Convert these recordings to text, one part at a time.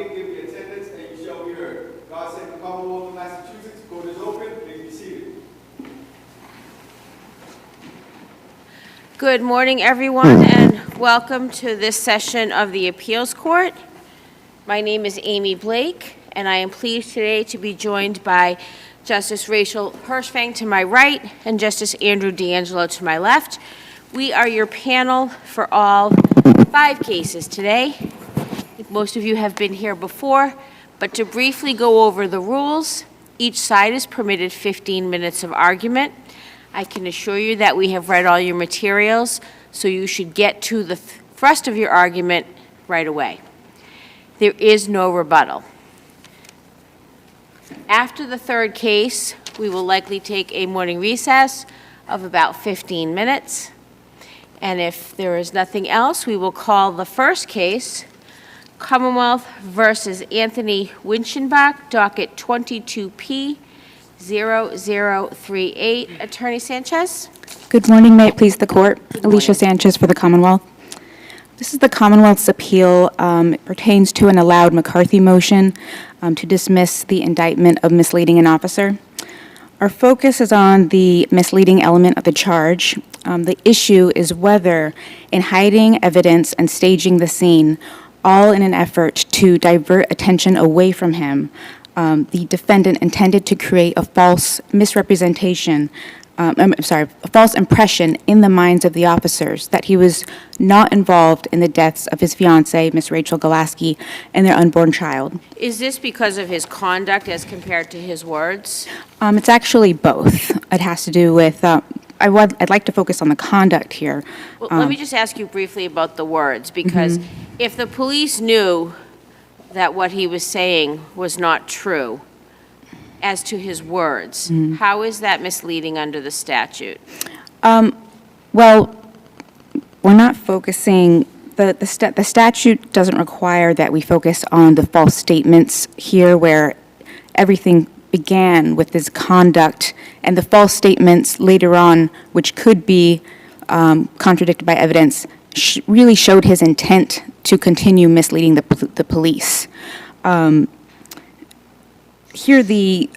name, give the attendance, and you shall be heard. God save the Commonwealth of Massachusetts. Court is open. Please be seated. Good morning, everyone, and welcome to this session of the Appeals Court. My name is Amy Blake, and I am pleased today to be joined by Justice Rachel Hershfang to my right and Justice Andrew D'Angelo to my left. We are your panel for all 5 cases today. I think most of you have been here before, but to briefly go over the rules, each side is permitted 15 minutes of argument. I can assure you that we have read all your materials, so you should get to the thrust of your argument right away. There is no rebuttal. After the third case, we will likely take a morning recess of about 15 minutes. And if there is nothing else, we will call the first case, Commonwealth versus Anthony Winchenbach, docket 22P 0038. Attorney Sanchez? Good morning. May it please the court? Good Alicia morning. Sanchez for the Commonwealth. This is the Commonwealth's appeal. It pertains to an allowed McCarthy motion to dismiss the indictment of misleading an officer. Our focus is on the misleading element of the charge. The issue is whether, in hiding evidence and staging the scene, all in an effort to divert attention away from him, the defendant intended to create a false misrepresentation, a false impression in the minds of the officers that he was not involved in the deaths of his fiancée, Miss Rachel Golaski, and their unborn child. Is this because of his conduct as compared to his words? It's actually both. It has to do with, I'd like to focus on the conduct here. Well, let me just ask you briefly about the words, because if the police knew that what he was saying was not true as to his words, how is that misleading under the statute? Well, we're not focusing, the statute doesn't require that we focus on the false statements here where everything began with his conduct, and the false statements later on, which could be contradicted by evidence, really showed his intent to continue misleading the police. Here, the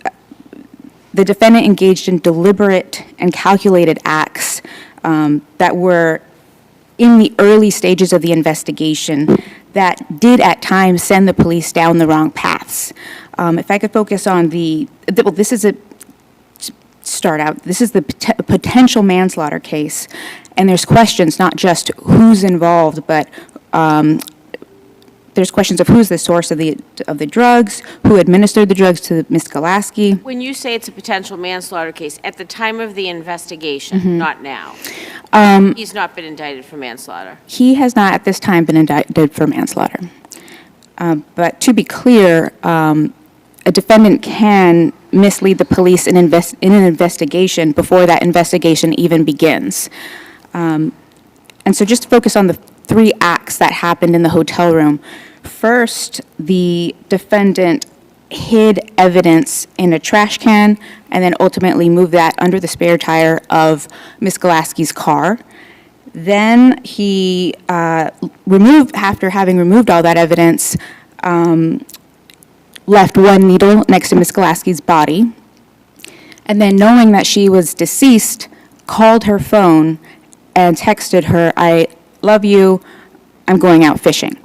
defendant engaged in deliberate and calculated acts that were in the early stages of the investigation that did at times send the police down the wrong paths. If I could focus on this is the potential manslaughter case, and there's questions not just who's involved, but there's questions of who's the source of the drugs, who administered the drugs to Ms. Golaski. When you say it's a potential manslaughter case, at the time of the investigation, not now, he's not been indicted for manslaughter. He has not at this time been indicted for manslaughter. But to be clear, a defendant can mislead the police in an investigation before that investigation even begins. And so just to focus on the 3 acts that happened in the hotel room. First, the defendant hid evidence in a trash can and then ultimately moved that under the spare tire of Ms. Golaski's car. Then he after having removed all that evidence, left 1 needle next to Ms. Golaski's body. And then knowing that she was deceased, called her phone and texted her, "I love you, I'm going out fishing."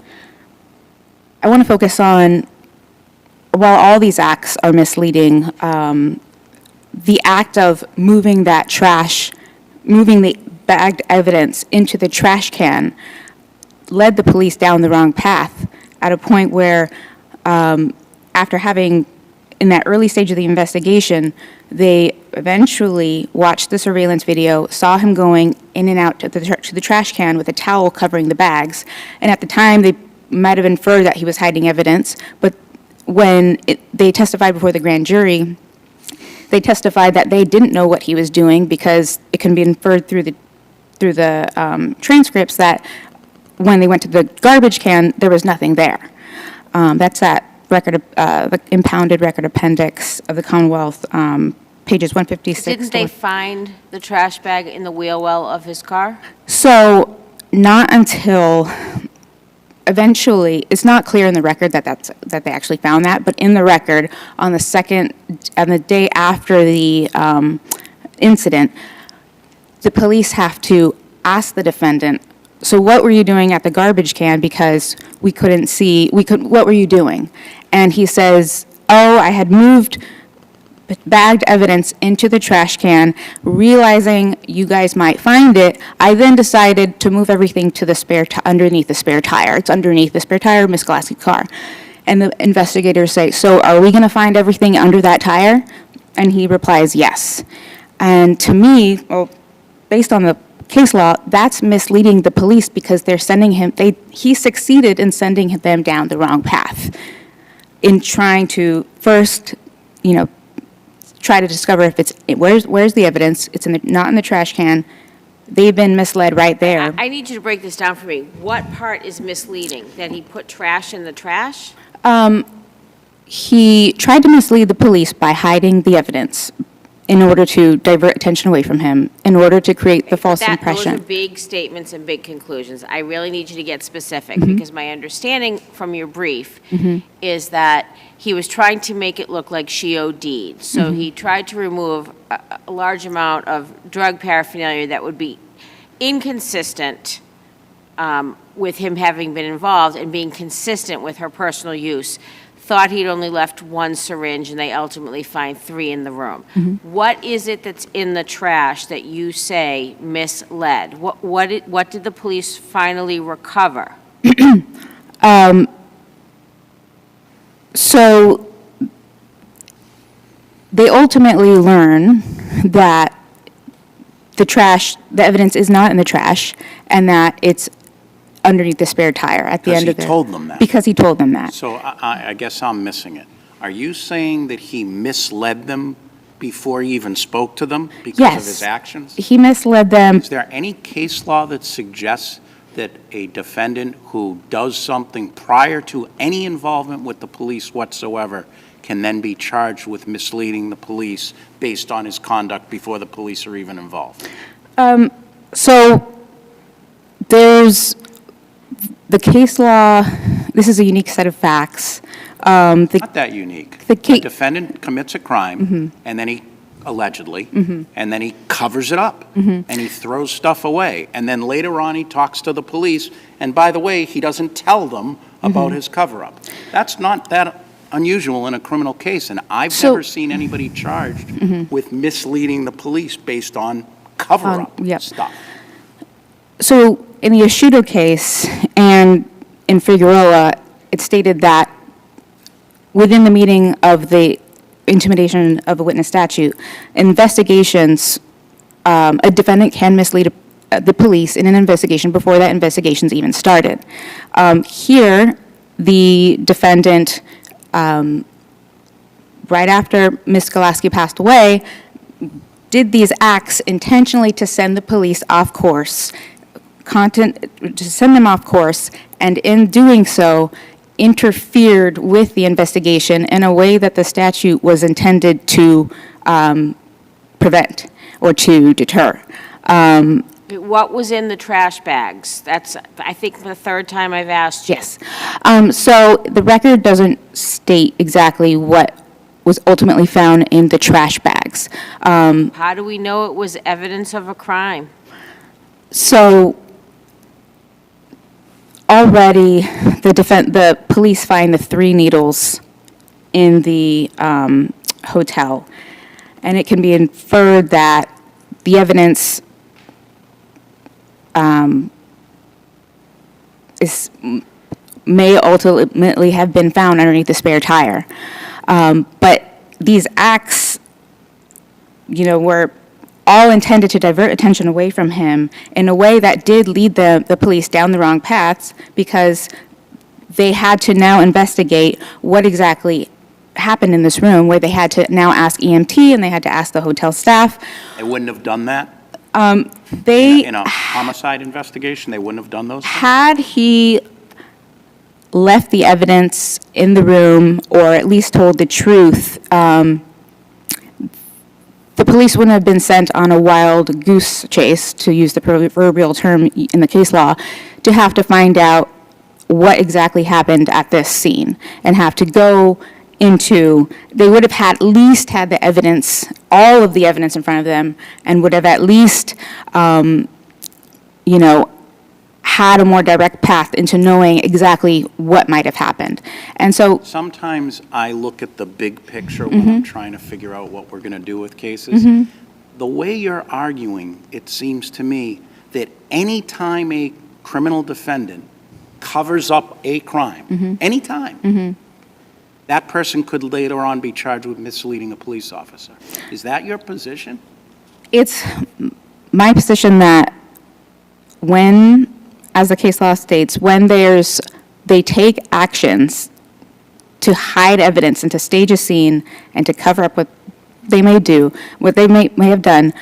I want to focus on, while all these acts are misleading, the act of moving that trash, moving the bagged evidence into the trash can led the police down the wrong path at a point where, after having, in that early stage of the investigation, they eventually watched the surveillance video, saw him going in and out to the trash can with a towel covering the bags. And at the time, they might have inferred that he was hiding evidence, but when they testified before the grand jury, they testified that they didn't know what he was doing because it can be inferred through the transcripts that when they went to the garbage can, there was nothing there. That's that record, the impounded record appendix of the Commonwealth, pages 156. Didn't they find the trash bag in the wheel well of his car? So not until eventually, it's not clear in the record that they actually found that, but in the record, on the day after the incident, the police have to ask the defendant, so what were you doing at the garbage can, because we couldn't see, what were you doing? And he says, oh, I had moved bagged evidence into the trash can, realizing you guys might find it. I then decided to move everything to the underneath the spare tire. It's underneath the spare tire of Miss Glasky's car. And the investigators say, so are we going to find everything under that tire? And he replies, yes. And to me, well, based on the case law, that's misleading the police, because they're sending him, he succeeded in sending them down the wrong path in trying to first, try to discover if where's the evidence. It's not in the trash can. They've been misled right there. I need you to break this down for me. What part is misleading? That he put trash in the trash? He tried to mislead the police by hiding the evidence in order to divert attention away from him, in order to create the false impression. Those are big statements and big conclusions. I really need you to get specific, because my understanding from your brief is that he was trying to make it look like she OD'd. So he tried to remove a large amount of drug paraphernalia that would be inconsistent with him having been involved and being consistent with her personal use. Thought he'd only left one syringe, and they ultimately find 3 in the room. What is it that's in the trash that you say misled? What did the police finally recover? So they ultimately learn that the evidence is not in the trash, and that it's underneath the spare tire at the end of it. Because he told them that. Because he told them that. So I guess I'm missing it. Are you saying that he misled them before he even spoke to them because of his actions? He misled them. Is there any case law that suggests that a defendant who does something prior to any involvement with the police whatsoever can then be charged with misleading the police based on his conduct before the police are even involved? So there's the case law. This is a unique set of facts. Not that unique. The defendant commits a crime, and then he allegedly, and then he covers it up, and he throws stuff away, and then later on he talks to the police, and by the way, he doesn't tell them about his cover-up. That's not that unusual in a criminal case, and I've never seen anybody charged with misleading the police based on cover-up stuff. So in the Asciutto case and in Figueroa, it stated that within the meaning of the intimidation of a witness statute, investigations, a defendant can mislead the police in an investigation before that investigation's even started. Here, the defendant, right after Ms. Glasky passed away, did these acts intentionally to send the police off course, and in doing so, interfered with the investigation in a way that the statute was intended to prevent or to deter. What was in the trash bags? That's, I think, the third time I've asked you. Yes. So the record doesn't state exactly what was ultimately found in the trash bags. How do we know it was evidence of a crime? So already the police find the 3 needles in the hotel, and it can be inferred that the evidence may ultimately have been found underneath the spare tire. But these acts, were all intended to divert attention away from him in a way that did lead the police down the wrong paths, because they had to now investigate what exactly happened in this room, where they had to now ask EMT and they had to ask the hotel staff. They wouldn't have done that? They in a homicide investigation, they wouldn't have done those things? Had he left the evidence in the room, or at least told the truth, the police wouldn't have been sent on a wild goose chase, to use the proverbial term in the case law, to have to find out what exactly happened at this scene and have to go into, they would have at least had the evidence, all of the evidence in front of them, and would have at least, had a more direct path into knowing exactly what might have happened. And so, Sometimes I look at the big picture when I'm trying to figure out what we're going to do with cases. The way you're arguing, it seems to me that any time a criminal defendant covers up a crime, anytime, that person could later on be charged with misleading a police officer. Is that your position? it's my position that when, as the case law states, when they take actions to hide evidence and to stage a scene and to cover up what they may do, what they may have done,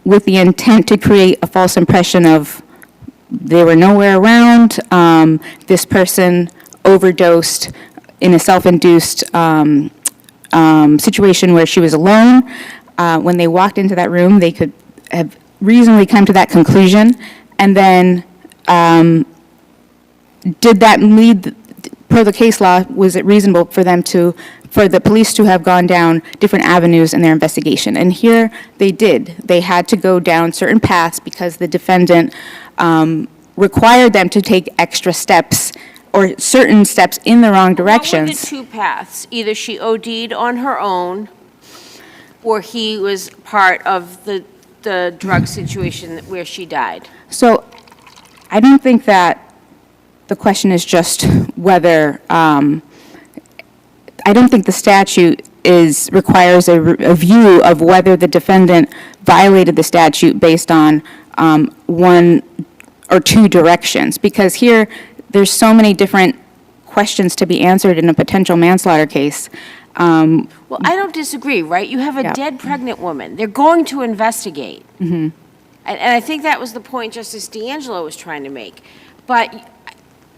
with the intent to create a false impression of they were nowhere around, this person overdosed in a self-induced situation where she was alone. When they walked into that room, they could have reasonably come to that conclusion. And then, did that lead, per the case law, was it reasonable for the police to have gone down different avenues in their investigation? And here, they did. They had to go down certain paths because the defendant required them to take extra steps or certain steps in the wrong directions. What were the two paths? Either she OD'd on her own, or he was part of the drug situation where she died. So I don't think that the question is just whether, I don't think the statute requires a view of whether the defendant violated the statute based on one or two directions, because here, there's so many different questions to be answered in a potential manslaughter case. Well, I don't disagree, right? You have a dead pregnant woman. They're going to investigate. And I think that was the point Justice D'Angelo was trying to make. But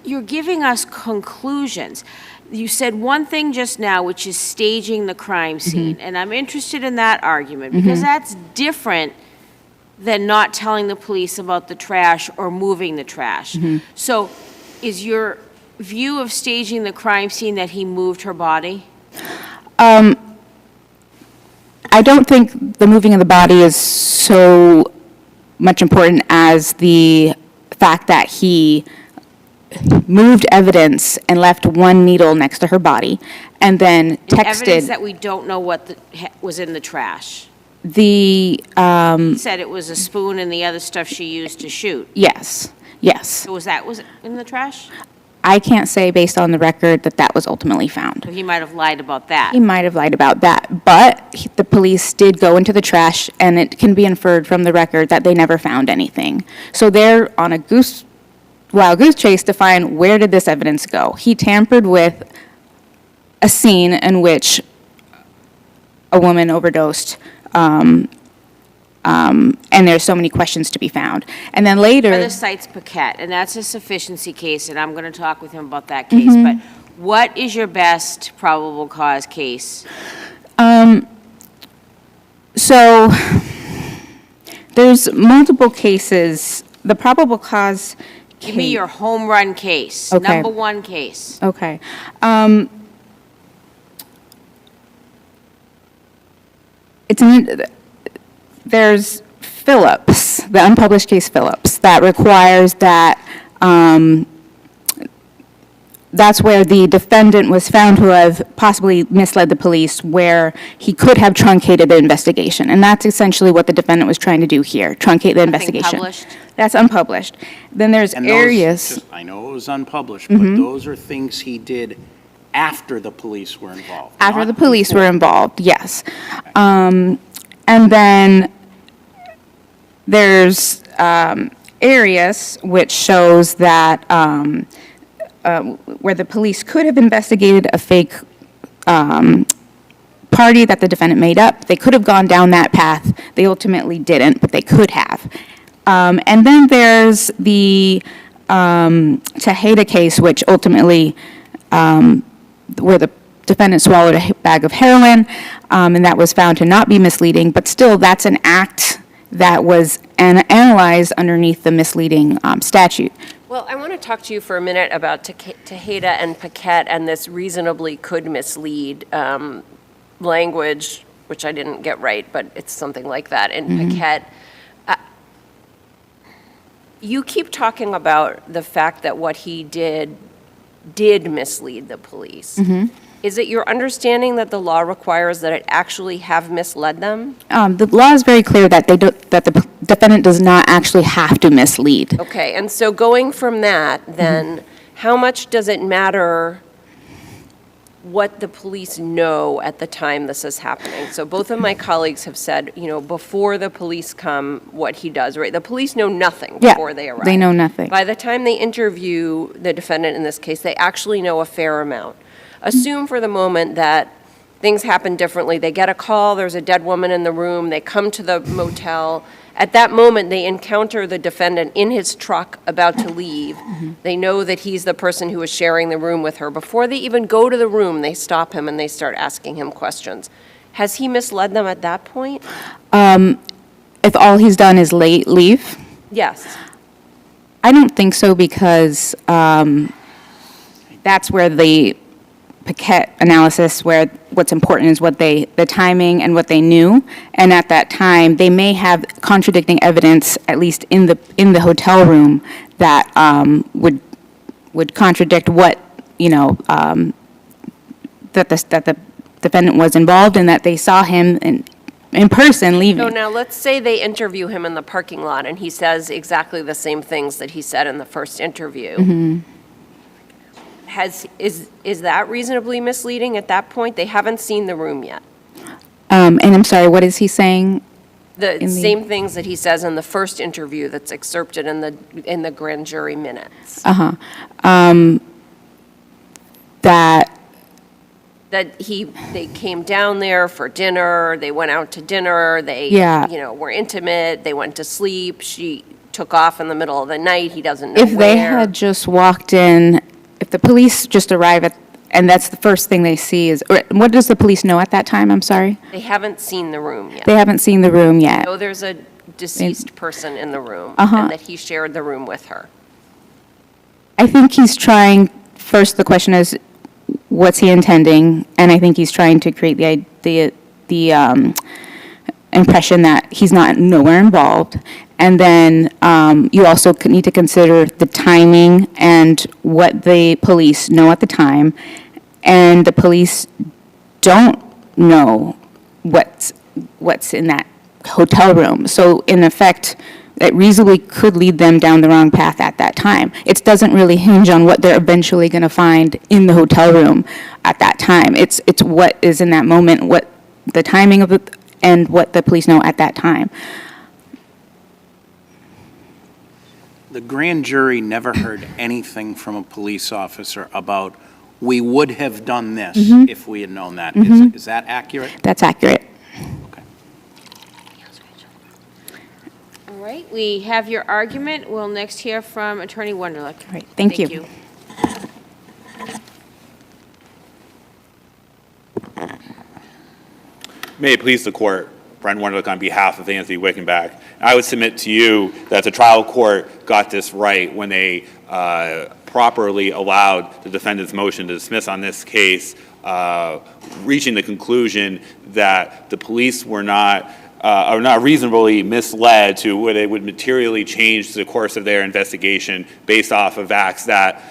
you're giving us conclusions. You said one thing just now, which is staging the crime scene. And I'm interested in that argument because that's different than not telling the police about the trash or moving the trash. So is your view of staging the crime scene that he moved her body? I don't think the moving of the body is so much important as the fact that he moved evidence and left one needle next to her body and then texted. Evidence that we don't know what was in the trash. He Said it was a spoon and the other stuff she used to shoot. Yes. So was it in the trash? I can't say based on the record that was ultimately found. So he might have lied about that. He might have lied about that, but the police did go into the trash, and it can be inferred from the record that they never found anything. So they're on a wild goose chase to find where did this evidence go. He tampered with a scene in which a woman overdosed, and there's so many questions to be found. And then later... Other cites Paquette, and that's a sufficiency case, and I'm going to talk with him about that case. But what is your best probable cause case? So there's multiple cases. The probable cause case... Give me your home run case, Okay. number one case. Okay. There's Phillips, the unpublished case Phillips, that requires that, that's where the defendant was found to have possibly misled the police, where he could have truncated the investigation. And that's essentially what the defendant was trying to do here, truncate the investigation. Published? That's unpublished. Then there's And those- areas... I know it was unpublished, but those are things he did after the police were involved. After not the police before. were involved, yes. And then there's Arias, which shows that where the police could have investigated a fake party that the defendant made up. They could have gone down that path. They ultimately didn't, but they could have. And then there's the Tejeda case, which ultimately, where the defendant swallowed a bag of heroin, and that was found to not be misleading, but still, that's an act that was analyzed underneath the misleading statute. Well, I want to talk to you for a minute about Tejeda and Paquette and this reasonably could mislead language, which I didn't get right, but it's something like that in Paquette. You keep talking about the fact that what he did mislead the police. Is it your understanding that the law requires that it actually have misled them? The law is very clear that that the defendant does not actually have to mislead. Okay, and so going from that, then, how much does it matter what the police know at the time this is happening? So both of my colleagues have said, before the police come, what he does, right? The police know nothing before they arrive. They know nothing. By the time they interview the defendant in this case, they actually know a fair amount. Assume for the moment that things happen differently. They get a call, there's a dead woman in the room, they come to the motel. At that moment, they encounter the defendant in his truck about to leave. They know that he's the person who is sharing the room with her. Before they even go to the room, they stop him and they start asking him questions. Has he misled them at that point? If all he's done is leave? Yes. I don't think so, because that's where the Paquette analysis, where what's important is the timing and what they knew, and at that time they may have contradicting evidence, at least in the hotel room, that would contradict what that the defendant was involved and that they saw him in person leaving. So now let's say they interview him in the parking lot and he says exactly the same things that he said in the first interview. Is that reasonably misleading at that point? They haven't seen the room yet. And I'm sorry, what is he saying? The same things that he says in the first interview that's excerpted in the grand jury minutes. That they came down there for dinner, they went out to dinner, they were intimate, they went to sleep, she took off in the middle of the night, he doesn't know if they had just walked in, if the police just arrive and that's the first thing they see is, what does the police know at that time? I'm sorry? They haven't seen the room yet. They haven't seen the room yet. No, there's a deceased person in the room and that he shared the room with her. I think he's trying, first the question is, what's he intending? And I think he's trying to create the impression that he's nowhere involved. And then you also need to consider the timing and what the police know at the time. And the police don't know what's in that hotel room. So in effect, it reasonably could lead them down the wrong path at that time. It doesn't really hinge on what they're eventually going to find in the hotel room at that time. It's what is in that moment, what the timing of it, and what the police know at that time. The grand jury never heard anything from a police officer about, we would have done this if we had known that. Is that accurate? That's accurate. Okay. All right, we have your argument. We'll next hear from Attorney Wunderlich. All right, thank you. May it please the court, Brent Wunderlich on behalf of Anthony Winchenbach. I would submit to you that the trial court got this right when they properly allowed the defendant's motion to dismiss on this case, reaching the conclusion that the police were not reasonably misled to where they would materially change the course of their investigation based off of acts that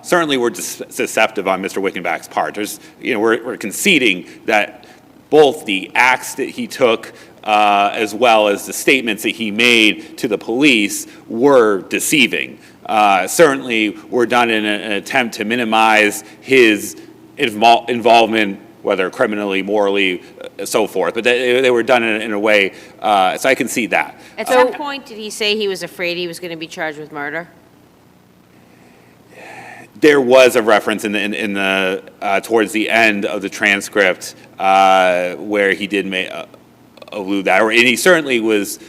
certainly were deceptive on Mr. Winchenbach's part. We're conceding that both the acts that he took as well as the statements that he made to the police were deceiving. Certainly were done in an attempt to minimize his involvement, whether criminally, morally, so forth. But they were done in a way, so I can see that. At some point, did he say he was afraid he was going to be charged with murder? There was a reference in the towards the end of the transcript where he did allude that, and he certainly was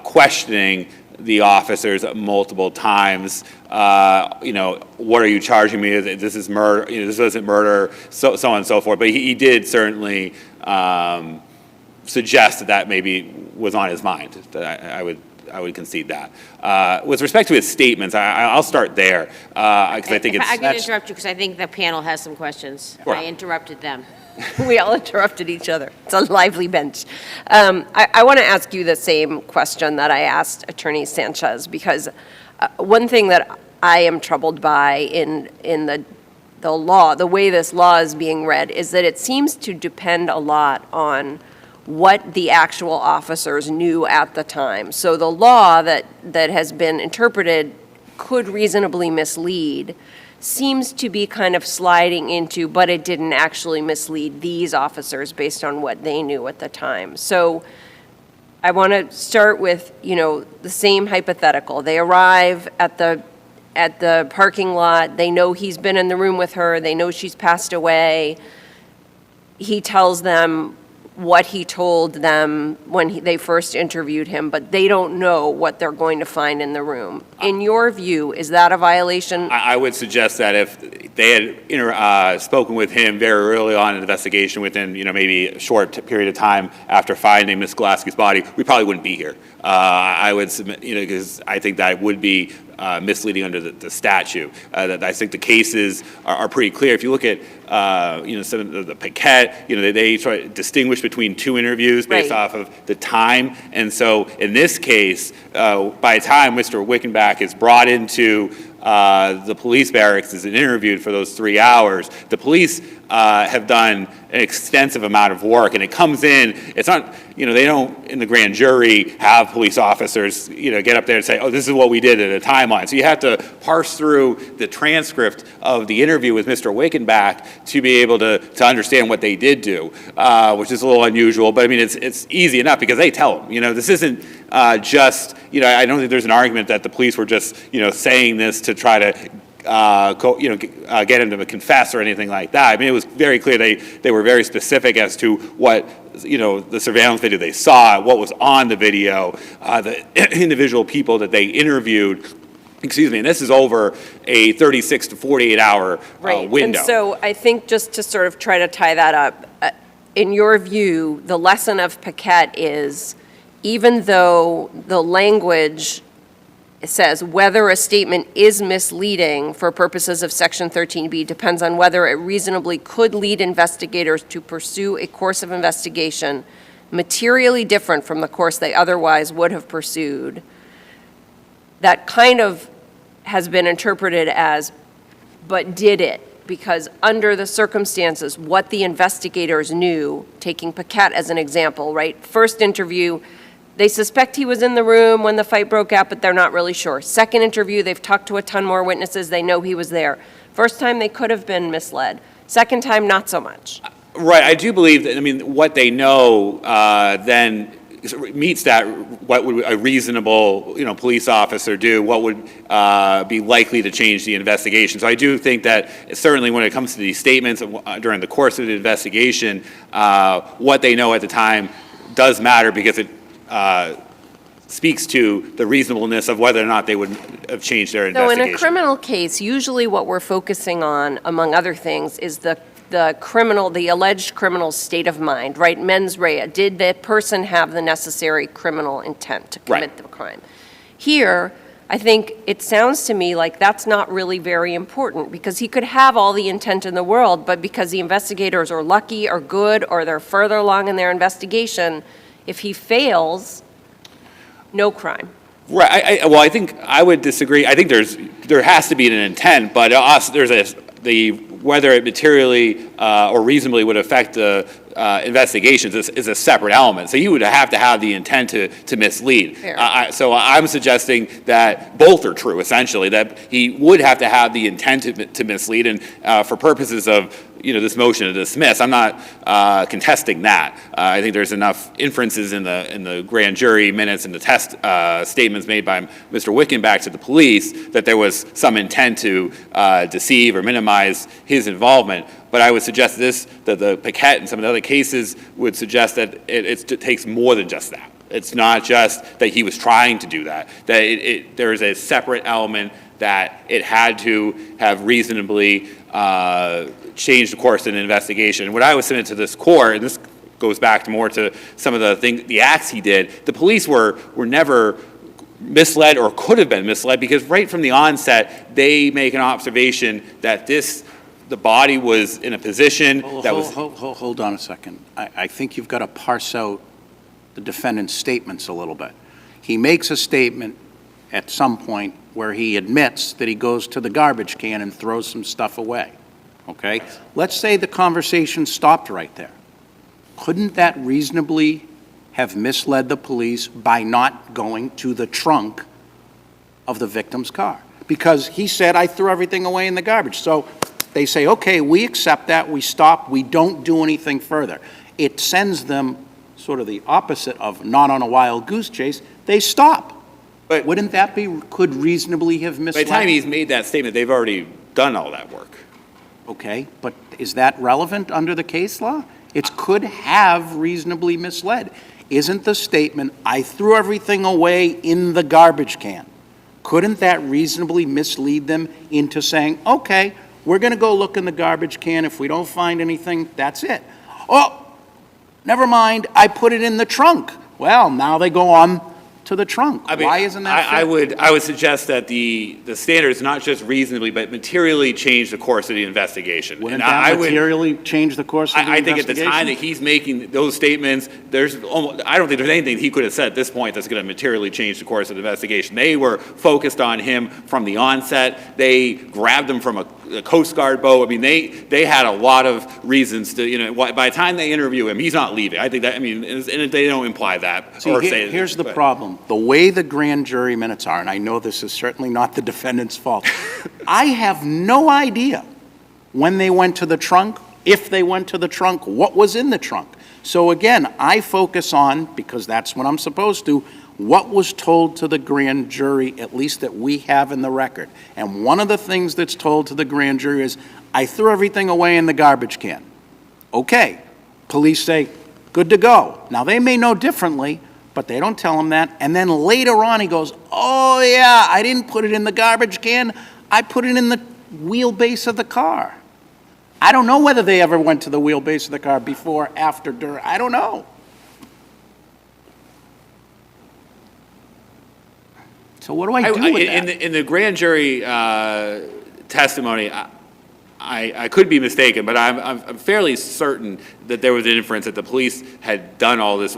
questioning the officers multiple times. What are you charging me? This is murder. This wasn't murder. So on and so forth. But he did certainly suggest that maybe was on his mind. I would would concede that. With respect to his statements, I'll start there, because I think If it's. I can interrupt you, because I think the panel has some questions. Sure. I interrupted them. We all interrupted each other. It's a lively bench. I want to ask you the same question that I asked Attorney Sanchez, because one thing that I am troubled by in the law, the way this law is being read, is that it seems to depend a lot on what the actual officers knew at the time. So the law that has been interpreted could reasonably mislead seems to be kind of sliding into, but it didn't actually mislead these officers based on what they knew at the time. So I want to start with, the same hypothetical. They arrive at the parking lot. They know he's been in the room with her. They know she's passed away. He tells them what he told them when they first interviewed him, but they don't know what they're going to find in the room. In your view, is that a violation? I would suggest that if they had spoken with him very early on in the investigation, within maybe a short period of time after finding Ms. Glasky's body, we probably wouldn't be here. I would submit, because I think that would be misleading under the statute. That I think the cases are pretty clear. If you look at some of the Paquette, they try to distinguish between two interviews based Right. off of the time. And so in this case, by the time Mr. Winchenbach is brought into the police barracks is interviewed for those 3 hours, the police have done an extensive amount of work, and it comes in, it's not, they don't, in the grand jury, have police officers, get up there and say, oh, this is what we did at a timeline. So you have to parse through the transcript of the interview with Mr. Winchenbach to be able to understand what they did do, which is a little unusual, but I mean, it's easy enough because they tell them, this isn't just, I don't think there's an argument that the police were just, saying this to try to get him to confess or anything like that. I mean, it was very clear they were very specific as to what, the surveillance video they saw, what was on the video, the individual people that they interviewed. Excuse me, and this is over a 36 to 48 hour window. And so I think just to sort of try to tie that up, in your view, the lesson of Paquette is, even though the language says whether a statement is misleading for purposes of Section 13B depends on whether it reasonably could lead investigators to pursue a course of investigation materially different from the course they otherwise would have pursued, that kind of has been interpreted as, but did it? Because under the circumstances, what the investigators knew, taking Paquette as an example, right? First interview, they suspect he was in the room when the fight broke out, but they're not really sure. Second interview, they've talked to a ton more witnesses. They know he was there. First time, they could have been misled. Second time, not so much. Right. I do believe that, what they know then meets that, what would a reasonable, police officer do, what would be likely to change the investigation. So I do think that certainly when it comes to these statements during the course of the investigation, what they know at the time does matter because it speaks to the reasonableness of whether or not they would have changed their investigation. So in a criminal case, usually what we're focusing on, among other things, is the alleged criminal's state of mind, right? Mens rea. Did the person have the necessary criminal intent to commit the crime? Here, I think it sounds to me like that's not really very important, because he could have all the intent in the world, but because the investigators are lucky or good or they're further along in their investigation, if he fails, no crime. Right. Well, I think I would disagree. I think there has to be an intent, but there's whether it materially or reasonably would affect the investigations is a separate element. So you would have to have the intent to mislead. So I'm suggesting that both are true, essentially, that he would have to have the intent to mislead, and for purposes of this motion to dismiss, I'm not contesting that. I think there's enough inferences in the grand jury minutes and the test statements made by Mr. Winchenbach to the police that there was some intent to deceive or minimize his involvement. But I would suggest that the Paquette and some of the other cases would suggest that it takes more than just that. It's not just that he was trying to do that, that there is a separate element that it had to have reasonably changed the course of an investigation. What I would submit to this court, and this goes back more to some of the acts he did, the police were never misled or could have been misled, because right from the onset, they make an observation that the body was in a position that was... Hold on a second. I think you've got to parse out the defendant's statements a little bit. He makes a statement at some point where he admits that he goes to the garbage can and throws some stuff away, okay? Let's say the conversation stopped right there. Couldn't that reasonably have misled the police by not going to the trunk of the victim's car? Because he said, I threw everything away in the garbage. So they say, okay, we accept that, we stop, we don't do anything further. It sends them sort of the opposite of not on a wild goose chase, they stop. But wouldn't that could reasonably have misled? By the time he's made that statement, they've already done all that work. Okay, but is that relevant under the case law? It could have reasonably misled. Isn't the statement, I threw everything away in the garbage can, couldn't that reasonably mislead them into saying, okay, we're going to go look in the garbage can. If we don't find anything, that's it. Oh, never mind, I put it in the trunk. Well, now they go on to the trunk. I mean, why isn't that fair? I would suggest that the standard is not just reasonably, but materially change the course of the investigation. Wouldn't that materially change the course of the I think investigation? at the time that he's making those statements, I don't think there's anything he could have said at this point that's going to materially change the course of the investigation. They were focused on him from the onset. They grabbed him from a Coast Guard boat. I mean, they had a lot of reasons to, by the time they interview him, he's not leaving. I think that, and they don't imply that. See, here's the problem. The way the grand jury minutes are, and I know this is certainly not the defendant's fault, I have no idea when they went to the trunk, if they went to the trunk, what was in the trunk. So again, I focus on, because that's what I'm supposed to, what was told to the grand jury, at least that we have in the record. And one of the things that's told to the grand jury is, I threw everything away in the garbage can. Okay, police say, good to go. Now they may know differently, but they don't tell him that. And then later on he goes, oh yeah, I didn't put it in the garbage can, I put it in the wheelbase of the car. I don't know whether they ever went to the wheelbase of the car before, after, during, I don't know. So what do I do with that? In the grand jury testimony, I could be mistaken, but I'm fairly certain that there was an inference that the police had done all this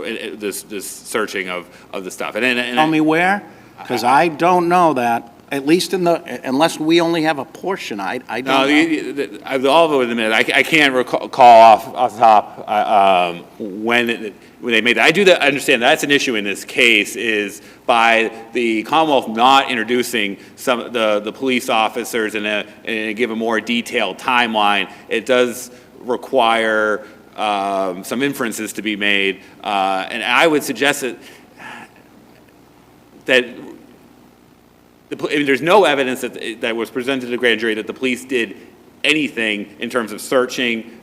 searching of the stuff. Tell me where, because I don't know that. At least unless we only have a portion, I don't know. All of it was a minute. I can't recall off the top when they made that. I do understand that's an issue in this case, is by the Commonwealth not introducing some the police officers and give a more detailed timeline. It does require some inferences to be made, and I would suggest that there's no evidence that was presented to the grand jury that the police did anything in terms of searching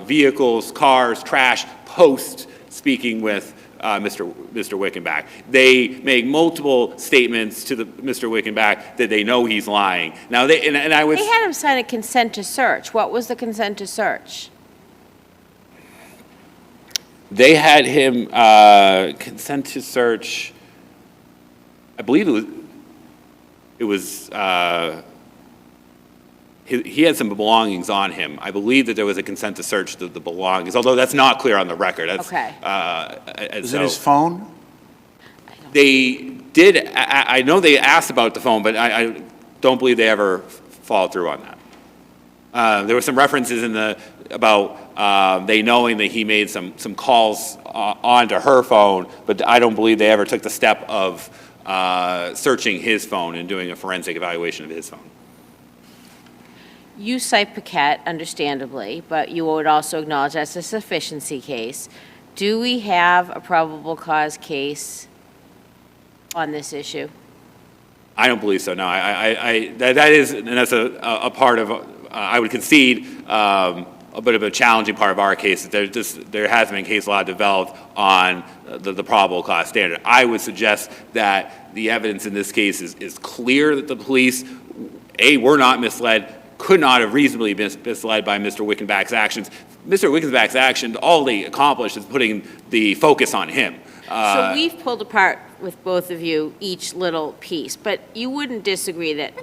vehicles, cars, trash, post speaking with Mr. Winchenbach. They make multiple statements to Mr. Winchenbach that they know he's lying. Now they had him sign a consent to search. What was the consent to search? They had him consent to search. I believe it was he had some belongings on him. I believe that there was a consent to search the belongings, although that's not clear on the record. That's, okay. Is it his phone? They did. I know they asked about the phone, but I don't believe they ever followed through on that. There were some references about they knowing that he made some calls onto her phone, but I don't believe they ever took the step of searching his phone and doing a forensic evaluation of his phone. You cite Paquette, understandably, but you would also acknowledge that's a sufficiency case. Do we have a probable cause case on this issue? I don't believe so, no. That's a part of, I would concede, a bit of a challenging part of our case. There hasn't been case law developed on the probable cause standard. I would suggest that the evidence in this case is clear that the police, were not misled, could not have reasonably been misled by Mr. Winchenbach's actions. Mr. Winchenbach's actions, all they accomplished is putting the focus on him. So we've pulled apart with both of you each little piece, but you wouldn't disagree that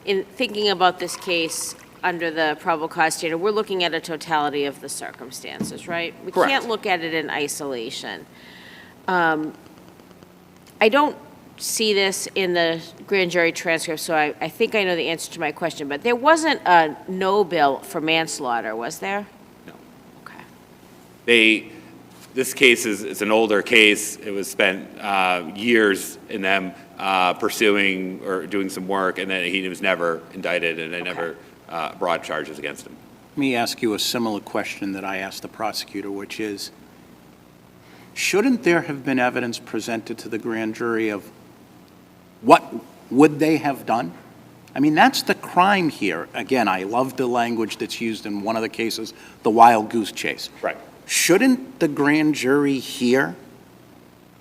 in thinking about this case under the probable cause standard, we're looking at a totality of the circumstances, right? We Correct. can't look at it in isolation. I don't see this in the grand jury transcript, so I think I know the answer to my question, but there wasn't a no bill for manslaughter, was there? No. Okay. This case is an older case. It was spent years in them pursuing or doing some work, and then he was never indicted, and they never brought charges against him. Let me ask you a similar question that I asked the prosecutor, which is, shouldn't there have been evidence presented to the grand jury of what would they have done? I mean, that's the crime here. Again, I love the language that's used in one of the cases, the wild goose chase. Right. Shouldn't the grand jury hear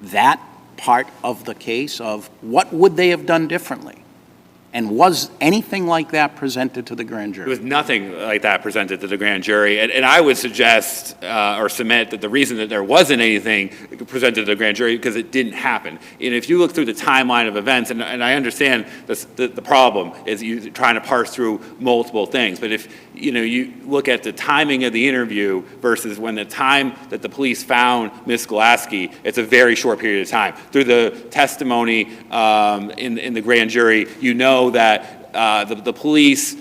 that part of the case of what would they have done differently? And was anything like that presented to the grand There jury? was nothing like that presented to the grand jury, and I would suggest or submit that the reason that there wasn't anything presented to the grand jury because it didn't happen. And if you look through the timeline of events, and I understand the problem is you trying to parse through multiple things, but if you look at the timing of the interview versus when the time that the police found Ms. Golaski, it's a very short period of time. Through the testimony in the grand jury, you know that the police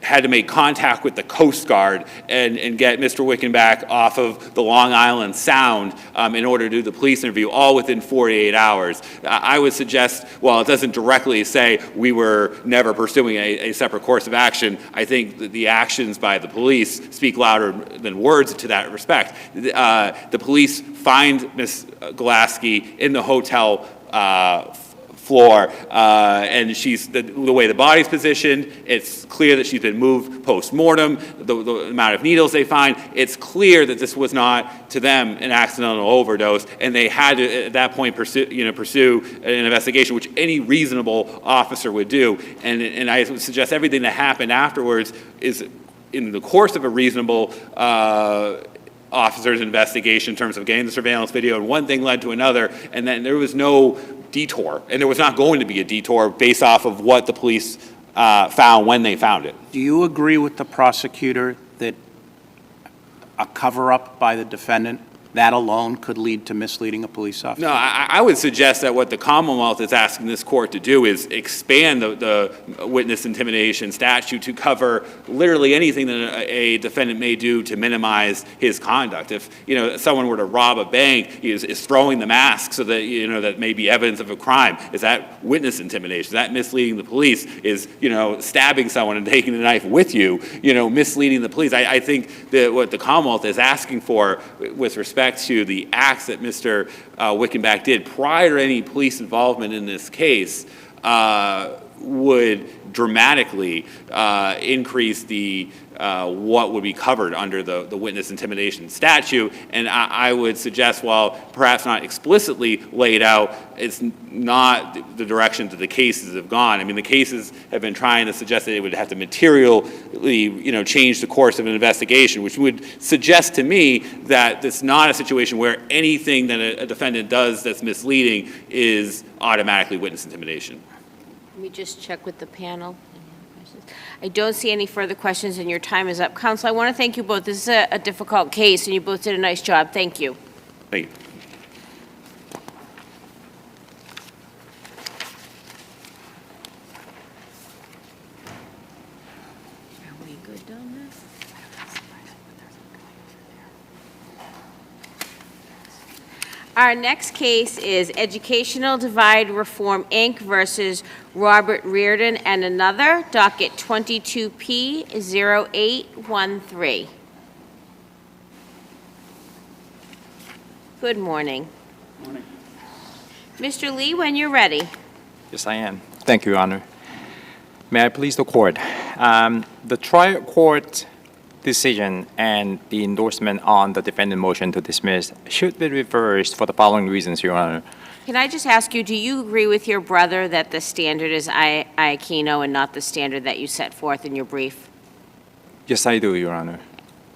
had to make contact with the Coast Guard and get Mr. Winchenbach off of the Long Island Sound in order to do the police interview, all within 48 hours. I would suggest, while it doesn't directly say we were never pursuing a separate course of action, I think that the actions by the police speak louder than words to that respect. The police find Ms. Golaski in the hotel floor, and she's the way the body's positioned. It's clear that she's been moved post-mortem. The amount of needles they find, it's clear that this was not to them an accidental overdose, and they had to at that point pursue an investigation, which any reasonable officer would do. And I would suggest everything that happened afterwards is in the course of a reasonable officer's investigation in terms of getting the surveillance video, and one thing led to another, and then there was no detour, and there was not going to be a detour based off of what the police found when they found it. Do you agree with the prosecutor that a cover-up by the defendant, that alone could lead to misleading a police officer? No, I would suggest that what the Commonwealth is asking this court to do is expand the witness intimidation statute to cover literally anything that a defendant may do to minimize his conduct. If someone were to rob a bank, is throwing the mask so that that may be evidence of a crime. Is that witness intimidation? Is that misleading the police? Is stabbing someone and taking the knife with you? Misleading the police. I think that what the Commonwealth is asking for with respect to the acts that Mr. Winchenbach did prior to any police involvement in this case would dramatically increase the what would be covered under the witness intimidation statute. And I would suggest, while perhaps not explicitly laid out, it's not the direction that the cases have gone. I mean, the cases have been trying to suggest that it would have to materially, change the course of an investigation, which would suggest to me that it's not a situation where anything that a defendant does that's misleading is automatically witness intimidation. Let me just check with the panel. I don't see any further questions, and your time is up. Counsel, I want to thank you both. This is a difficult case, and you both did a nice job. Thank you. Thank you. Are we good on this? Our next case is Educational Divide Reform, Inc. versus Robert Reardon and another, docket 22P0813. Good morning. Morning. Mr. Lee, when you're ready. Yes, I am. Thank you, Your Honor. May I please the court? The trial court decision and the endorsement on the defendant motion to dismiss should be reversed for the following reasons, Your Honor. Can I just ask you, do you agree with your brother that the standard is Iaquino and not the standard that you set forth in your brief? Yes, I do, Your Honor.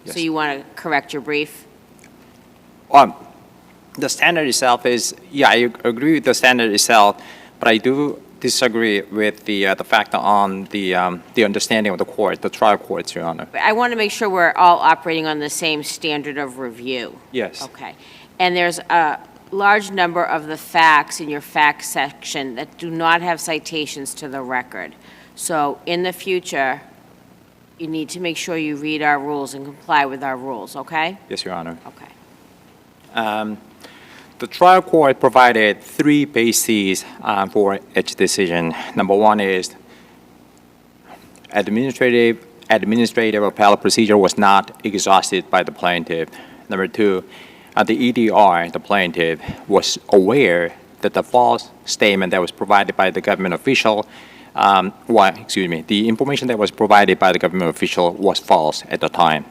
Yes. So you want to correct your brief? The standard itself is, yeah, I agree with the standard itself, but I do disagree with the fact on the understanding of the court, the trial courts, Your Honor. I want to make sure we're all operating on the same standard of review. Yes. Okay. And there's a large number of the facts in your facts section that do not have citations to the record. So in the future, you need to make sure you read our rules and comply with our rules, okay? Yes, Your Honor. Okay. The trial court provided 3 bases for its decision. Number 1 is administrative appellate procedure was not exhausted by the plaintiff. Number 2, the EDR, the plaintiff, was aware that the false statement that was provided by the government official, the information that was provided by the government official was false at the time.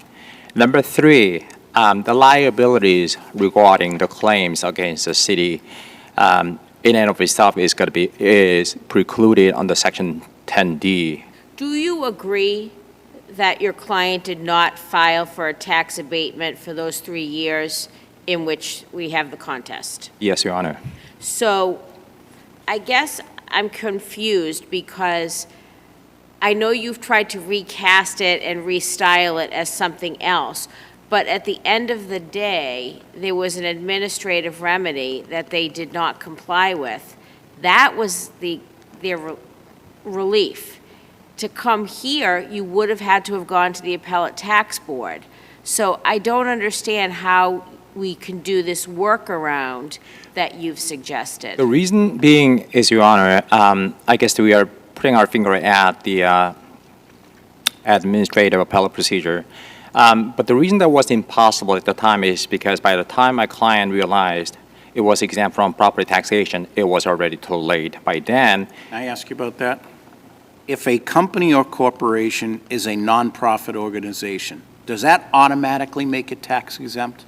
Number 3, the liabilities regarding the claims against the city in and of itself is precluded under Section 10D. Do you agree that your client did not file for a tax abatement for those 3 years in which we have the contest? Yes, Your Honor. So I guess I'm confused because I know you've tried to recast it and restyle it as something else, but at the end of the day, there was an administrative remedy that they did not comply with. That was their relief. To come here, you would have had to have gone to the appellate tax board. So I don't understand how we can do this workaround that you've suggested. The reason being is, Your Honor, I guess we are putting our finger at the administrative appellate procedure. But the reason that was impossible at the time is because by the time my client realized it was exempt from property taxation, it was already too late. By then... Can I ask you about that? If a company or corporation is a nonprofit organization, does that automatically make it tax exempt?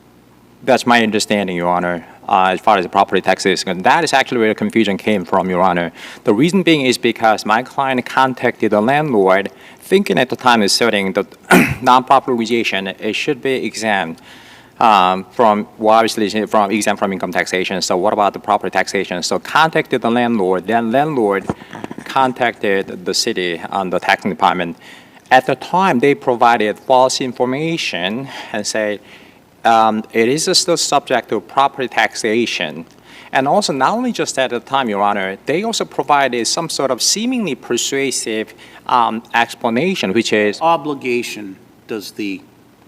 That's my understanding, Your Honor, as far as the property tax is concerned. That is actually where the confusion came from, Your Honor. The reason being is because my client contacted the landlord thinking at the time asserting that nonprofit organization, it should be exempt obviously exempt from income taxation. So what about the property taxation? So contacted the landlord, then landlord contacted the city the taxing department. At the time, they provided false information and said, it is still subject to property taxation. And also, not only just at the time, Your Honor, they also provided some sort of seemingly persuasive explanation, which is... Obligation does the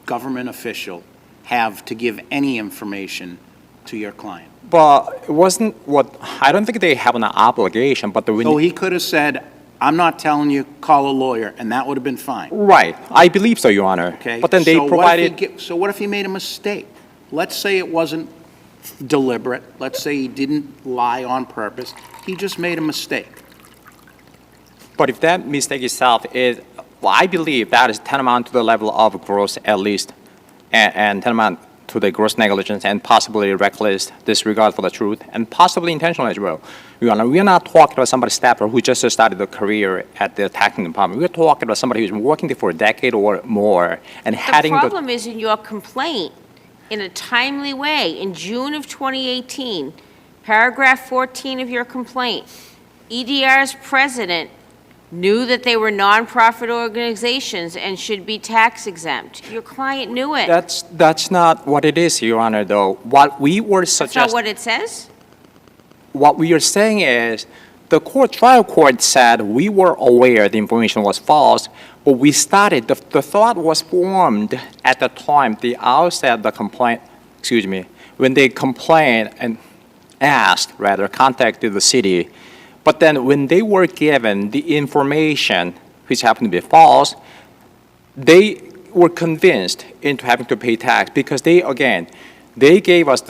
government official have to give any information to your client? But it wasn't what... I don't think they have an obligation, but the... So he could have said, I'm not telling you, call a lawyer, and that would have been fine. Right. I believe so, Your Honor. Okay. But then they provided... So what if he made a mistake? Let's say it wasn't deliberate. Let's say he didn't lie on purpose. He just made a mistake. But if that mistake itself is... Well, I believe that is tantamount to the level of gross, at least, and tantamount to the gross negligence and possibly reckless disregard for the truth, and possibly intentional as well. We are not talking about somebody staffer who just started a career at the taxing department. We're talking about somebody who's been working there for a decade or more and The problem is in your complaint, in a timely way, in June of 2018, paragraph 14 of your complaint, EDR's president knew that they were nonprofit organizations and should be tax exempt. Your client knew it. That's not what it is, Your Honor, though. What we were suggesting... That's not what it says? What we are saying is the trial court said we were aware the information was false, but we started, the thought was formed at the time, the outset of the complaint, when they complained and contacted the city. But then when they were given the information, which happened to be false, they were convinced into having to pay tax because the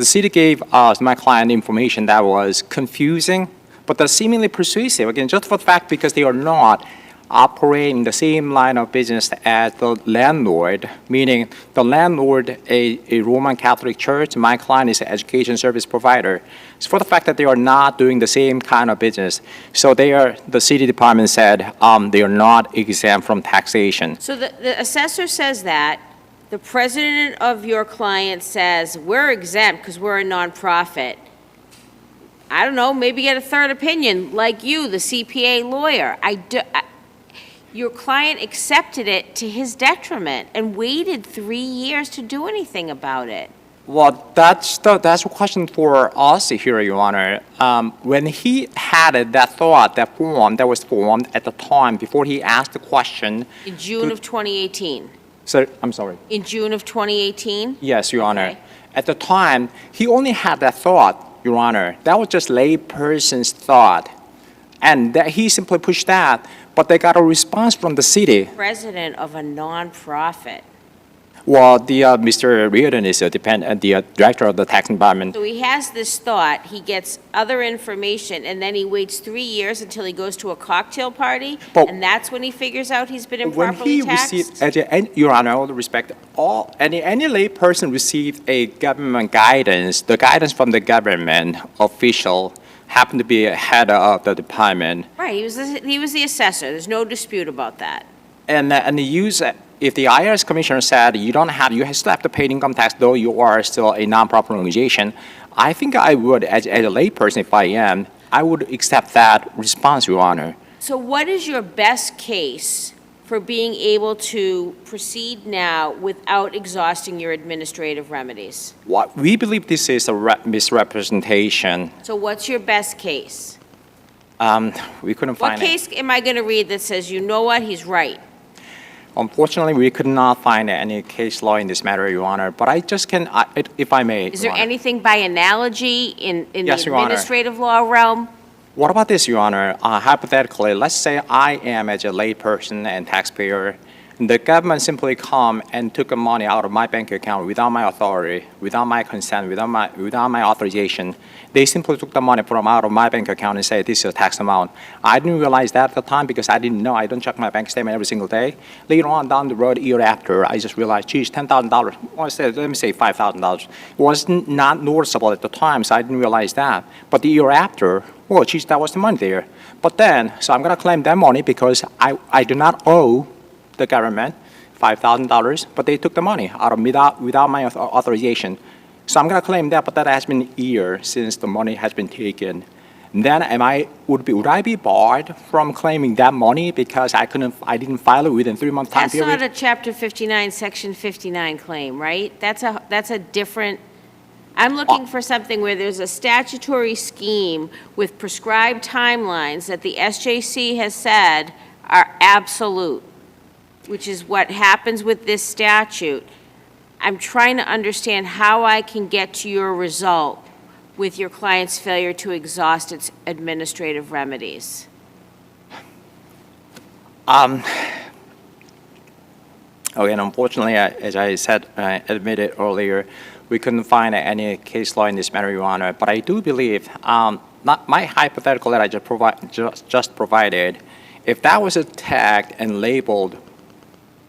city gave us, my client, information that was confusing, but that's seemingly persuasive, again, just for the fact because they are not operating the same line of business as the landlord, meaning the landlord, a Roman Catholic church, my client is an education service provider. It's for the fact that they are not doing the same kind of business. So the city department said they are not exempt from taxation. So the assessor says that. the president of your client says, we're exempt because we're a nonprofit. I don't know, maybe get a third opinion, like you, the CPA lawyer. Your client accepted it to his detriment and waited 3 years to do anything about it. Well, that's a question for us here, Your Honor. When he had that thought, that form that was formed at the time before he asked the question. In June of 2018. So, I'm sorry. In June of 2018? Yes, Your Honor. Okay. At the time, he only had that thought, Your Honor. That was just lay person's thought. And that he simply pushed that, but they got a response from the city. President of a nonprofit. Well, Mr. Reardon is the director of the tax environment. So he has this thought, he gets other information, and then he waits 3 years until he goes to a cocktail party, But and that's when he figures out he's been When improperly he taxed? received, Your Honor, all the respect, any lay person received a government guidance, the guidance from the government official happened to be head of the department. Right, he was the assessor, there's no dispute about that. And if the IRS commissioner said you still have to pay income tax, though you are still a nonprofit organization, I think I would, as a lay person, if I am, I would accept that response, Your Honor. So what is your best case for being able to proceed now without exhausting your administrative remedies? We believe this is a misrepresentation. So what's your best case? We couldn't What find it. case am I going to read that says, you know what, he's right? Unfortunately, we could not find any case law in this matter, Your Honor, but I just can, if I may. Is there Your Honor. anything by analogy in the Yes, Your Honor. administrative law realm? What about this, Your Honor? Hypothetically, let's say I am as a layperson and taxpayer, and the government simply come and took the money out of my bank account without my authority, without my consent, without my authorization. They simply took the money from out of my bank account and said, this is a tax amount. I didn't realize that at the time because I didn't know. I don't check my bank statement every single day. Later on down the road, a year after, I just realized, geez, $10,000, let me say $5,000. It was not noticeable at the time, so I didn't realize that. But the year after, well, geez, that was the money there. But then, so I'm going to claim that money because I do not owe the government $5,000, but they took the money out of without my authorization. So I'm going to claim that, but that has been a year since the money has been taken. Then would I be barred from claiming that money because I didn't file it within 3 month time That's period? not a Chapter 59, Section 59 claim, right? That's a different, I'm looking for something where there's a statutory scheme with prescribed timelines that the SJC has said are absolute, which is what happens with this statute. I'm trying to understand how I can get to your result with your client's failure to exhaust its administrative remedies. Okay, and unfortunately, as I said, admitted earlier, we couldn't find any case law in this matter, Your Honor. But I do believe, my hypothetical that I just provided, if that was a tagged and labeled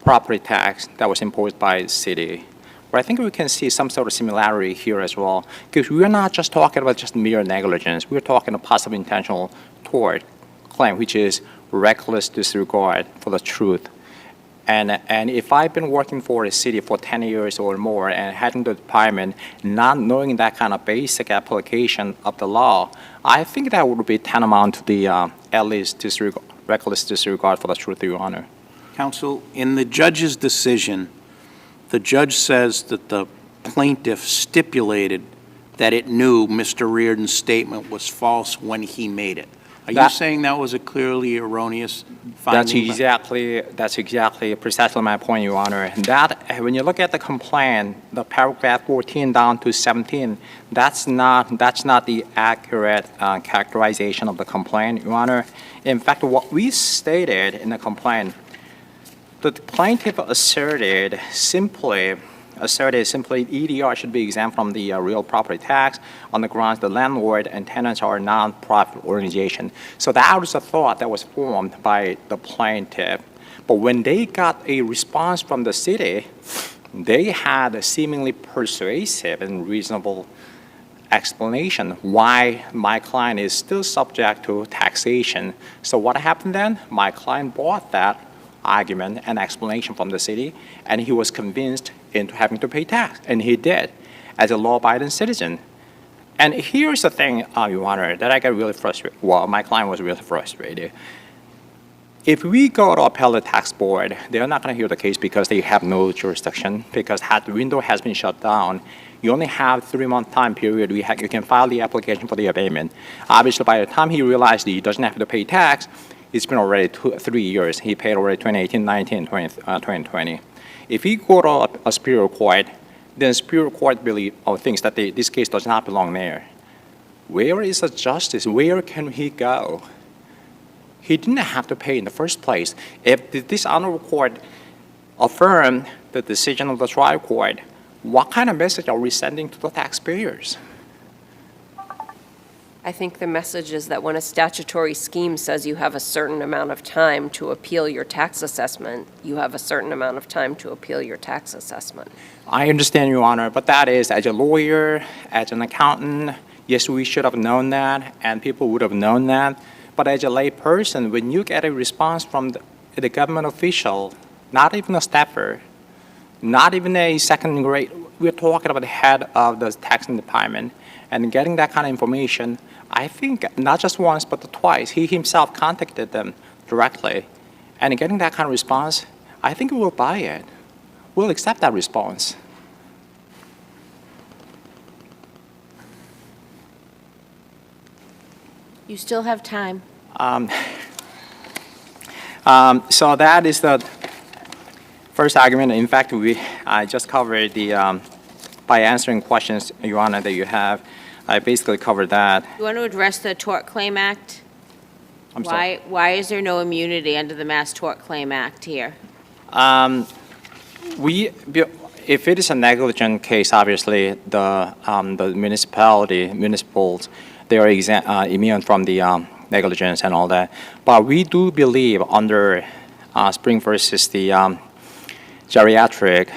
property tax that was imposed by the city, but I think we can see some sort of similarity here as well, because we're not just talking about just mere negligence. We're talking a possible intentional tort claim, which is reckless disregard for the truth. And if I've been working for a city for 10 years or more and heading to the department, not knowing that kind of basic application of the law, I think that would be tantamount to the at least reckless disregard for the truth, Your Honor. Counsel, in the judge's decision, the judge says that the plaintiff stipulated that it knew Mr. Reardon's statement was false when he made it. Are you saying that was a clearly erroneous finding? That's exactly precisely my point, Your Honor. That, when you look at the complaint, the paragraph 14 down to 17, that's not the accurate characterization of the complaint, Your Honor. In fact, what we stated in the complaint, the plaintiff asserted simply EDR should be exempt from the real property tax on the grounds the landlord and tenants are a non-profit organization. So that was a thought that was formed by the plaintiff. But when they got a response from the city, they had a seemingly persuasive and reasonable explanation why my client is still subject to taxation. So what happened then? My client bought that argument and explanation from the city, and he was convinced into having to pay tax, and he did, as a law-abiding citizen. And here's the thing, Your Honor, that I got really frustrated. Well, my client was really frustrated. If we go to appellate tax board, they're not going to hear the case because they have no jurisdiction, because the window has been shut down. You only have 3-month time period. You can file the application for the abatement. Obviously, by the time he realized he doesn't have to pay tax, it's been already 3 years. He paid already 2018, 19, 2020. If he go to a superior court, then superior court thinks that this case does not belong there. Where is the justice? Where can he go? He didn't have to pay in the first place. If this honorable court affirmed the decision of the trial court, what kind of message are we sending to the taxpayers? I think the message is that when a statutory scheme says you have a certain amount of time to appeal your tax assessment, you have a certain amount of time to appeal your tax assessment. I understand, Your Honor, but that is, as a lawyer, as an accountant, yes, we should have known that, and people would have known that. But as a lay person, when you get a response from the government official, not even a staffer, not even a second grade, we're talking about the head of the taxing department, and getting that kind of information, I think not just once, but twice, he himself contacted them directly. And getting that kind of response, I think we'll buy it. We'll accept that response. You still have time. So that is the first argument. In fact, I just covered the, by answering questions, Your Honor, that you have, I basically covered that. You want to address the Tort Claim Act? I'm sorry. Why is there no immunity under the Mass Tort Claim Act here? If it is a negligent case, obviously the municipals, they are immune from the negligence and all that. But we do believe under Spring versus the geriatric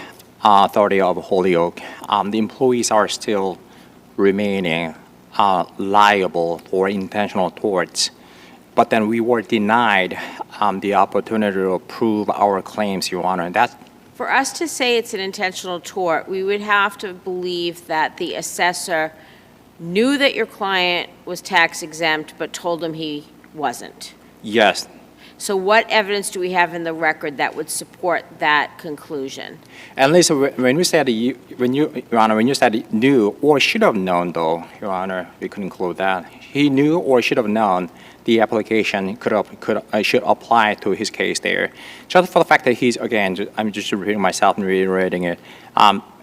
authority of Holyoke, the employees are still remaining liable for intentional torts. But then we were denied the opportunity to prove our claims, Your Honor. And that's For us to say it's an intentional tort, we would have to believe that the assessor knew that your client was tax exempt but told him he wasn't. yes. So what evidence do we have in the record that would support that conclusion? At least when you said Your Honor, when you said knew or should have known, though, Your Honor, we could include that. He knew or should have known the application should apply to his case there. Just for the fact that he's, again, I'm just repeating myself and reiterating it,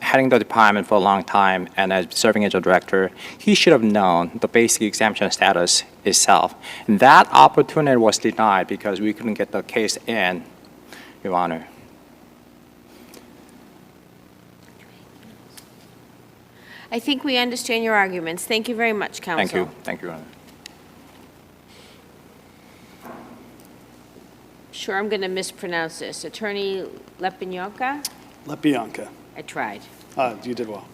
heading the department for a long time and as serving as a director, he should have known the basic exemption status itself. And that opportunity was denied because we couldn't get the case in, Your Honor. I think we understand your arguments. Thank you very much, counsel. Thank you. Thank you, Your Honor. Sure, I'm going to mispronounce this. Attorney Lepionka? Lepionka. I tried. You did well.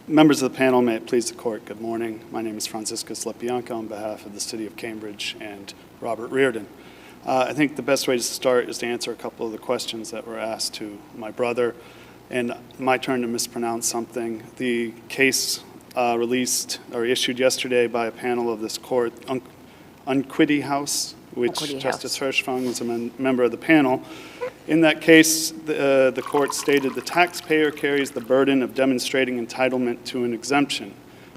Members of the panel, may it please the court, good morning. My name is Franciscus Lepionka on behalf of the City of Cambridge and Robert Reardon. I think the best way to start is to answer a couple of the questions that were asked to my brother. And my turn to mispronounce something. The case released or issued yesterday by a panel of this court, Unquity House, which Justice Hershfang was a member of the panel. In that case, the court stated the taxpayer carries the burden of demonstrating entitlement to an exemption,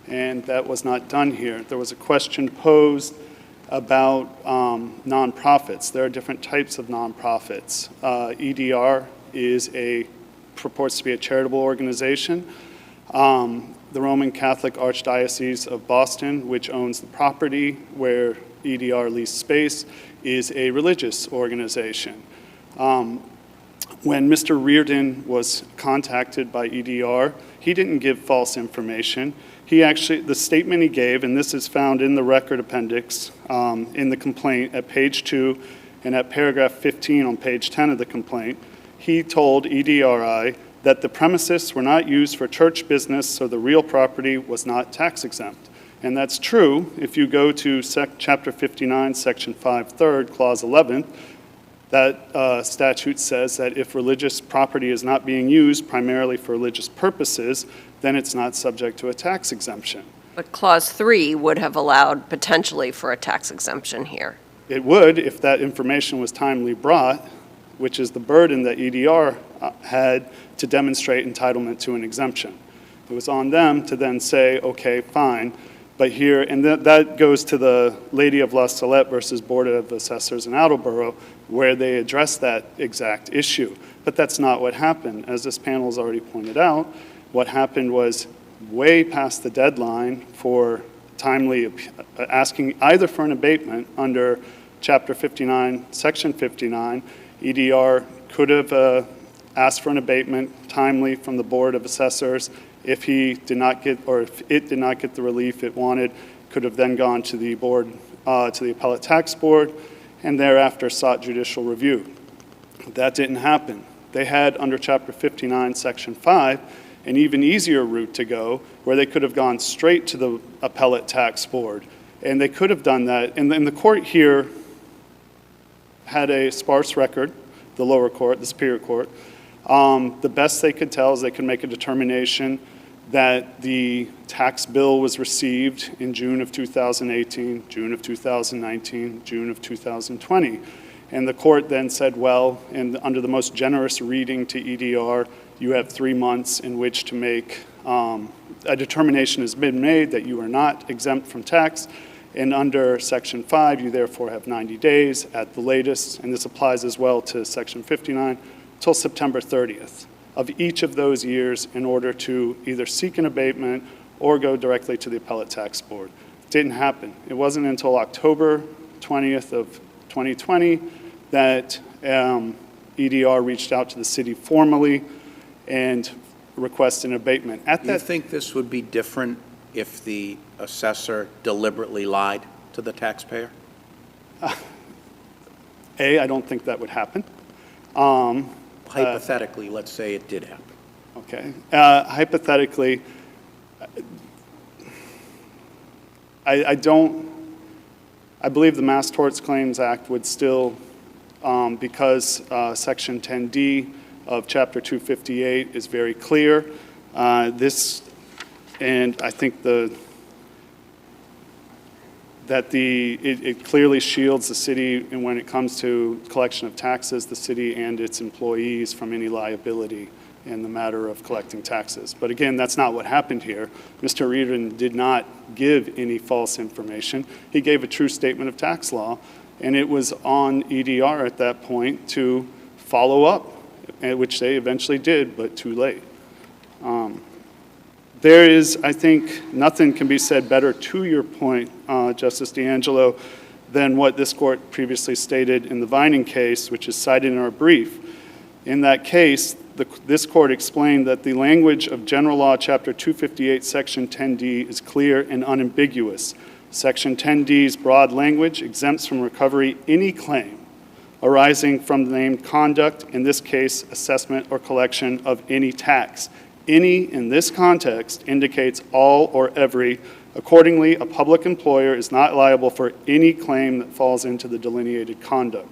and that was not done here. There was a question posed about nonprofits. There are different types of nonprofits. EDR purports to be a charitable organization. The Roman Catholic Archdiocese of Boston, which owns the property where EDR leased space, is a religious organization. When Mr. Reardon was contacted by EDR, he didn't give false information. The statement he gave, and this is found in the record appendix in the complaint at page 2 and at paragraph 15 on page 10 of the complaint, he told EDRI that the premises were not used for church business, so the real property was not tax exempt. And that's true if you go to chapter 59, section 5, 3rd, clause 11. That statute says that if religious property is not being used primarily for religious purposes, then it's not subject to a tax exemption. But Clause 3 would have allowed potentially for a tax exemption here. It would if that information was timely brought, which is the burden that EDR had to demonstrate entitlement to an exemption. It was on them to then say, okay, fine, but here, and that goes to the Lady of La Salette versus Board of Assessors in Attleboro, where they addressed that exact issue. But that's not what happened. As this panel has already pointed out, what happened was way past the deadline for timely asking either for an abatement under Chapter 59, Section 59. EDR could have asked for an abatement timely from the Board of Assessors. If he did not get, or if it did not get the relief it wanted, could have then gone to the board, to the Appellate Tax Board, and thereafter sought judicial review. That didn't happen. They had, under Chapter 59, Section 5, an even easier route to go, where they could have gone straight to the Appellate Tax Board. And they could have done that. And the court here had a sparse record, the lower court, the Superior Court. The best they could tell is they could make a determination that the tax bill was received in June of 2018, June of 2019, June of 2020. And the court then said, well, and under the most generous reading to EDR, you have 3 months in which to make a determination has been made that you are not exempt from tax. And under Section 5, you therefore have 90 days at the latest, and this applies as well to Section 59, till September 30th of each of those years in order to either seek an abatement or go directly to the Appellate Tax Board. It didn't happen. It wasn't until October 20th of 2020 that EDR reached out to the city formally and requested an abatement. Do you think this would be different if the assessor deliberately lied to the taxpayer? I don't think that would happen. Hypothetically, let's say it did happen. Okay. Hypothetically, I believe the Mass Torts Claims Act would still, because Section 10D of Chapter 258 is very clear. And I think it clearly shields the city, and when it comes to collection of taxes, the city and its employees from any liability in the matter of collecting taxes. But again, that's not what happened here. Mr. Reardon did not give any false information. He gave a true statement of tax law, and it was on EDR at that point to follow up, which they eventually did, but too late. There is, I think, nothing can be said better to your point, Justice D'Angelo, than what this court previously stated in the Vining case, which is cited in our brief. In that case, this court explained that the language of General Law, Chapter 258, Section 10D is clear and unambiguous. Section 10D's broad language exempts from recovery any claim arising from the named conduct, in this case, assessment or collection of any tax. Any, in this context, indicates all or every. Accordingly, a public employer is not liable for any claim that falls into the delineated conduct.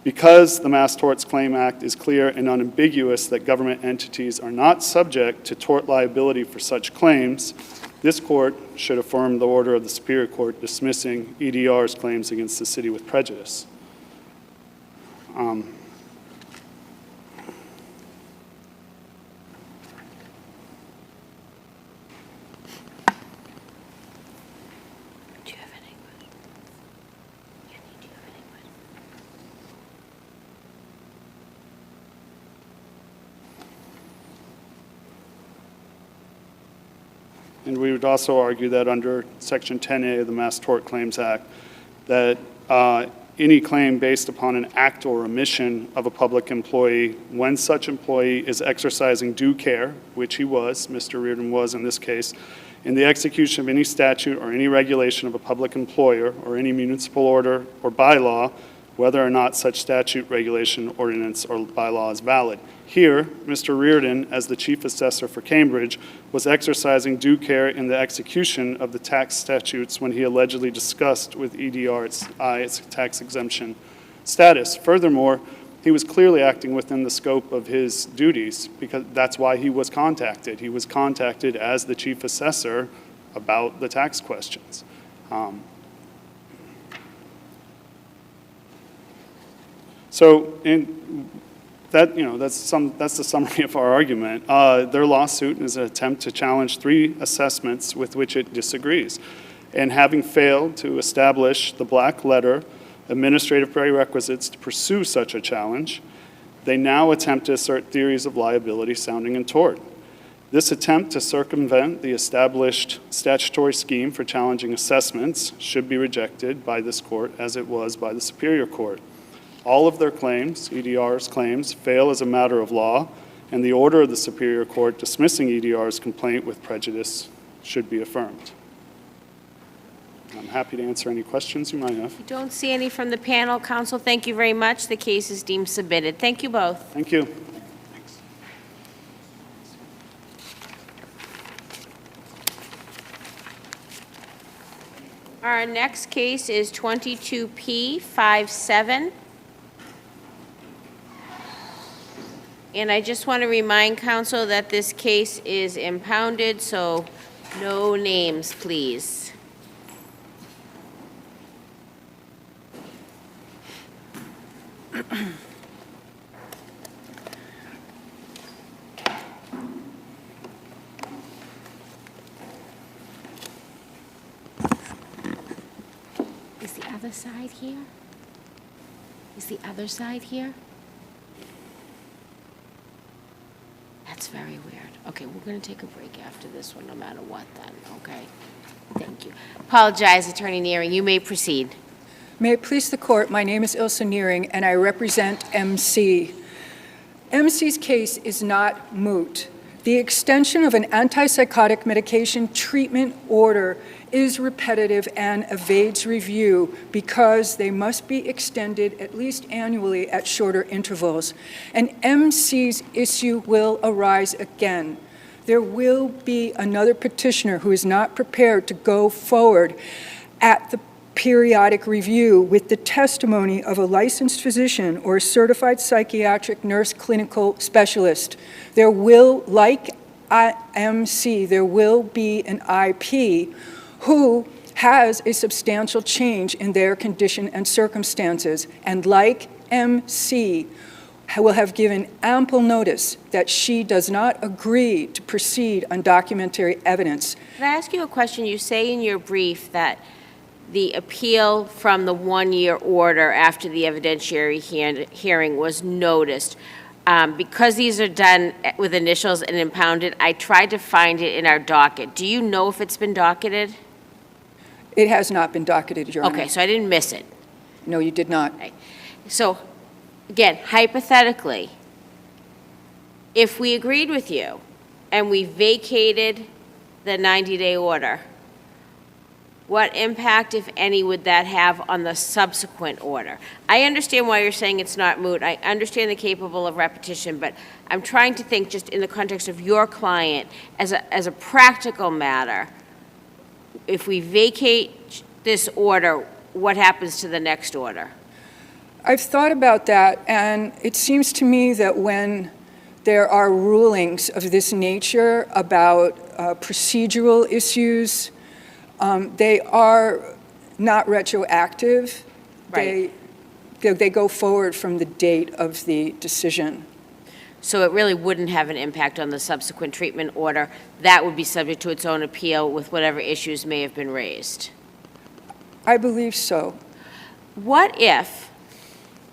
Because the Mass Torts Claim Act is clear and unambiguous that government entities are not subject to tort liability for such claims, this court should affirm the order of the Superior Court dismissing EDR's claims against the city with prejudice. And we would also argue that under Section 10A of the Mass Tort Claims Act, that any claim based upon an act or omission of a public employee, when such employee is exercising due care, which he was, Mr. Reardon was in this case, in the execution of any statute or any regulation of a public employer or any municipal order or bylaw, whether or not such statute, regulation, ordinance, or bylaw is valid. Here, Mr. Reardon, as the Chief Assessor for Cambridge, was exercising due care in the execution of the tax statutes when he allegedly discussed with EDR its tax exemption status. Furthermore, he was clearly acting within the scope of his duties because that's why he was contacted. He was contacted as the chief assessor about the tax questions. So in that, that's the summary of our argument. Their lawsuit is an attempt to challenge 3 assessments with which it disagrees. And having failed to establish the black letter administrative prerequisites to pursue such a challenge, they now attempt to assert theories of liability sounding in tort. This attempt to circumvent the established statutory scheme for challenging assessments should be rejected by this court as it was by the Superior Court. All of their claims, EDR's claims, fail as a matter of law, and the order of the Superior Court dismissing EDR's complaint with prejudice should be affirmed. I'm happy to answer any questions you might have. Don't see any from the panel. Counsel, thank you very much. The case is deemed submitted. Thank you both. Thank you. Our next case is 22P57. And I just want to remind counsel that this case is impounded, so no names, please. Is the other side here? Is the other side here? That's very weird. Okay, we're going to take a break after this one, no matter what then, okay? Thank you. Apologize, Attorney Nearing. You may proceed. May it please the court, my name is Ilse Nearing, and I represent MC. MC's case is not moot. The extension of an antipsychotic medication treatment order is repetitive and evades review because they must be extended at least annually at shorter intervals. And MC's issue will arise again. There will be another petitioner who is not prepared to go forward at the periodic review with the testimony of a licensed physician or a certified psychiatric nurse clinical specialist. There will, like MC, there will be an IP who has a substantial change in their condition and circumstances, and like MC, will have given ample notice that she does not agree to proceed on documentary evidence. Can I ask you a question? You say in your brief that the appeal from the one-year order after the evidentiary hearing was noticed. Because these are done with initials and impounded, I tried to find it in our docket. Do you know if it's been docketed? It has not been docketed, Your Honor. Okay, so I didn't miss it. No, you did not. Okay. So, again, hypothetically, if we agreed with you and we vacated the 90-day order, what impact, if any, would that have on the subsequent order? I understand why you're saying it's not moot. I understand the capable of repetition, but I'm trying to think just in the context of your client as a practical matter. If we vacate this order, what happens to the next order? I've thought about that, and it seems to me that when there are rulings of this nature about procedural issues, they are not retroactive. Right. They go forward from the date of the decision. So it really wouldn't have an impact on the subsequent treatment order. That would be subject to its own appeal with whatever issues may have been raised. I believe so. What if,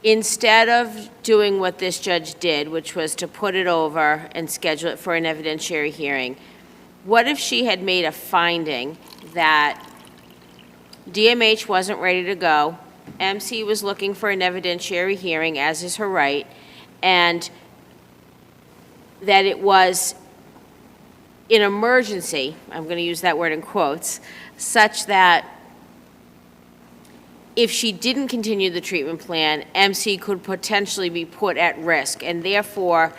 instead of doing what this judge did, which was to put it over and schedule it for an evidentiary hearing, what if she had made a finding that DMH wasn't ready to go, MC was looking for an evidentiary hearing, as is her right, and that it was an emergency, I'm going to use that word in quotes, such that if she didn't continue the treatment plan, MC could potentially be put at risk, and therefore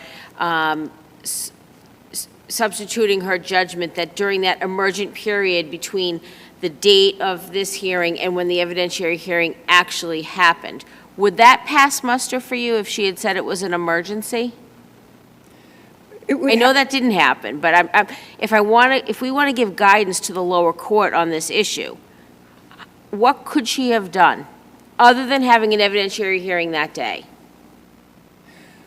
substituting her judgment that during that emergent period between the date of this hearing and when the evidentiary hearing actually happened, Would that pass muster for you if she had said it was an emergency? It would I know that didn't happen, but if we want to give guidance to the lower court on this issue, what could she have done, other than having an evidentiary hearing that day?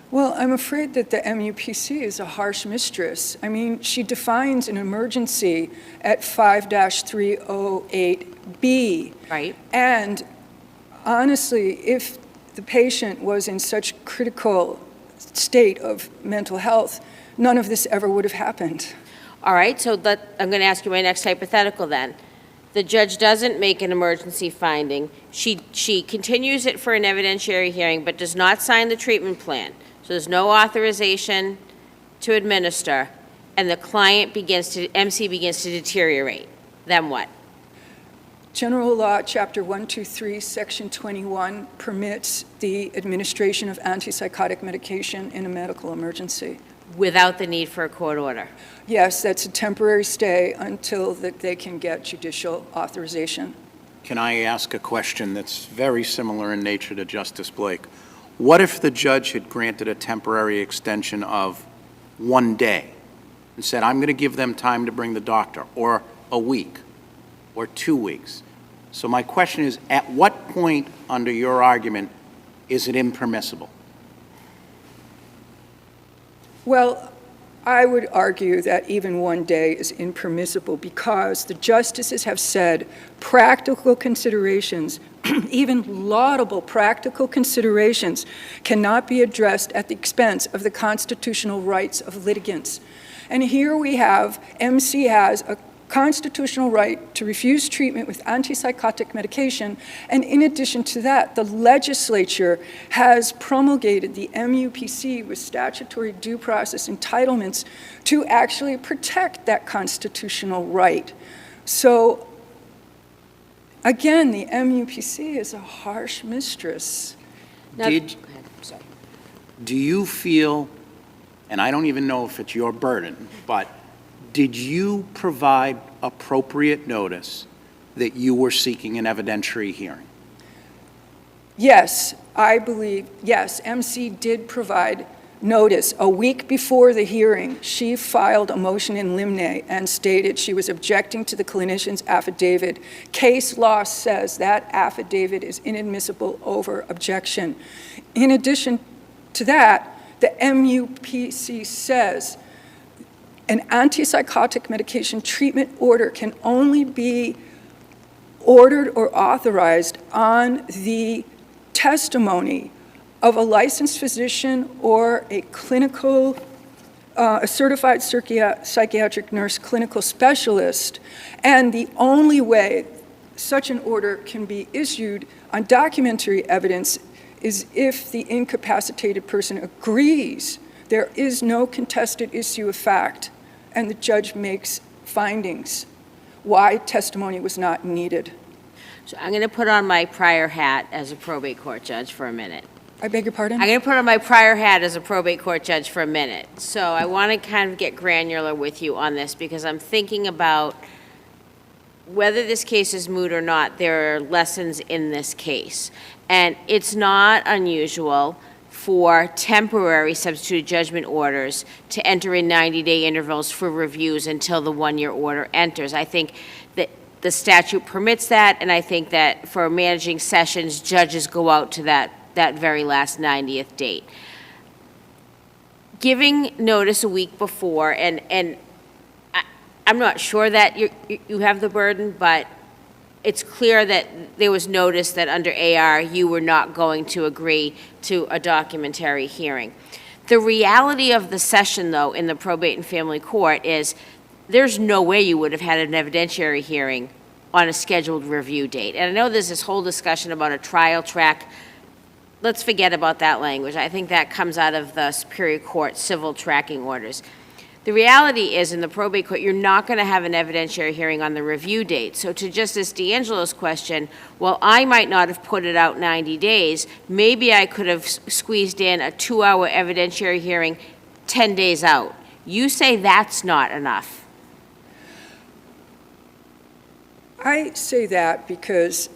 Well, I'm afraid that the MUPC is a harsh mistress. I mean, she defines an emergency at 5-308B. Right. And honestly, if the patient was in such critical state of mental health, none of this ever would have happened. All right, so I'm going to ask you my next hypothetical then. The judge doesn't make an emergency finding. She continues it for an evidentiary hearing, but does not sign the treatment plan. So there's no authorization to administer, and the MC begins to deteriorate. Then what? General Law, Chapter 123, Section 21 permits the administration of antipsychotic medication in a medical emergency. Without the need for a court order? Yes, that's a temporary stay until they can get judicial authorization. Can I ask a question that's very similar in nature to Justice Blake? What if the judge had granted a temporary extension of 1 day and said, I'm going to give them time to bring the doctor, or a week, or 2 weeks? So my question is, at what point under your argument is it impermissible? Well, I would argue that even 1 day is impermissible because the justices have said practical considerations, even laudable practical considerations, cannot be addressed at the expense of the constitutional rights of litigants. And here we have, MC has a constitutional right to refuse treatment with antipsychotic medication, and in addition to that, the legislature has promulgated the MUPC with statutory due process entitlements to actually protect that constitutional right. So again, the MUPC is a harsh mistress. Now, Do you feel, and I don't even know if it's your burden, but did you provide appropriate notice that you were seeking an evidentiary hearing? Yes, I believe, yes, MC did provide notice. A week before the hearing, she filed a motion in limine and stated she was objecting to the clinician's affidavit. Case law says that affidavit is inadmissible over objection. In addition to that, the MUPC says an antipsychotic medication treatment order can only be ordered or authorized on the testimony of a licensed physician or a clinical, a certified psychiatric nurse clinical specialist. And the only way such an order can be issued on documentary evidence is if the incapacitated person agrees there is no contested issue of fact and the judge makes findings why testimony was not needed. So I'm going to put on my prior hat as a probate court judge for a minute. I beg your pardon? I'm going to put on my prior hat as a probate court judge for a minute. So I want to kind of get granular with you on this because I'm thinking about whether this case is moot or not, there are lessons in this case. And it's not unusual for temporary substituted judgment orders to enter in 90-day intervals for reviews until the one-year order enters. I think that the statute permits that, and I think that for managing sessions, judges go out to that very last 90th date. Giving notice a week before, and I'm not sure that you have the burden, but it's clear that there was notice that under AR you were not going to agree to a documentary hearing. The reality of the session, though, in the probate and family court is there's no way you would have had an evidentiary hearing on a scheduled review date. And I know there's this whole discussion about a trial track. Let's forget about that language. I think that comes out of the Superior Court civil tracking orders. The reality is, in the probate court, you're not going to have an evidentiary hearing on the review date. So to Justice D'Angelo's question, well, I might not have put it out 90 days. Maybe I could have squeezed in a 2-hour evidentiary hearing 10 days out. You say that's not enough. I say that because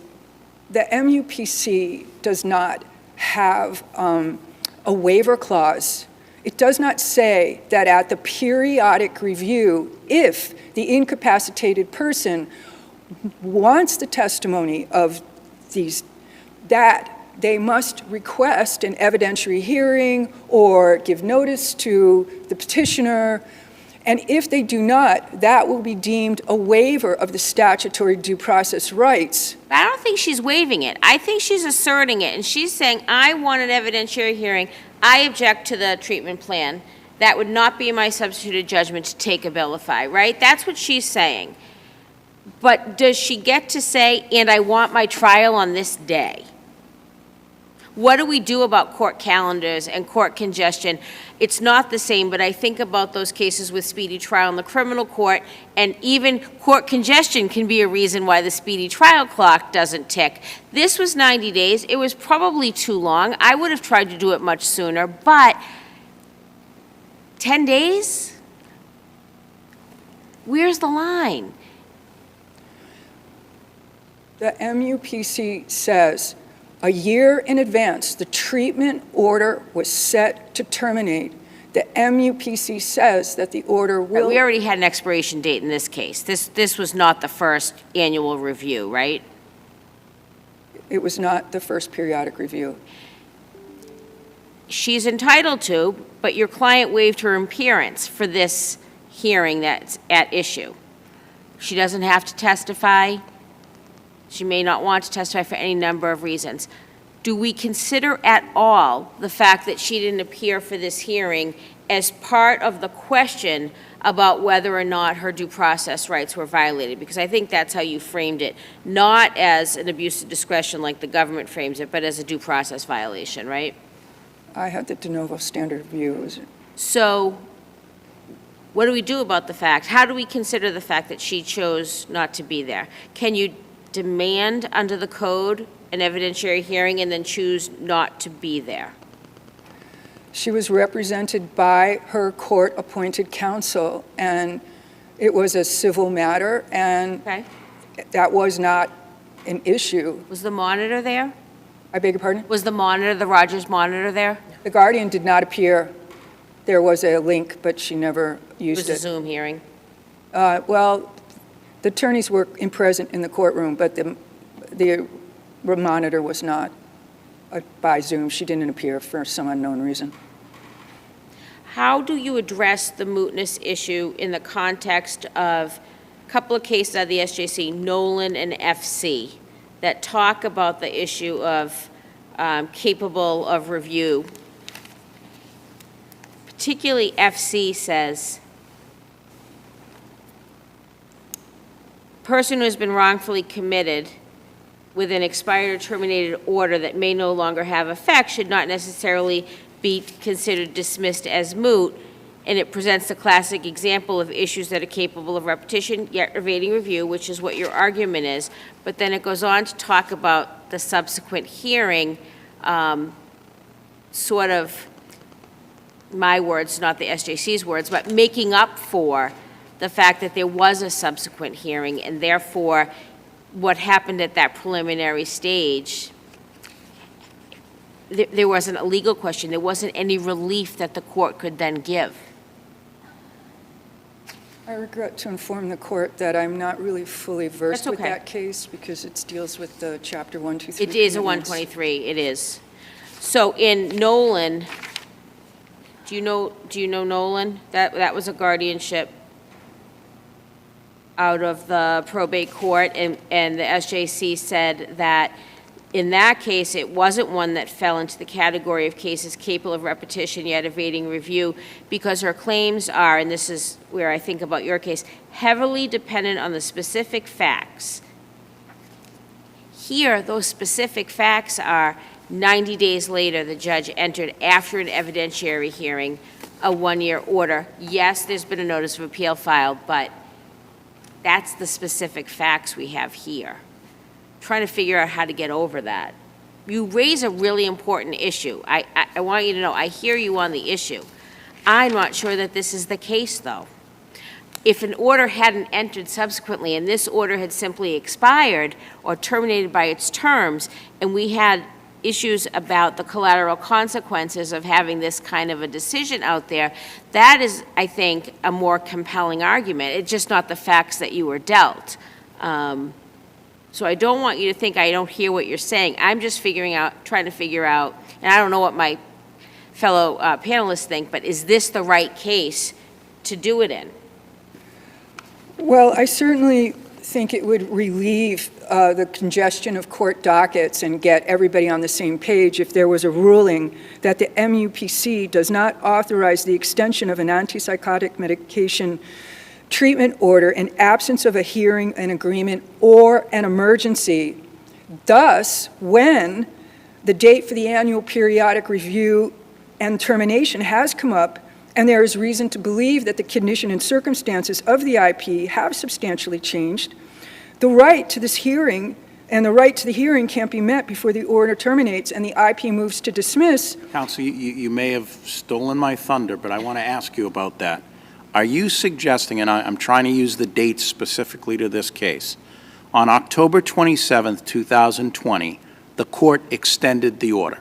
the MUPC does not have a waiver clause. It does not say that at the periodic review, if the incapacitated person wants the testimony of these, that they must request an evidentiary hearing or give notice to the petitioner. And if they do not, that will be deemed a waiver of the statutory due process rights. I don't think she's waiving it. I think she's asserting it, and she's saying, I want an evidentiary hearing. I object to the treatment plan. That would not be my substituted judgment to take Abilify, right? That's what she's saying. But does she get to say, and I want my trial on this day? What do we do about court calendars and court congestion? It's not the same, but I think about those cases with speedy trial in the criminal court, and even court congestion can be a reason why the speedy trial clock doesn't tick. This was 90 days. It was probably too long. I would have tried to do it much sooner, but 10 days? Where's the line? The MUPC says a year in advance, the treatment order was set to terminate. The MUPC says that the order will... We already had an expiration date in this case. This was not the first annual review, right? It was not the first periodic review. She's entitled to, but your client waived her appearance for this hearing that's at issue. She doesn't have to testify. She may not want to testify for any number of reasons. Do we consider at all the fact that she didn't appear for this hearing as part of the question about whether or not her due process rights were violated? Because I think that's how you framed it, not as an abuse of discretion like the government frames it, but as a due process violation, right? I had the de novo standard view. So what do we do about the fact? How do we consider the fact that she chose not to be there? Can you demand under the code an evidentiary hearing and then choose not to be there? She was represented by her court-appointed counsel, and it was a civil matter, and Okay. that was not an issue. Was the monitor there? I beg your pardon? Was the monitor, the Rogers monitor there? The Guardian did not appear. There was a link, but she never It used was a it. Zoom hearing. Well, the attorneys were present in the courtroom, but the monitor was not by Zoom. She didn't appear for some unknown reason. How do you address the mootness issue in the context of a couple of cases out of the SJC, Nolan and FC, that talk about the issue of capable of review? Particularly FC says, person who has been wrongfully committed with an expired or terminated order that may no longer have effect should not necessarily be considered dismissed as moot, and it presents a classic example of issues that are capable of repetition yet evading review, which is what your argument is. But then it goes on to talk about the subsequent hearing, sort of, my words, not the SJC's words, but making up for the fact that there was a subsequent hearing, and therefore what happened at that preliminary stage, there wasn't a legal question. There wasn't any relief that the court could then give. I regret to inform the court that I'm not really fully versed That's with okay. that case because it deals with the Chapter 123. It is a commitments. 123, it is. So in Nolan, do you know Nolan? That was a guardianship out of the probate court, and the SJC said that in that case, it wasn't one that fell into the category of cases capable of repetition yet evading review, because her claims are, and this is where I think about your case, heavily dependent on the specific facts. Here, those specific facts are 90 days later, the judge entered, after an evidentiary hearing, a one-year order. Yes, there's been a notice of appeal filed, but that's the specific facts we have here. Trying to figure out how to get over that. You raise a really important issue. I want you to know, I hear you on the issue. I'm not sure that this is the case, though. If an order hadn't entered subsequently and this order had simply expired or terminated by its terms, and we had issues about the collateral consequences of having this kind of a decision out there, that is, I think, a more compelling argument. It's just not the facts that you were dealt. So I don't want you to think I don't hear what you're saying. I'm just trying to figure out, and I don't know what my fellow panelists think, but is this the right case to do it in? Well, I certainly think it would relieve the congestion of court dockets and get everybody on the same page if there was a ruling that the MUPC does not authorize the extension of an antipsychotic medication treatment order in absence of a hearing, an agreement, or an emergency. Thus, when the date for the annual periodic review and termination has come up, and there is reason to believe that the condition and circumstances of the IP have substantially changed, the right to this hearing and the right to the hearing can't be met before the order terminates and the IP moves to dismiss. Counsel, you may have stolen my thunder, but I want to ask you about that. Are you suggesting, and I'm trying to use the dates specifically to this case, on October 27th, 2020, the court extended the order?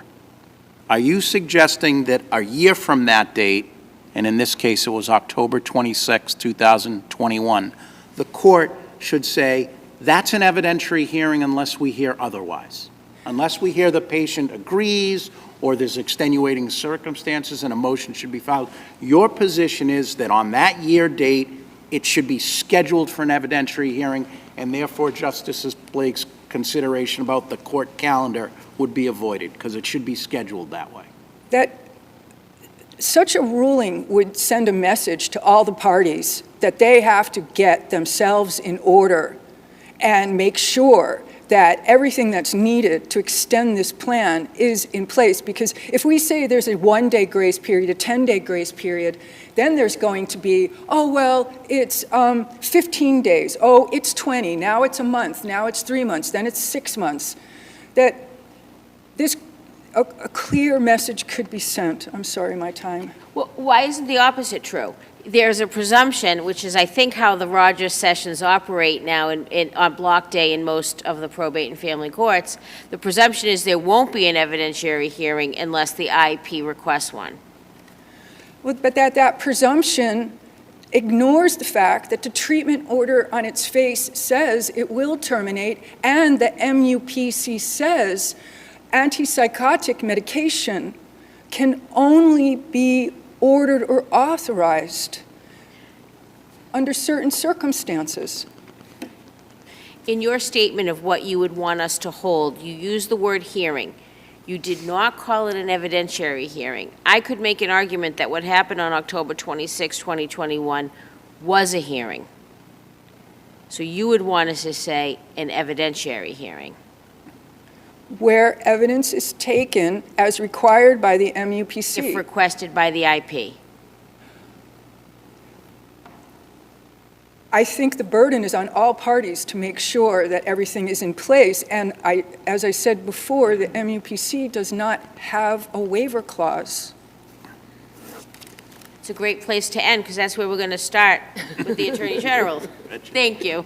Are you suggesting that a year from that date, and in this case it was October 26, 2021, the court should say, that's an evidentiary hearing unless we hear otherwise? Unless we hear the patient agrees or there's extenuating circumstances and a motion should be filed. Your position is that on that year date, it should be scheduled for an evidentiary hearing, and therefore Justice Blake's consideration about the court calendar would be avoided because it should be scheduled that way. That such a ruling would send a message to all the parties that they have to get themselves in order and make sure that everything that's needed to extend this plan is in place. Because if we say there's a 1-day grace period, a 10-day grace period, then there's going to be, oh, well, it's 15 days. Oh, it's 20. Now it's a month. Now it's 3 months. Then it's 6 months. That a clear message could be sent. I'm sorry, my time. Well, why isn't the opposite true? There's a presumption, which is I think how the Rogers sessions operate now on block day in most of the probate and family courts. The presumption is there won't be an evidentiary hearing unless the IP requests one. Well, but that presumption ignores the fact that the treatment order on its face says it will terminate, and the MUPC says antipsychotic medication can only be ordered or authorized under certain circumstances. In your statement of what you would want us to hold, you used the word hearing. You did not call it an evidentiary hearing. I could make an argument that what happened on October 26, 2021 was a hearing. So you would want us to say an evidentiary hearing. Where evidence is taken as required by the MUPC. If requested by the IP. I think the burden is on all parties to make sure that everything is in place. And as I said before, the MUPC does not have a waiver clause. It's a great place to end because that's where we're going to start with the Attorney General. Thank you.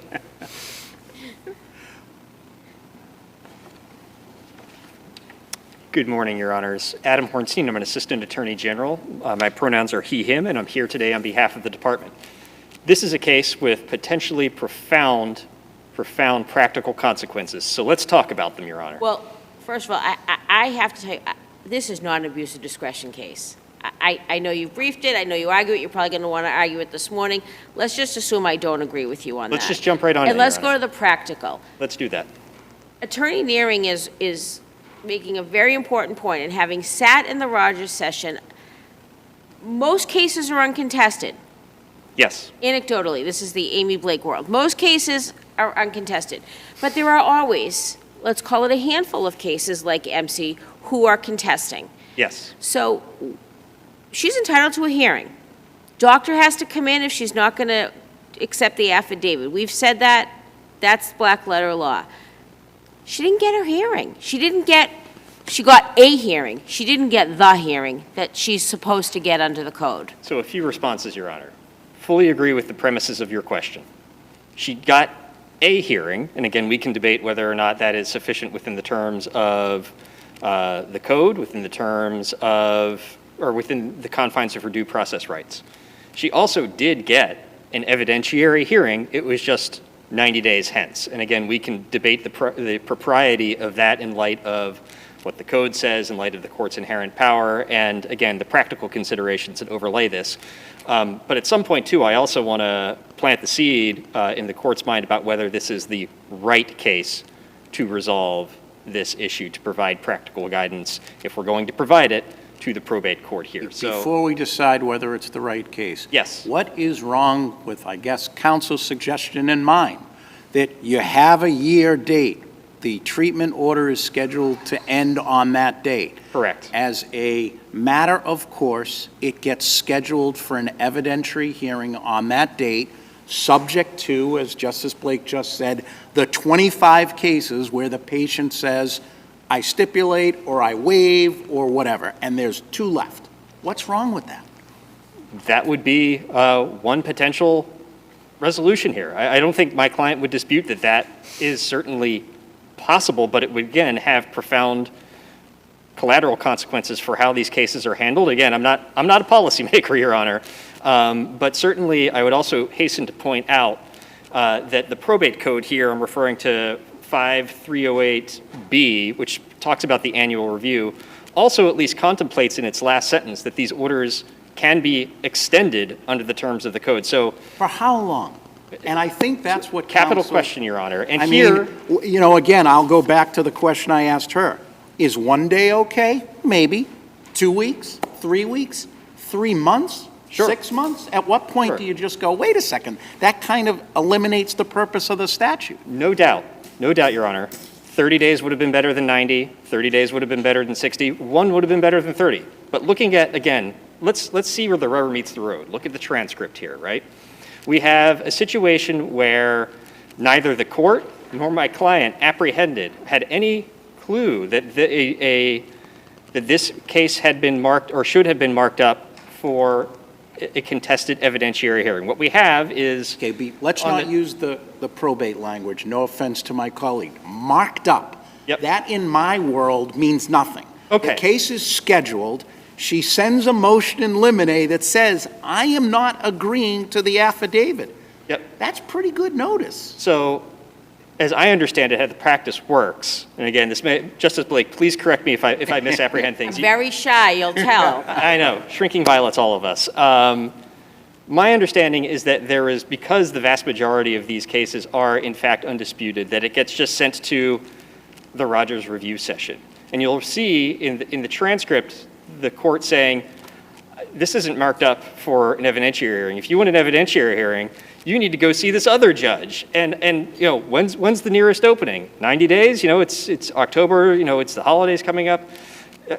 Good morning, Your Honors. Adam Hornstein, I'm an Assistant Attorney General. My pronouns are he, him, and I'm here today on behalf of the department. This is a case with potentially profound practical consequences. So let's talk about them, Your Honor. Well, first of all, I have to tell you, this is not an abuse of discretion case. I know you briefed it. I know you argue it. You're probably going to want to argue it this morning. Let's just assume I don't agree with you on that. Let's just jump right on it, And let's Your go Honor. to the practical. Let's do that. Attorney Nearing is making a very important point, and having sat in the Rogers session, most cases are uncontested. Yes. Anecdotally, this is the Amy Blake world. Most cases are uncontested, but there are always, let's call it a handful of cases like MC, who are contesting. Yes. So she's entitled to a hearing. Doctor has to come in if she's not going to accept the affidavit. We've said that. That's black letter law. She didn't get her hearing. She got a hearing. She didn't get the hearing that she's supposed to get under the code. So a few responses, Your Honor. Fully agree with the premises of your question. She got a hearing, and again, we can debate whether or not that is sufficient within the terms of the code, within the terms of, or within the confines of her due process rights. She also did get an evidentiary hearing. It was just 90 days hence. And again, we can debate the propriety of that in light of what the code says, in light of the court's inherent power, and again, the practical considerations that overlay this. But at some point, too, I also want to plant the seed in the court's mind about whether this is the right case to resolve this issue, to provide practical guidance, if we're going to provide it, to the probate court here. Before we decide whether it's the right case. Yes. What is wrong with, I guess, counsel's suggestion and mine, that you have a year date? The treatment order is scheduled to end on that date. Correct. As a matter of course, it gets scheduled for an evidentiary hearing on that date, subject to, as Justice Blake just said, the 25 cases where the patient says, I stipulate, or I waive, or whatever, and there's 2 left. What's wrong with that? That would be one potential resolution here. I don't think my client would dispute that that is certainly possible, but it would, again, have profound collateral consequences for how these cases are handled. Again, I'm not a policymaker, Your Honor, but certainly I would also hasten to point out that the probate code here, I'm referring to 5308B, which talks about the annual review, also at least contemplates in its last sentence that these orders can be extended under the terms of the code. So, for how long? And I think that's what capital counsel, question, Your Honor. And I here, mean, you know, again, I'll go back to the question I asked her. Is 1 day okay? Maybe. 2 weeks? 3 weeks? 3 months? Sure. 6 months? At what point Sure. do you just go, wait a second, that kind of eliminates the purpose of the statute? no doubt, Your Honor, 30 days would have been better than 90, 30 days would have been better than 60, 1 would have been better than 30. But looking at, again, let's see where the rubber meets the road. Look at the transcript here, right? We have a situation where neither the court nor my client had any clue that that this case had been marked or should have been marked up for a contested evidentiary hearing. What we have is... Okay, let's not use the probate language, no offense to my colleague. Marked up. Yep. That in my world means nothing. Okay. The case is scheduled. She sends a motion in limine that says, I am not agreeing to the affidavit. Yep. That's pretty good notice. So, as I understand it, how the practice works, and again, Justice Blake, please correct me if I misapprehend things. I'm very shy, you'll tell. I know, shrinking violets, all of us. My understanding is that there is, because the vast majority of these cases are in fact undisputed, that it gets just sent to the Rogers review session. And you'll see in the transcript the court saying, this isn't marked up for an evidentiary hearing. If you want an evidentiary hearing, you need to go see this other judge. And you know, when's the nearest opening? 90 days? You know, it's October, you know, it's the holidays coming up.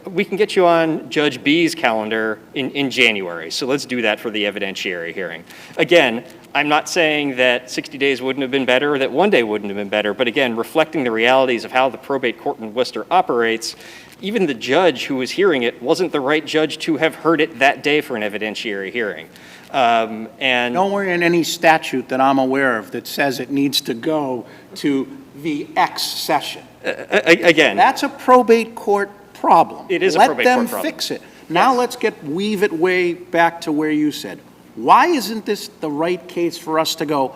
We can get you on Judge B's calendar in January. So let's do that for the evidentiary hearing. Again, I'm not saying that 60 days wouldn't have been better or that 1 day wouldn't have been better, but again, reflecting the realities of how the probate court in Worcester operates, even the judge who was hearing it wasn't the right judge to have heard it that day for an evidentiary hearing. And Nowhere in any statute that I'm aware of that says it needs to go to the X session. again, That's a probate court problem. It is a probate court Let them problem. fix it. Now let's weave it way back to where you said. Why isn't this the right case for us to go,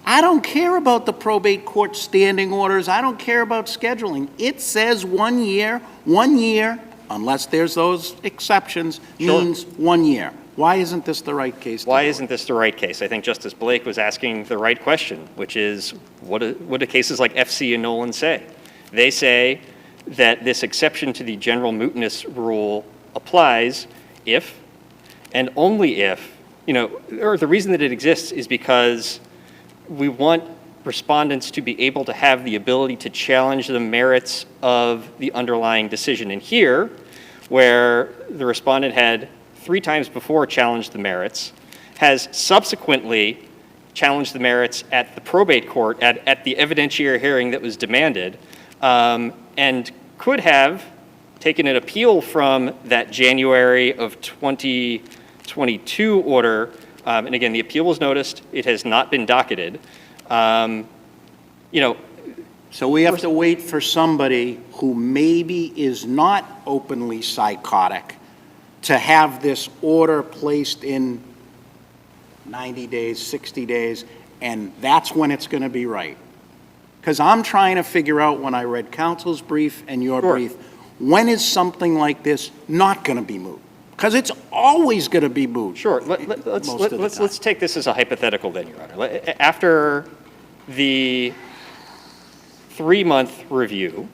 I don't care about the probate court standing orders, I don't care about scheduling. It says 1 year, unless there's those exceptions, means 1 year. Why isn't this the right case? Why isn't this the right case? I think Justice Blake was asking the right question, which is, what do cases like FC and Nolan say? They say that this exception to the general mootness rule applies if, and only if, or the reason that it exists is because we want respondents to be able to have the ability to challenge the merits of the underlying decision. And here, where the respondent had 3 times before challenged the merits, has subsequently challenged the merits at the probate court, at the evidentiary hearing that was demanded, and could have taken an appeal from that January of 2022 order. And again, the appeal was noticed. It has not been docketed. So we have to wait for somebody who maybe is not openly psychotic to have this order placed in 90 days, 60 days, and that's when it's going to be right. Because I'm trying to figure out, when I read counsel's brief and your brief, when is something like this not going to be moot? Because it's always going to be moot. Sure. Let's take this as a hypothetical then, Your Honor. After the 3-month review,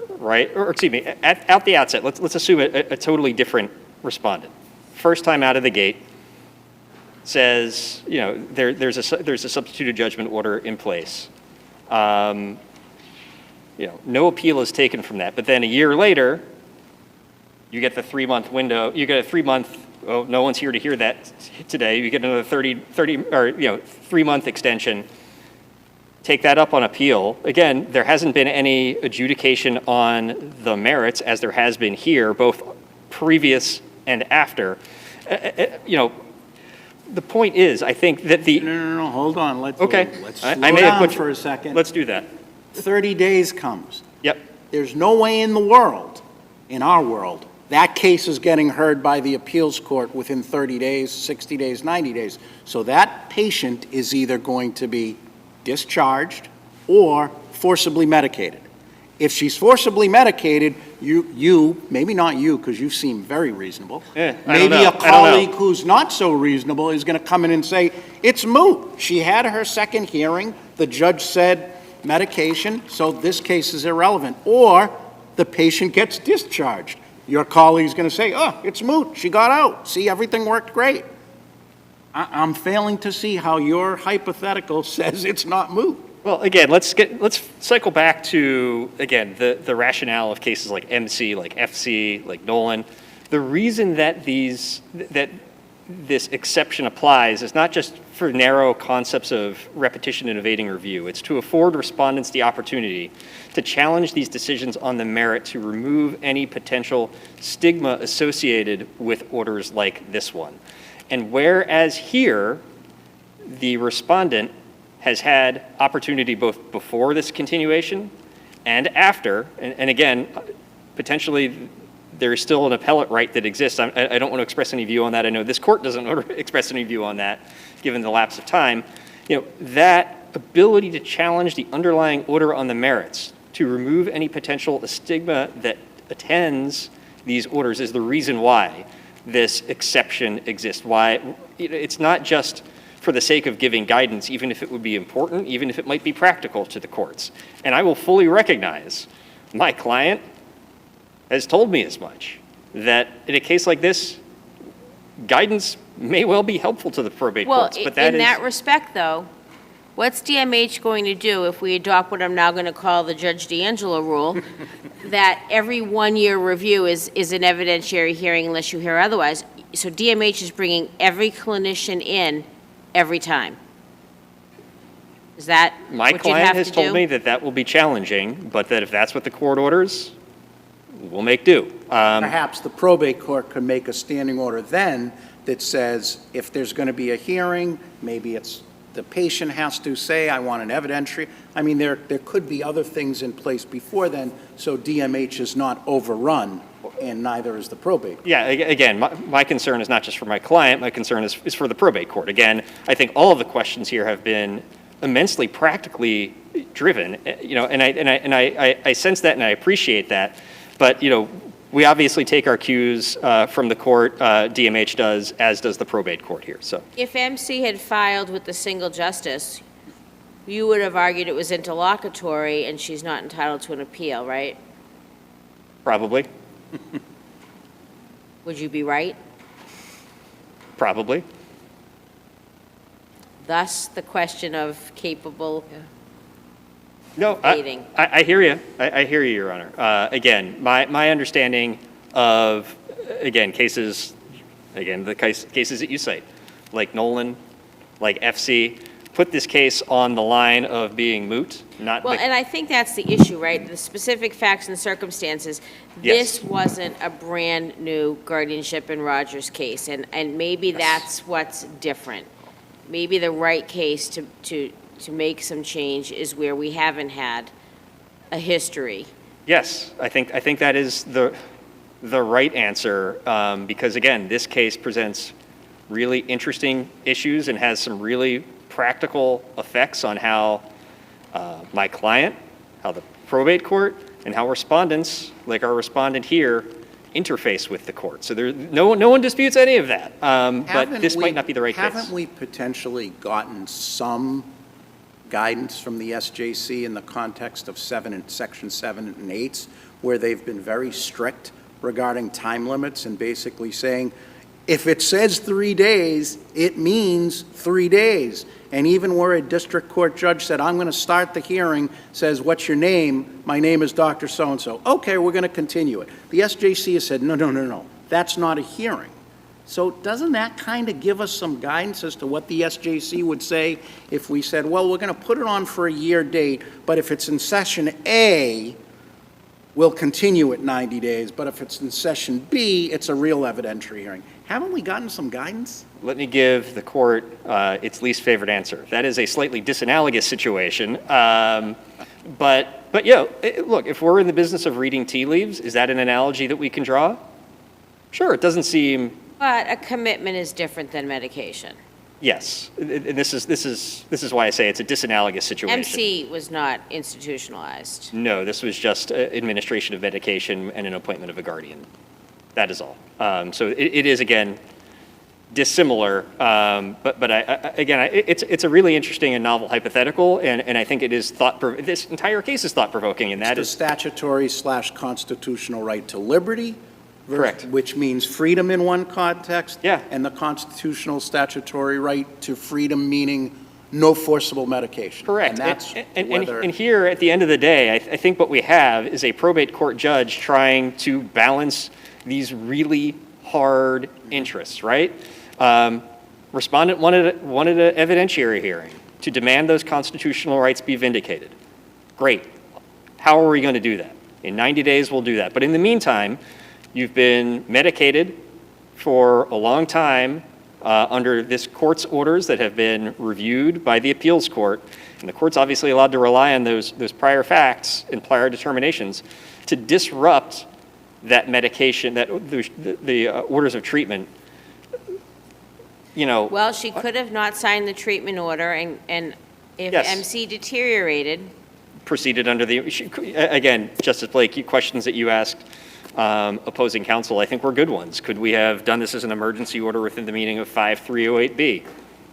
right, or excuse me, at the outset, let's assume a totally different respondent. First time out of the gate, says, you know, there's a substituted judgment order in place. You know, no appeal is taken from that. But then a year later, you get the 3-month window. You get a 3-month. Oh, no one's here to hear that today. You get another 30 or, you know, 3-month extension. Take that up on appeal. Again, there hasn't been any adjudication on the merits, as there has been here, both previous and after. You know, the point is, I think that the... No, hold on. Let's slow I down for a second. Let's do that. 30 days comes. Yep. There's no way in the world, in our world, that case is getting heard by the appeals court within 30 days, 60 days, 90 days. So that patient is either going to be discharged or forcibly medicated. If she's forcibly medicated, you maybe not you, because you seem very reasonable, maybe a colleague who's not so reasonable is going to come in and say, it's moot. She had her second hearing. The judge said medication, so this case is irrelevant. Or the patient gets discharged. Your colleague's going to say, oh, it's moot. She got out. See, everything worked great. I'm failing to see how your hypothetical says it's not moot. Well, again, let's cycle back to, again, the rationale of cases like MC, like FC, like Nolan. The reason that this exception applies is not just for narrow concepts of repetition and evading review. It's to afford respondents the opportunity to challenge these decisions on the merit, to remove any potential stigma associated with orders like this one. And whereas here, the respondent has had opportunity both before this continuation and after, and again, potentially there is still an appellate right that exists. I don't want to express any view on that. I know this court doesn't express any view on that, given the lapse of time. You know, that ability to challenge the underlying order on the merits, to remove any potential stigma that attends these orders, is the reason why this exception exists. Why it's not just for the sake of giving guidance, even if it would be important, even if it might be practical to the courts. And I will fully recognize my client has told me as much, that in a case like this, guidance may well be helpful to the probate courts. But in that respect, though, what's DMH going to do if we adopt what I'm now going to call the Judge D'Angelo rule, that every 1-year review is an evidentiary hearing unless you hear otherwise? So DMH is bringing every clinician in every time. Is that my what you'd have client has to told do? me that that will be challenging, but that if that's what the court orders, we'll make do. Perhaps the probate court could make a standing order then that says if there's going to be a hearing, maybe it's the patient has to say, I want an evidentiary. I mean, there could be other things in place before then, so DMH is not overrun, and neither is the probate court. Yeah, again, my concern is not just for my client, my concern is for the probate court. Again, I think all of the questions here have been immensely practically driven, you know, and I sense that and I appreciate that. But, you know, we obviously take our cues from the court, DMH does, as does the probate court here, so. If MC had filed with the single justice, you would have argued it was interlocutory and she's not entitled to an appeal, right? Probably. Would you be right? Probably. Thus, the question of capable No, evading. I hear you. I hear you, Your Honor. Again, my understanding of, again, cases, again, the cases that you cite, like Nolan, like FC, put this case on the line of being moot, not... Well, and I think that's the issue, right? The specific facts and circumstances. Yes. This wasn't a brand-new guardianship in Rogers' case, and maybe that's what's different. Maybe the right case to to make some change is where we haven't had a history. Yes, I think that is the right answer, because again, this case presents really interesting issues and has some really practical effects on how my client, how the probate court, and how respondents, like our respondent here, interface with the court. So no one disputes any of that, but this might not be the right case. Haven't we potentially gotten some guidance from the SJC in the context of Section 7 and 8, where they've been very strict regarding time limits and basically saying, if it says 3 days, it means 3 days. And even where a district court judge said, I'm going to start the hearing, says, what's your name? My name is Dr. So-and-so. Okay, we're going to continue it. The SJC has said, no, that's not a hearing. So doesn't that kind of give us some guidance as to what the SJC would say if we said, well, we're going to put it on for a year date, but if it's in session A, we'll continue it 90 days, but if it's in session B, it's a real evidentiary hearing. Haven't we gotten some guidance? Let me give the court its least favorite answer. That is a slightly disanalogous situation, but yeah, look, if we're in the business of reading tea leaves, is that an analogy that we can draw? Sure, it doesn't seem. But a commitment is different than medication. Yes, and this is why I say it's a disanalogous situation. MC was not institutionalized. No, this was just administration of medication and an appointment of a guardian. That is all. So it is, again, dissimilar, but it's a really interesting and novel hypothetical, and I think it is this entire case is thought-provoking, and that is the statutory/constitutional right to liberty. Correct. Which means freedom in one context. Yeah. And the constitutional statutory right to freedom meaning no forcible medication. correct. And that's And here, at the end of the day, I think what we have is a probate court judge trying to balance these really hard interests, right? Respondent wanted an evidentiary hearing to demand those constitutional rights be vindicated. Great. How are we going to do that? In 90 days, we'll do that. But in the meantime, you've been medicated for a long time under this court's orders that have been reviewed by the appeals court, and the court's obviously allowed to rely on those prior facts and prior determinations to disrupt that medication, the orders of treatment. Well, she could have not signed the treatment order, and if Yes. MC deteriorated. Proceeded under again, Justice Blake, questions that you asked opposing counsel, I think were good ones. Could we have done this as an emergency order within the meaning of 5308B?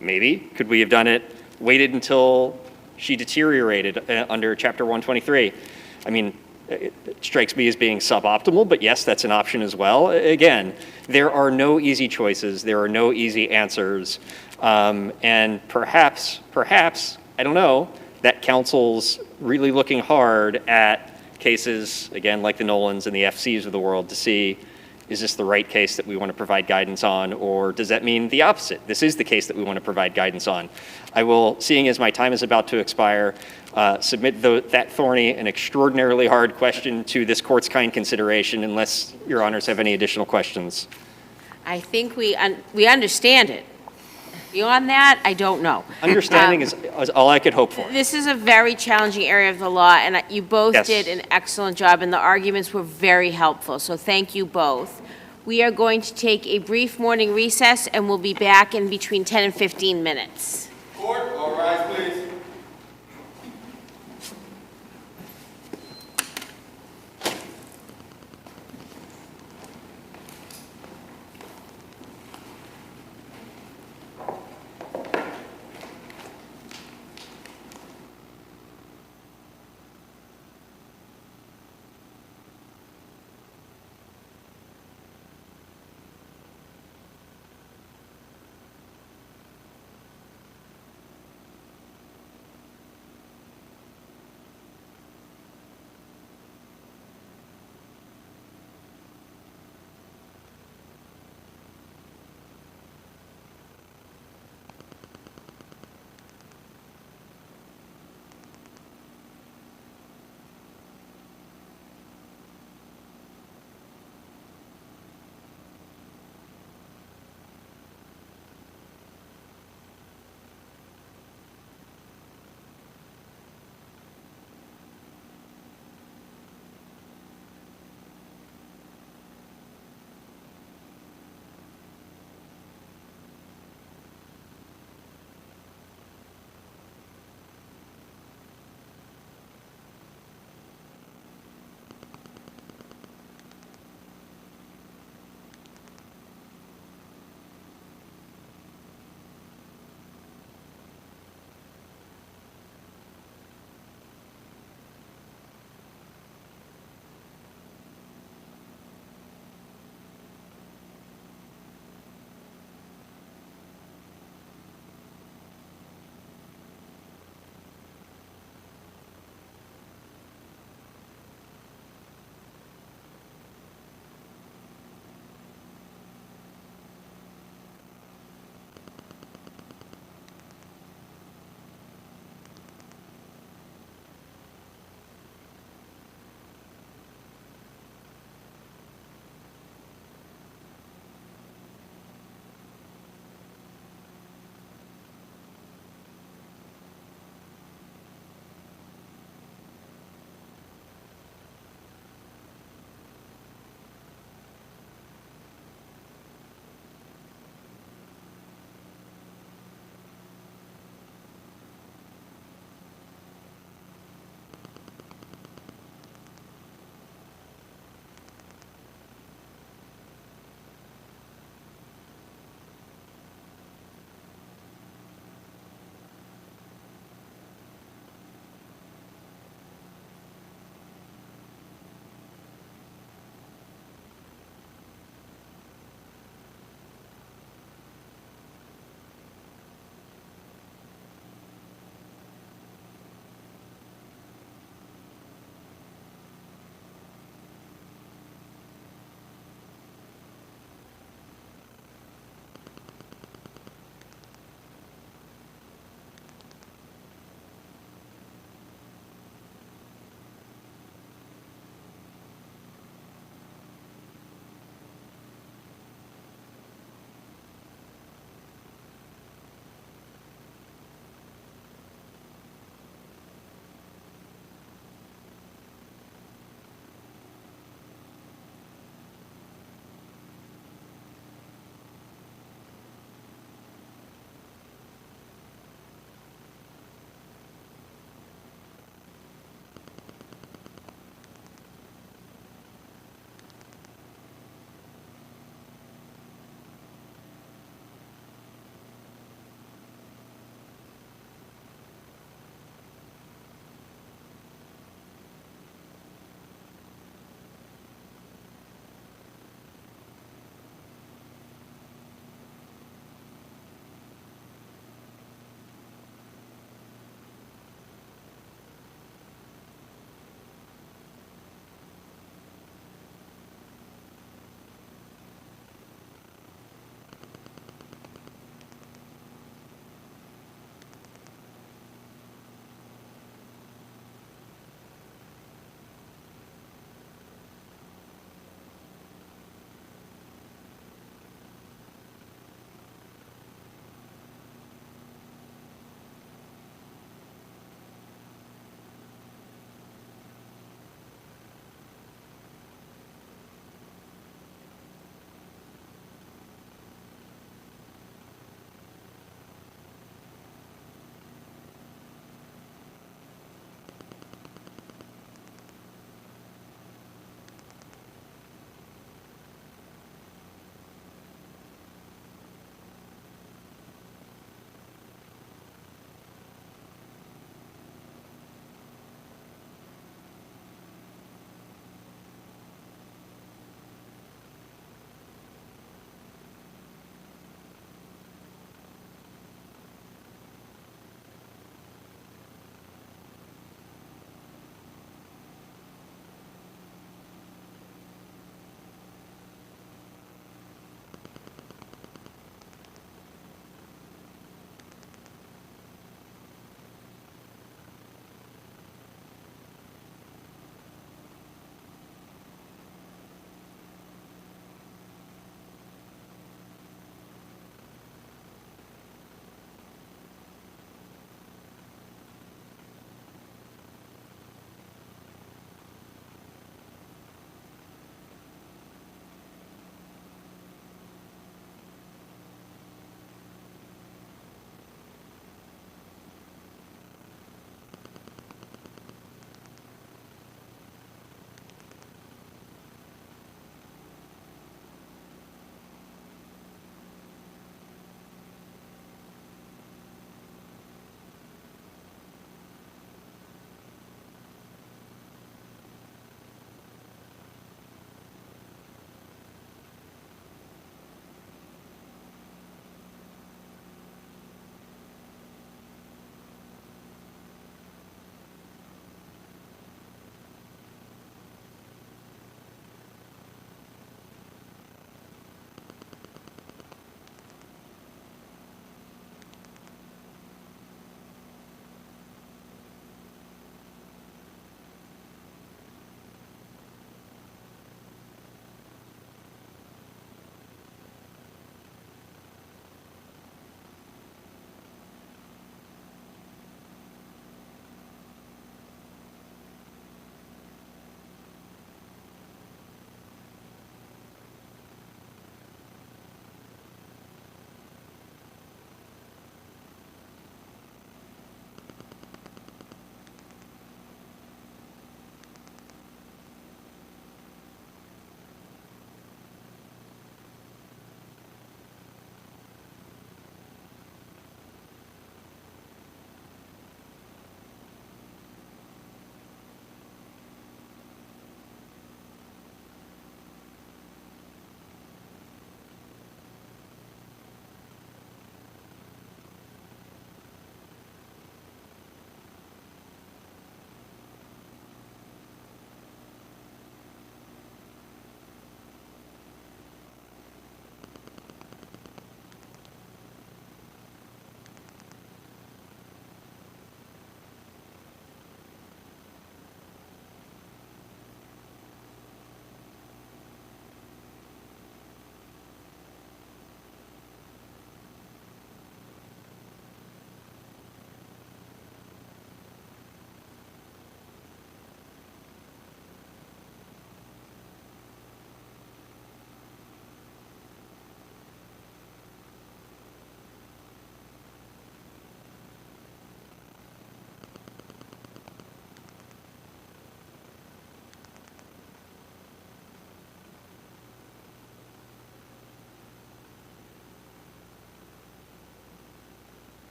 Maybe. Could we have done it, waited until she deteriorated under Chapter 123? I mean, it strikes me as being suboptimal, but yes, that's an option as well. Again, there are no easy choices. There are no easy answers. And perhaps, I don't know, that counsel's really looking hard at cases, again, like the Nolans and the FCs of the world to see, is this the right case that we want to provide guidance on, or does that mean the opposite? This is the case that we want to provide guidance on. I will, seeing as my time is about to expire, submit that thorny and extraordinarily hard question to this court's kind consideration, unless your honors have any additional questions. I think we understand it. Beyond that, I don't know. Understanding is all I could hope for. This is a very challenging area of the law, and you both Yes. did an excellent job, and the arguments were very helpful, so thank you both. We are going to take a brief morning recess, and we'll be back in between 10 and 15 minutes. Court, all rise, please.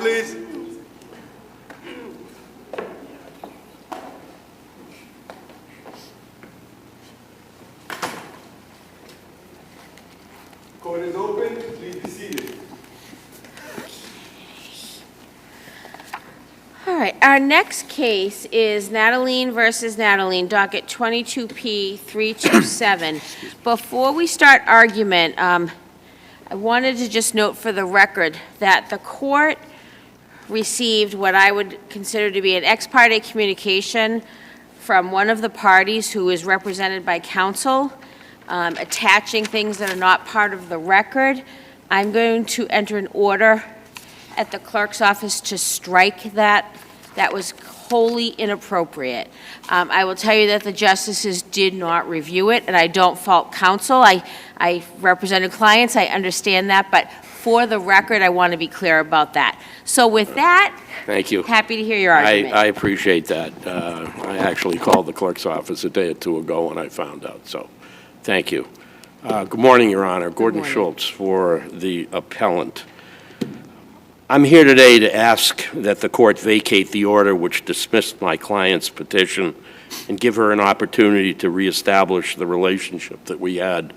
please. Court is open. Please be seated. All right, our next case is Nataline versus Nataline, docket 22P327. Before we start argument, I wanted to just note for the record that the court received what I would consider to be an ex parte communication from one of the parties who is represented by counsel, attaching things that are not part of the record. I'm going to enter an order at the clerk's office to strike that. That was wholly inappropriate. I will tell you that the justices did not review it, and I don't fault counsel. I represented clients, I understand that, but for the record, I want to be clear about that. So with that, Thank you. happy to hear your argument. I appreciate that. I actually called the clerk's office a day or two ago when I found out, so thank you. Good morning, Your Honor. Gordon Schultz for the appellant. I'm here today to ask that the court vacate the order which dismissed my client's petition and give her an opportunity to reestablish the relationship that we had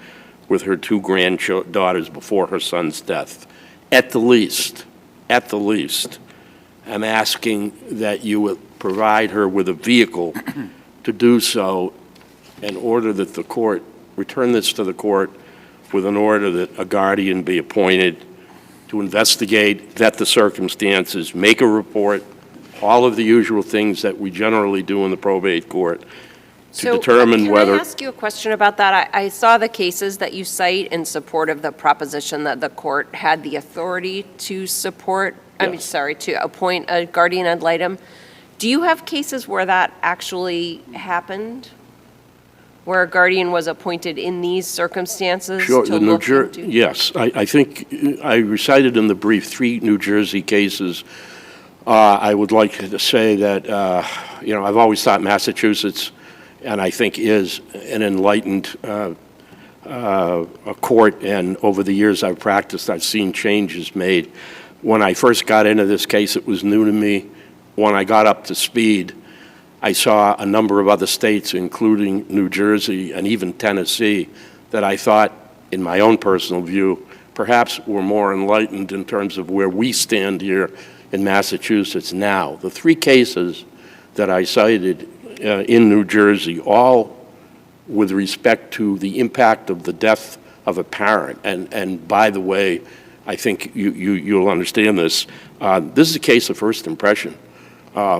with her two granddaughters before her son's death. At the least, I'm asking that you would provide her with a vehicle to do so in order that the court, return this to the court with an order that a guardian be appointed to investigate, vet the circumstances, make a report, all of the usual things that we generally do in the probate court to determine whether... Can I ask you a question about that? I saw the cases that you cite in support of the proposition that the court had the authority to support, to appoint a guardian ad litem. Do you have cases where that actually happened? Where a guardian was appointed in these circumstances? Sure, to look into? Yes, I think I recited in the brief 3 New Jersey cases. I would like to say that, I've always thought Massachusetts, and I think is an enlightened court, and over the years I've practiced, I've seen changes made. When I first got into this case, it was new to me. When I got up to speed, I saw a number of other states, including New Jersey and even Tennessee, that I thought, in my own personal view, perhaps were more enlightened in terms of where we stand here in Massachusetts now. The 3 cases that I cited in New Jersey, all with respect to the impact of the death of a parent, and by the way, I think you'll understand this, this is a case of first impression.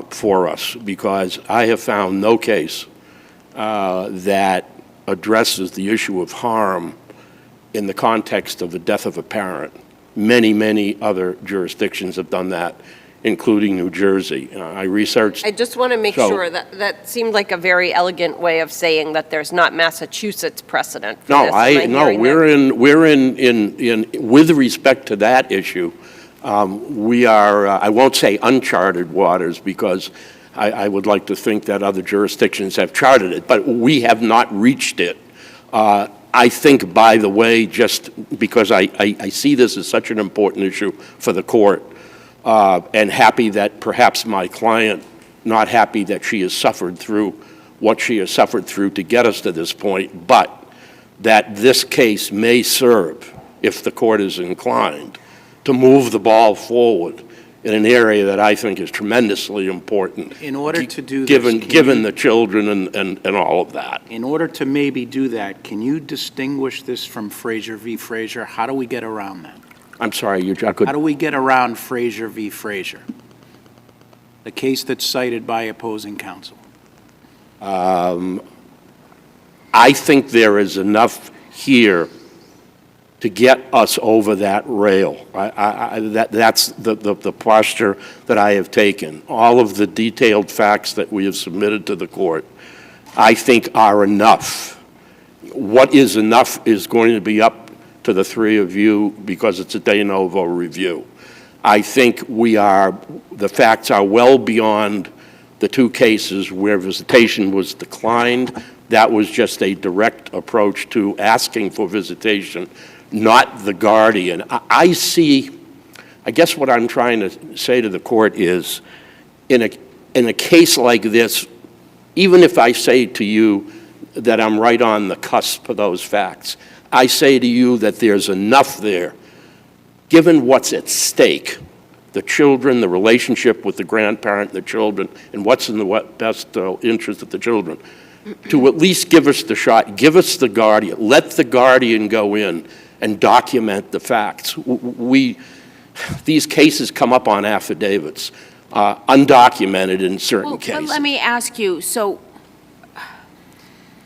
For us, because I have found no case that addresses the issue of harm in the context of the death of a parent. Many other jurisdictions have done that, including New Jersey. I researched... I just want to make sure that seemed like a very elegant way of saying that there's not Massachusetts precedent for this. We're in with respect to that issue, we are, I won't say uncharted waters, because I would like to think that other jurisdictions have charted it, but we have not reached it. I think, by the way, just because I see this as such an important issue for the court, and happy that perhaps my client, not happy that she has suffered through what she has suffered through to get us to this point, but that this case may serve, if the court is inclined, to move the ball forward in an area that I think is tremendously important. In order to do this, given the children and all of that. In order to maybe do that, can you distinguish this from Frazier v. Frazier? How do we get around that? I'm sorry, How do we get around Frazier v. Frazier? The case that's cited by opposing counsel. I think there is enough here to get us over that rail. That's the posture that I have taken. All of the detailed facts that we have submitted to the court, I think, are enough. What is enough is going to be up to the 3 of you, because it's a de novo review. I think the facts are well beyond the 2 cases where visitation was declined. That was just a direct approach to asking for visitation, not the guardian. I see I guess what I'm trying to say to the court is, in a case like this, even if I say to you that I'm right on the cusp of those facts, I say to you that there's enough there, given what's at stake, the children, the relationship with the grandparent, the children, and what's in the best interest of the children, to at least give us the shot, give us the guardian, let the guardian go in and document the facts. These cases come up on affidavits, undocumented in certain cases. But let me ask you, so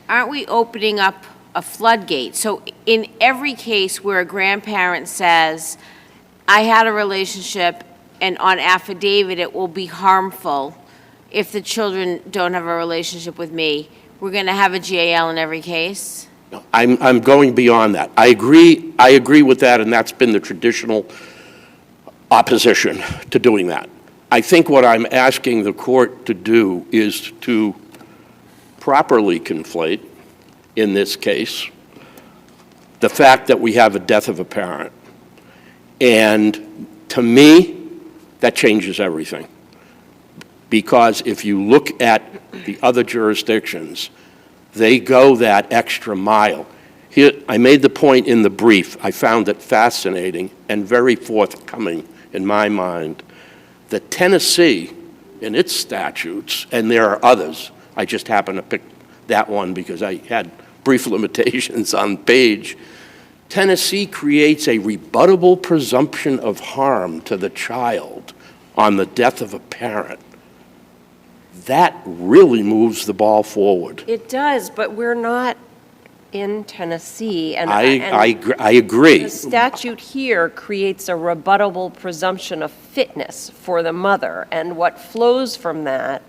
aren't we opening up a floodgate? So in every case where a grandparent says, I had a relationship, and on affidavit it will be harmful if the children don't have a relationship with me, we're going to have a GAL in every case? No, I'm going beyond that. I agree with that, and that's been the traditional opposition to doing that. I think what I'm asking the court to do is to properly conflate, in this case, the fact that we have a death of a parent. And to me, that changes everything. Because if you look at the other jurisdictions, they go that extra mile. Here, I made the point in the brief, I found it fascinating and very forthcoming in my mind, that Tennessee, in its statutes, and there are others, I just happen to pick that one because I had brief limitations on page, Tennessee creates a rebuttable presumption of harm to the child on the death of a parent. That really moves the ball forward. It does, but we're not in Tennessee. And I agree. The statute here creates a rebuttable presumption of fitness for the mother, and what flows from that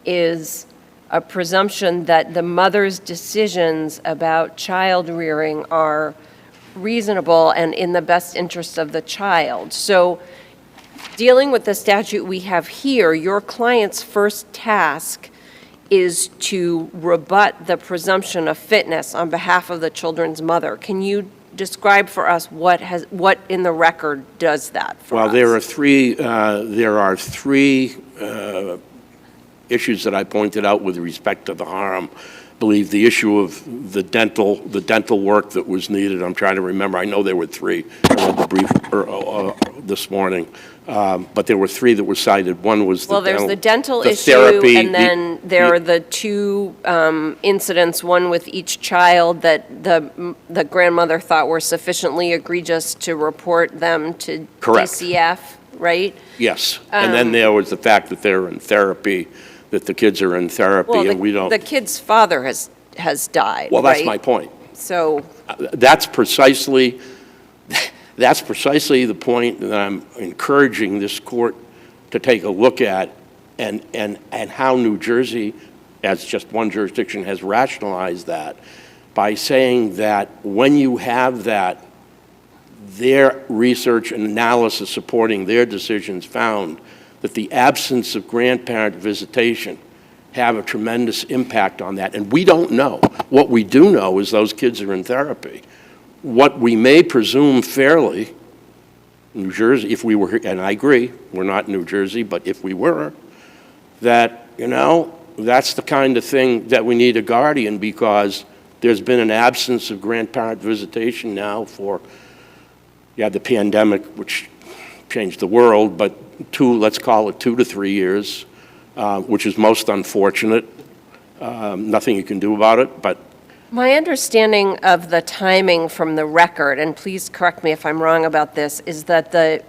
is a presumption that the mother's decisions about child rearing are reasonable and in the best interest of the child. So dealing with the statute we have here, your client's first task is to rebut the presumption of fitness on behalf of the children's mother. Can you describe for us what in the record does that for us? Well, there are three issues that I pointed out with respect to the harm. I believe the issue of the dental work that was needed. I'm trying to remember. I know there were three. I read the brief this morning. But there were three that were cited. One was the there's the dental issue, therapy, and then there are the two incidents, one with each child that the grandmother thought were sufficiently egregious to report them to Correct. DCF, right? Yes. And then there was the fact that they're in therapy, that the kids are in therapy, and we don't. The kid's father has died. Well, that's right? my point. So That's precisely the point that I'm encouraging this court to take a look at, and how New Jersey, as just one jurisdiction, has rationalized that by saying that when you have that, their research and analysis supporting their decisions found that the absence of grandparent visitation have a tremendous impact on that. And we don't know. What we do know is those kids are in therapy. What we may presume fairly, New Jersey, if we were, and I agree, we're not New Jersey, but if we were, that, that's the kind of thing that we need a guardian, because there's been an absence of grandparent visitation now for, the pandemic, which changed the world, but let's call it 2 to 3 years, which is most unfortunate. Nothing you can do about it, but my understanding of the timing from the record, and please correct me if I'm wrong about this, is that the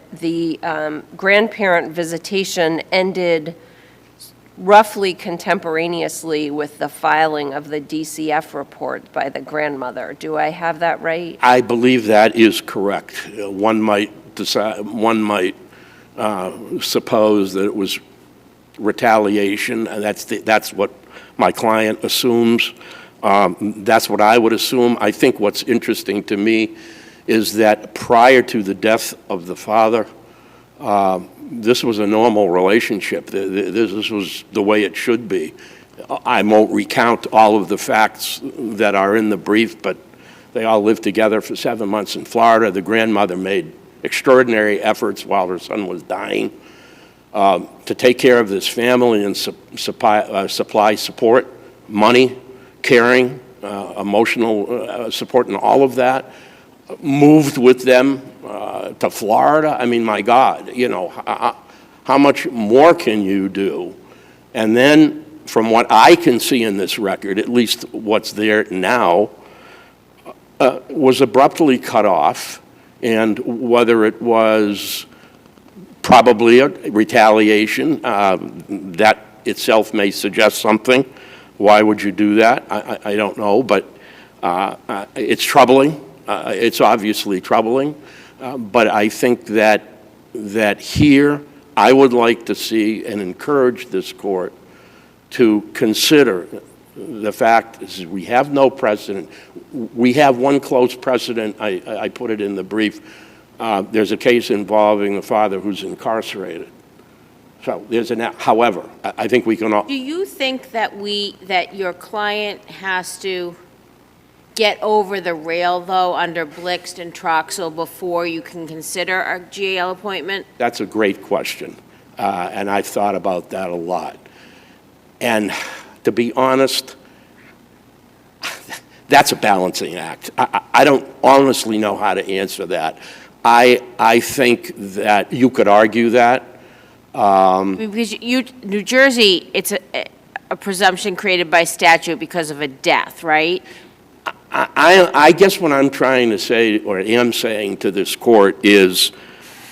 grandparent visitation ended roughly contemporaneously with the filing of the DCF report by the grandmother. Do I have that right? I believe that is correct. One might suppose that it was retaliation, and that's what my client assumes. That's what I would assume. I think what's interesting to me is that prior to the death of the father, this was a normal relationship. This was the way it should be. I won't recount all of the facts that are in the brief, but they all lived together for 7 months in Florida. The grandmother made extraordinary efforts while her son was dying to take care of this family and supply support, money, caring, emotional support, and all of that. Moved with them to Florida. I mean, my God, you know, how much more can you do? And then, from what I can see in this record, at least what's there now, was abruptly cut off, and whether it was probably a retaliation, that itself may suggest something. Why would you do that? I don't know, but it's troubling. It's obviously troubling, but I think that here I would like to see and encourage this court to consider the fact is we have no precedent. We have one close precedent. I put it in the brief. There's a case involving the father who's incarcerated. So there's however, I think we can all. Do you think that that your client has to get over the rail, though, under Blixt and Troxel before you can consider a GAL appointment? That's a great question, and I've thought about that a lot. And to be honest, that's a balancing act. I don't honestly know how to answer that. I think that you could argue that. Because New Jersey, it's a presumption created by statute because of a death, right? I guess what I'm trying to say, or am saying to this court, is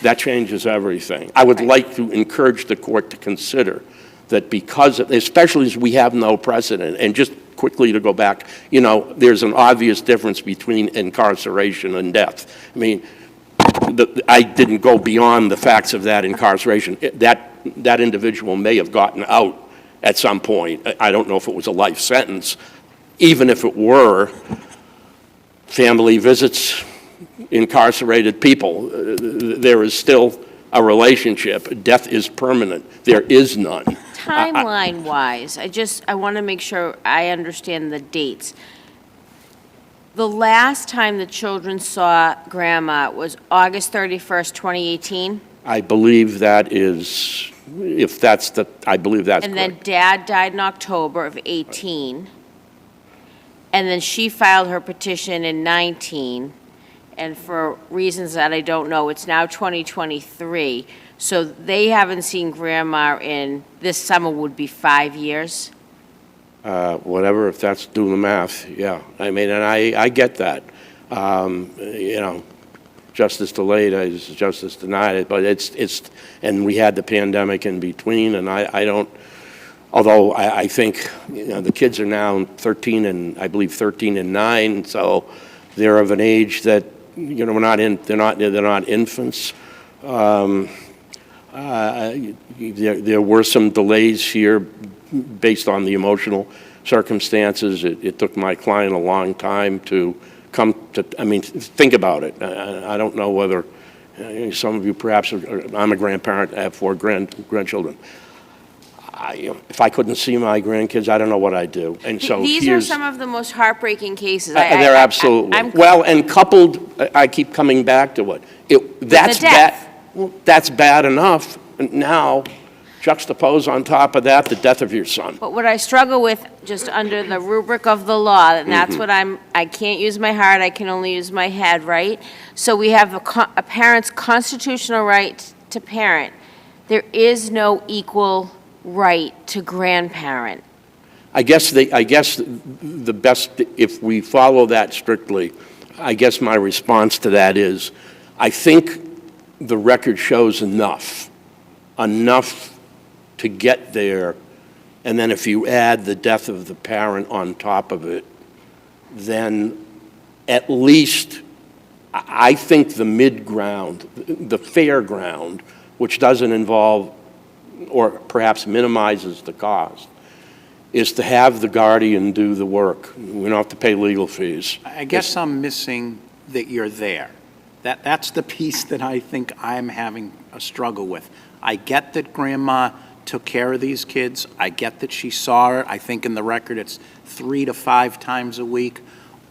that changes everything. I would like to encourage the court to consider that because, especially as we have no precedent, and just quickly to go back, you know, there's an obvious difference between incarceration and death. I mean, I didn't go beyond the facts of that incarceration. That individual may have gotten out at some point. I don't know if it was a life sentence. Even if it were, family visits incarcerated people. There is still a relationship. Death is permanent. There is none. Timeline-wise, I want to make sure I understand the dates. The last time the children saw Grandma was August 31st, 2018? I believe that is, if that's the, I believe that's correct. correct. And then Dad died in October of 18. And then she filed her petition in 19. And for reasons that I don't know, it's now 2023. So they haven't seen Grandma in, this summer would be 5 years? Whatever, if that's doing the math, yeah. I mean, and I get that. You know, justice delayed is justice denied, but it's, and we had the pandemic in between, and I don't, although I think, you know, the kids are now 13 and, I believe 13 and 9, so they're of an age that, you know, they're not infants. There were some delays here based on the emotional circumstances. It took my client a long time to come to, I mean, think about it. I don't know whether some of you perhaps, I'm a grandparent, I have 4 grandchildren. If I couldn't see my grandkids, I don't know what I'd do. And so these are some of the most heartbreaking cases. They're absolutely. Well, and coupled, I keep coming back to that's bad. Well, that's bad enough. And now, juxtapose on top of that the death of your son. But what I struggle with, just under the rubric of the law, and that's what I can't use my heart, I can only use my head, right? So we have a parent's constitutional right to parent. There is no equal right to grandparent. I guess the best, if we follow that strictly, I guess my response to that is, I think the record shows enough to get there, and then if you add the death of the parent on top of it, then at least I think the mid-ground, the fair ground, which doesn't involve or perhaps minimizes the cost, is to have the guardian do the work. We don't have to pay legal fees. I guess I'm missing that you're there. That's the piece that I think I'm having a struggle with. I get that Grandma took care of these kids. I get that she saw her. I think in the record it's 3 to 5 times a week.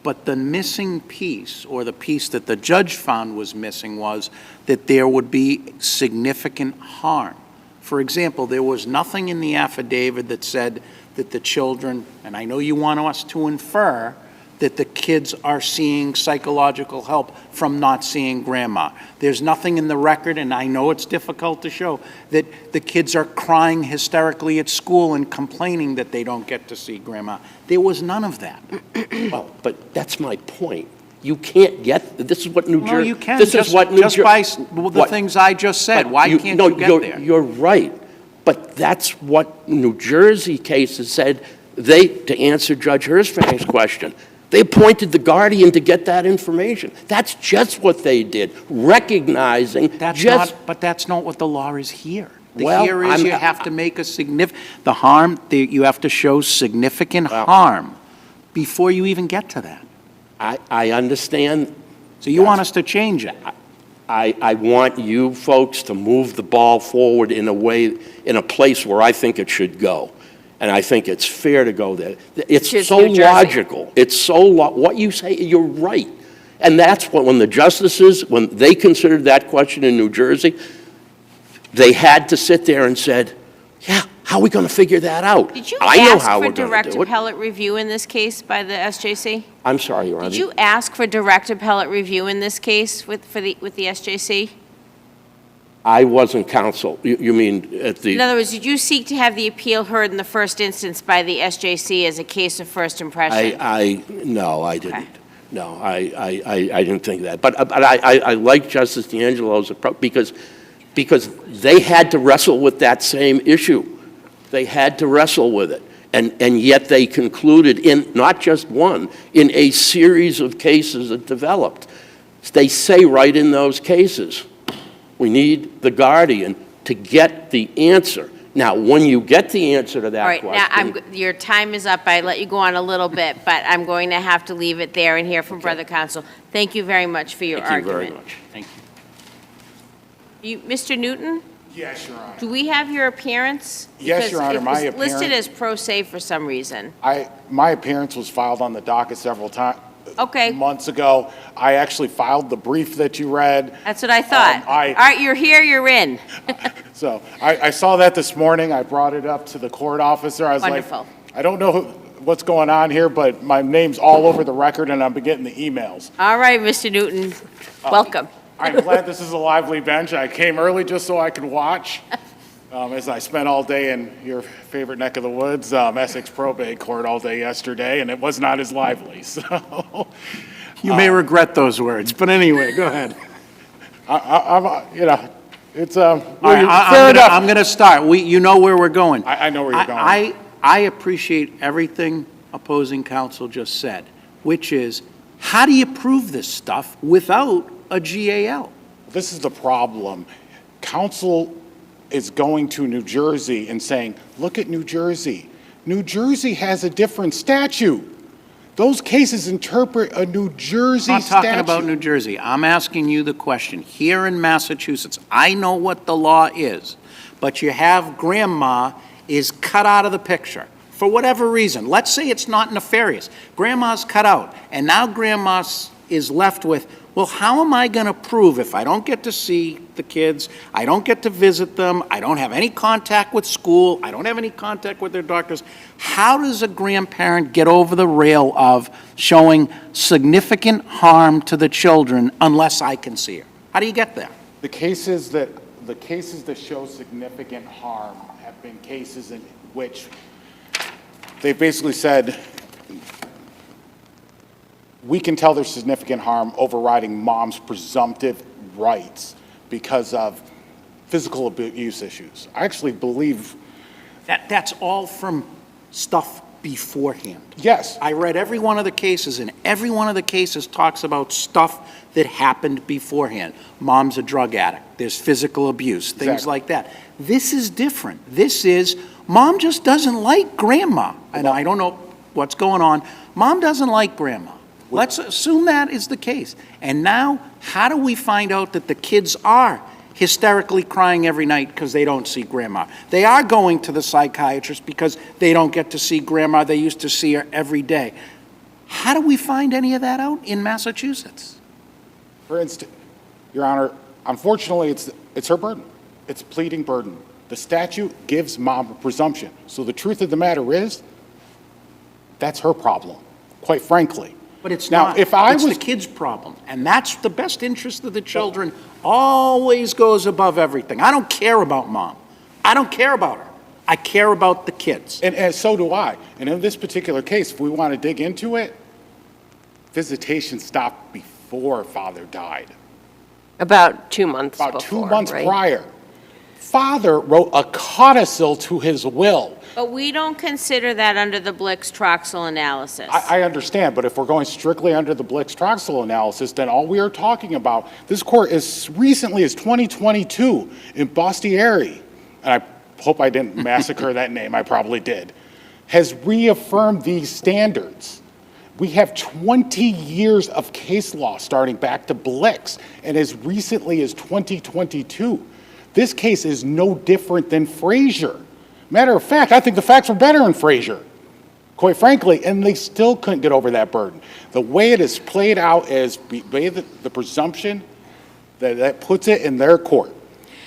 But the missing piece, or the piece that the judge found was missing, was that there would be significant harm. For example, there was nothing in the affidavit that said that the children, and I know you want us to infer, that the kids are seeing psychological help from not seeing grandma. There's nothing in the record, and I know it's difficult to show, that the kids are crying hysterically at school and complaining that they don't get to see grandma. There was none of that. Well, but that's my point. You can't get, this is what New Jersey. Well, you can, this just, is what New just Jer- by the things I just said. But Why can't you get there? You're right, but that's what New Jersey cases said. They, to answer Judge Hershfang's question, they appointed the guardian to get that information. That's just what they did, recognizing But that's not what the law is here. Well, Here is you have to make a the harm, you have to show significant harm before you even get to that. I understand. So you want us to change it? I want you folks to move the ball forward in a place where I think it should go. And I think it's fair to go there. It's so logical. It's so, what you say, you're right. And that's what, when the justices, when they considered that question in New Jersey, they had to sit there and said, yeah, how are we going to figure that out? Did you I know ask how for we're going direct to do it. appellate review in this case by the SJC? I'm sorry, Your Honor. Did you ask for direct appellate review in this case with the SJC? I wasn't counsel. You mean at the... In other words, did you seek to have the appeal heard in the first instance by the SJC as a case of first impression? No, I didn't. Okay. No, I didn't think that. But I like Justice D'Angelo's approach because they had to wrestle with that same issue. They had to wrestle with it. And yet they concluded in not just one, in a series of cases that developed. They say right in those cases, we need the guardian to get the answer. Now, when you get the answer to that question... Now, your time is up. I let you go on a little bit, but I'm going to have to leave it there and hear from Brother Counsel. Thank you very much for your argument. Thank you very much. Thank you. Mr. Newton? Yes, Your Honor. Do we have your appearance? Yes, Your Honor, my Because it was listed appearance- as pro se for some reason. My appearance was filed on the docket several times. Okay. Months ago. I actually filed the brief that you read. That's what I thought. All right, you're here, you're in. So I saw that this morning. I brought it up to the court officer. I was Wonderful. like, I don't know what's going on here, but my name's all over the record and I've been getting the emails. All right, Mr. Newton, welcome. I'm glad this is a lively bench. I came early just so I could watch, as I spent all day in your favorite neck of the woods, Essex Probate Court all day yesterday, and it was not as lively, so. You may regret those words, but anyway, go ahead. It's, All right, I'm going to start. You know where we're going. I know where you're going. I appreciate everything opposing counsel just said, which is, how do you prove this stuff without a GAL? This is the problem. Counsel is going to New Jersey and saying, look at New Jersey. New Jersey has a different statute. Those cases interpret a New Jersey statute. I'm not talking about New Jersey. I'm asking you the question. Here in Massachusetts, I know what the law is, but you have grandma is cut out of the picture for whatever reason. Let's say it's not nefarious. Grandma's cut out, and now grandma is left with, well, how am I going to prove if I don't get to see the kids, I don't get to visit them, I don't have any contact with school, I don't have any contact with their doctors? How does a grandparent get over the rail of showing significant harm to the children unless I can see her? How do you get there? The cases that show significant harm have been cases in which they basically said, we can tell there's significant harm overriding mom's presumptive rights because of physical abuse issues. I actually believe that's all from stuff beforehand. Yes. I read every one of the cases, and every one of the cases talks about stuff that happened beforehand. Mom's a drug addict. There's physical abuse, things like that. This is different. This is, mom just doesn't like grandma. And I don't know what's going on. Mom doesn't like grandma. Let's assume that is the case. And now, how do we find out that the kids are hysterically crying every night because they don't see grandma? They are going to the psychiatrist because they don't get to see grandma. They used to see her every day. How do we find any of that out in Massachusetts? For instance, Your Honor, unfortunately, it's her burden. It's a pleading burden. The statute gives mom a presumption. So the truth of the matter is, that's her problem, quite frankly. But it's Now, not. if I It's was- the kid's problem. And that's the best interest of the children always goes above everything. I don't care about mom. I don't care about her. I care about the kids. And so do I. And in this particular case, if we want to dig into it, visitation stopped before father died. About 2 months About before, 2 months right? prior. Father wrote a codicil to his will. But we don't consider that under the Blix-Troxel analysis. I understand, but if we're going strictly under the Blix-Troxel analysis, then all we are talking about, this court as recently as 2022 in Bastieri, and I hope I didn't massacre that name, I probably did, has reaffirmed these standards. We have 20 years of case law starting back to Blix, and as recently as 2022. This case is no different than Frazier. Matter of fact, I think the facts were better in Frazier, quite frankly, and they still couldn't get over that burden. The way it is played out is the presumption that puts it in their court.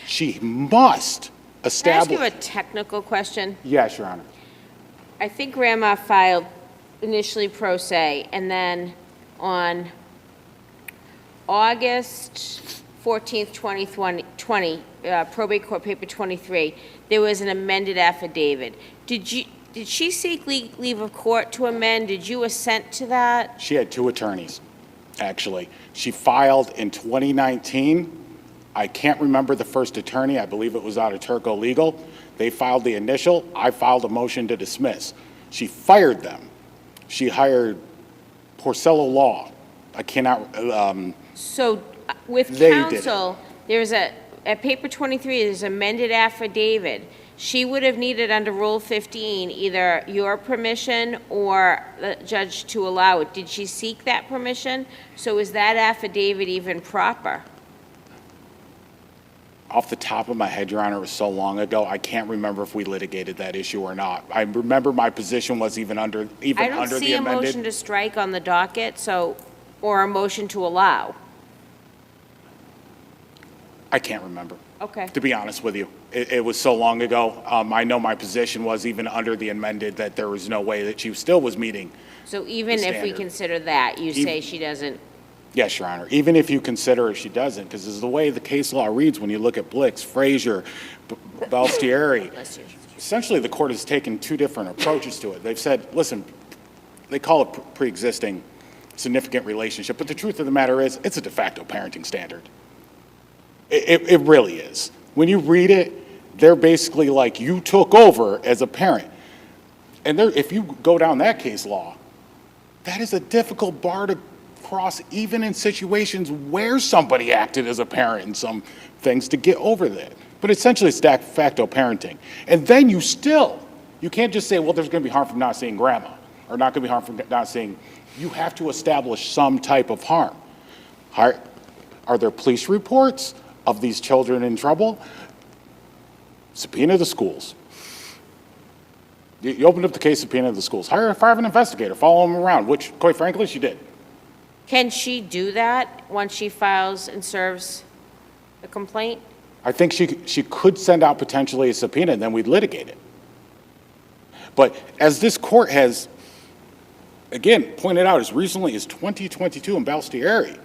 She must Can I ask you establish. a technical question? Yes, Your Honor. I think Grandma filed initially pro se, and then on August 14th, 2020, probate court paper 23, there was an amended affidavit. Did she seek leave of court to amend? Did you assent to that? She had two attorneys, actually. She filed in 2019. I can't remember the first attorney. I believe it was out of Turco Legal. They filed the initial. I filed a motion to dismiss. She fired them. She hired Porcello Law. I cannot, So with They did it. counsel, there's at paper 23, there's amended affidavit. She would have needed under Rule 15, either your permission or the judge to allow it. Did she seek that permission? So is that affidavit even proper? off the top of my head, Your Honor, it was so long ago, I can't remember if we litigated that issue or not. I remember my position was even under the I don't see a motion amended. to strike on the docket, so, or a motion to allow. I can't remember, Okay. to be honest with you. It was so long ago. I know my position was even under the amended that there was no way that she still was meeting. So even The if we standard. consider that, you say she doesn't, Yes, Your Honor, even if you consider if she doesn't, because this is the way the case law reads when you look at Blix, Frazier, Balstieri. bless you. Essentially, the court has taken two different approaches to it. They've said, listen, they call it pre-existing significant relationship, but the truth of the matter is, it's a de facto parenting standard. It really is. When you read it, they're basically like, you took over as a parent. And if you go down that case law, that is a difficult bar to cross, even in situations where somebody acted as a parent in some things to get over that. But essentially, it's de facto parenting. And then you can't just say, well, there's going to be harm from not seeing grandma, or not going to be harm from not seeing. You have to establish some type of harm. Are there police reports of these children in trouble? Subpoena the schools. You opened up the case, subpoena the schools. Hire an investigator, follow them around, which, quite frankly, she did. Can she do that once she files and serves the complaint? I think she could send out potentially a subpoena, and then we'd litigate it. But as this court has, again, pointed out as recently as 2022 in Balstieri,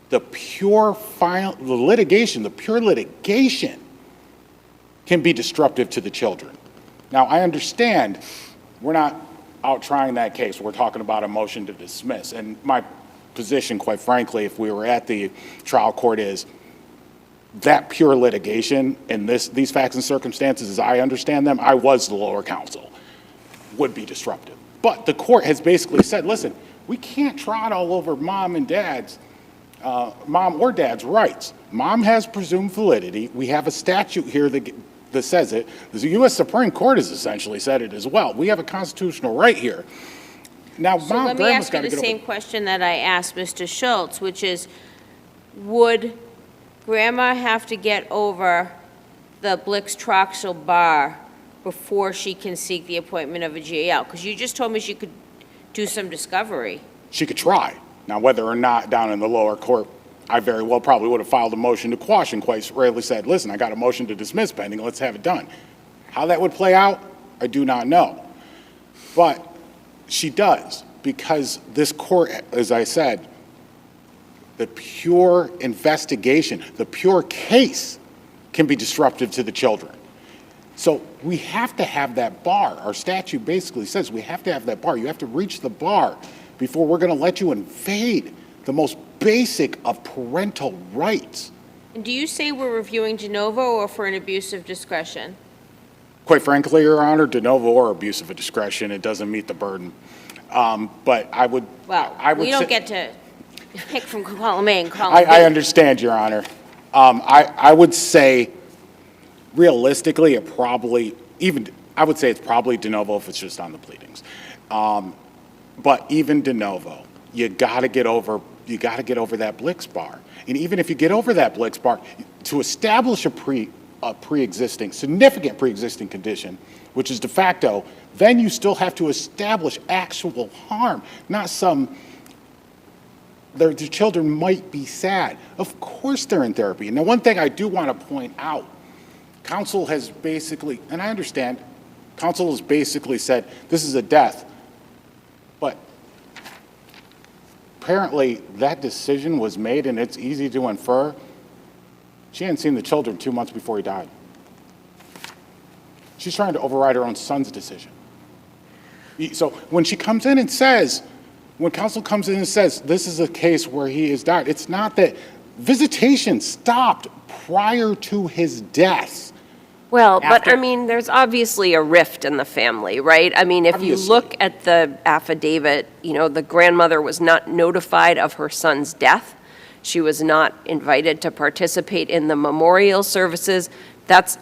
the pure litigation can be disruptive to the children. Now, I understand we're not out trying that case. We're talking about a motion to dismiss. And my position, quite frankly, if we were at the trial court, is that pure litigation and these facts and circumstances, as I understand them, I was the lower counsel, would be disruptive. But the court has basically said, listen, we can't trot all over mom or dad's rights. Mom has presumed validity. We have a statute here that says it. The U.S. Supreme Court has essentially said it as well. We have a constitutional right here. Now, So let me ask you the same question that I asked Mr. Schultz, which is, would grandma have to get over the Blix-Troxel bar before she can seek the appointment of a GAL? Because you just told me she could do some discovery. She could try. Now, whether or not down in the lower court, I very well probably would have filed a motion to quash and quite rarely said, listen, I got a motion to dismiss pending, let's have it done. How that would play out, I do not know. But she does, because this court, as I said, the pure investigation, the pure case can be disruptive to the children. So we have to have that bar. Our statute basically says we have to have that bar. You have to reach the bar before we're going to let you invade the most basic of parental rights. And do you say we're reviewing de novo or for an abuse of discretion? Quite frankly, Your Honor, de novo or abuse of discretion, it doesn't meet the burden. But I would. Well, I would we don't say, get to pick from column A and column B. I understand, Your Honor. I would say, realistically, it probably I would say it's probably de novo if it's just on the pleadings. But even de novo, you got to get over that Blix bar. And even if you get over that Blix bar, to establish a pre-existing, significant pre-existing condition, which is de facto, then you still have to establish actual harm, not some, their children might be sad. Of course they're in therapy. Now, one thing I do want to point out, counsel has basically, and I understand, counsel has basically said, this is a death. But apparently that decision was made, and it's easy to infer, she hadn't seen the children 2 months before he died. She's trying to override her own son's decision. So when she comes in and says, when counsel comes in and says, this is a case where he has died, it's not that visitation stopped prior to his death. Well, but I mean, there's obviously a rift in the family, right? I mean, if you look at the affidavit, you know, the grandmother was not notified of her son's death. She was not invited to participate in the memorial services. That's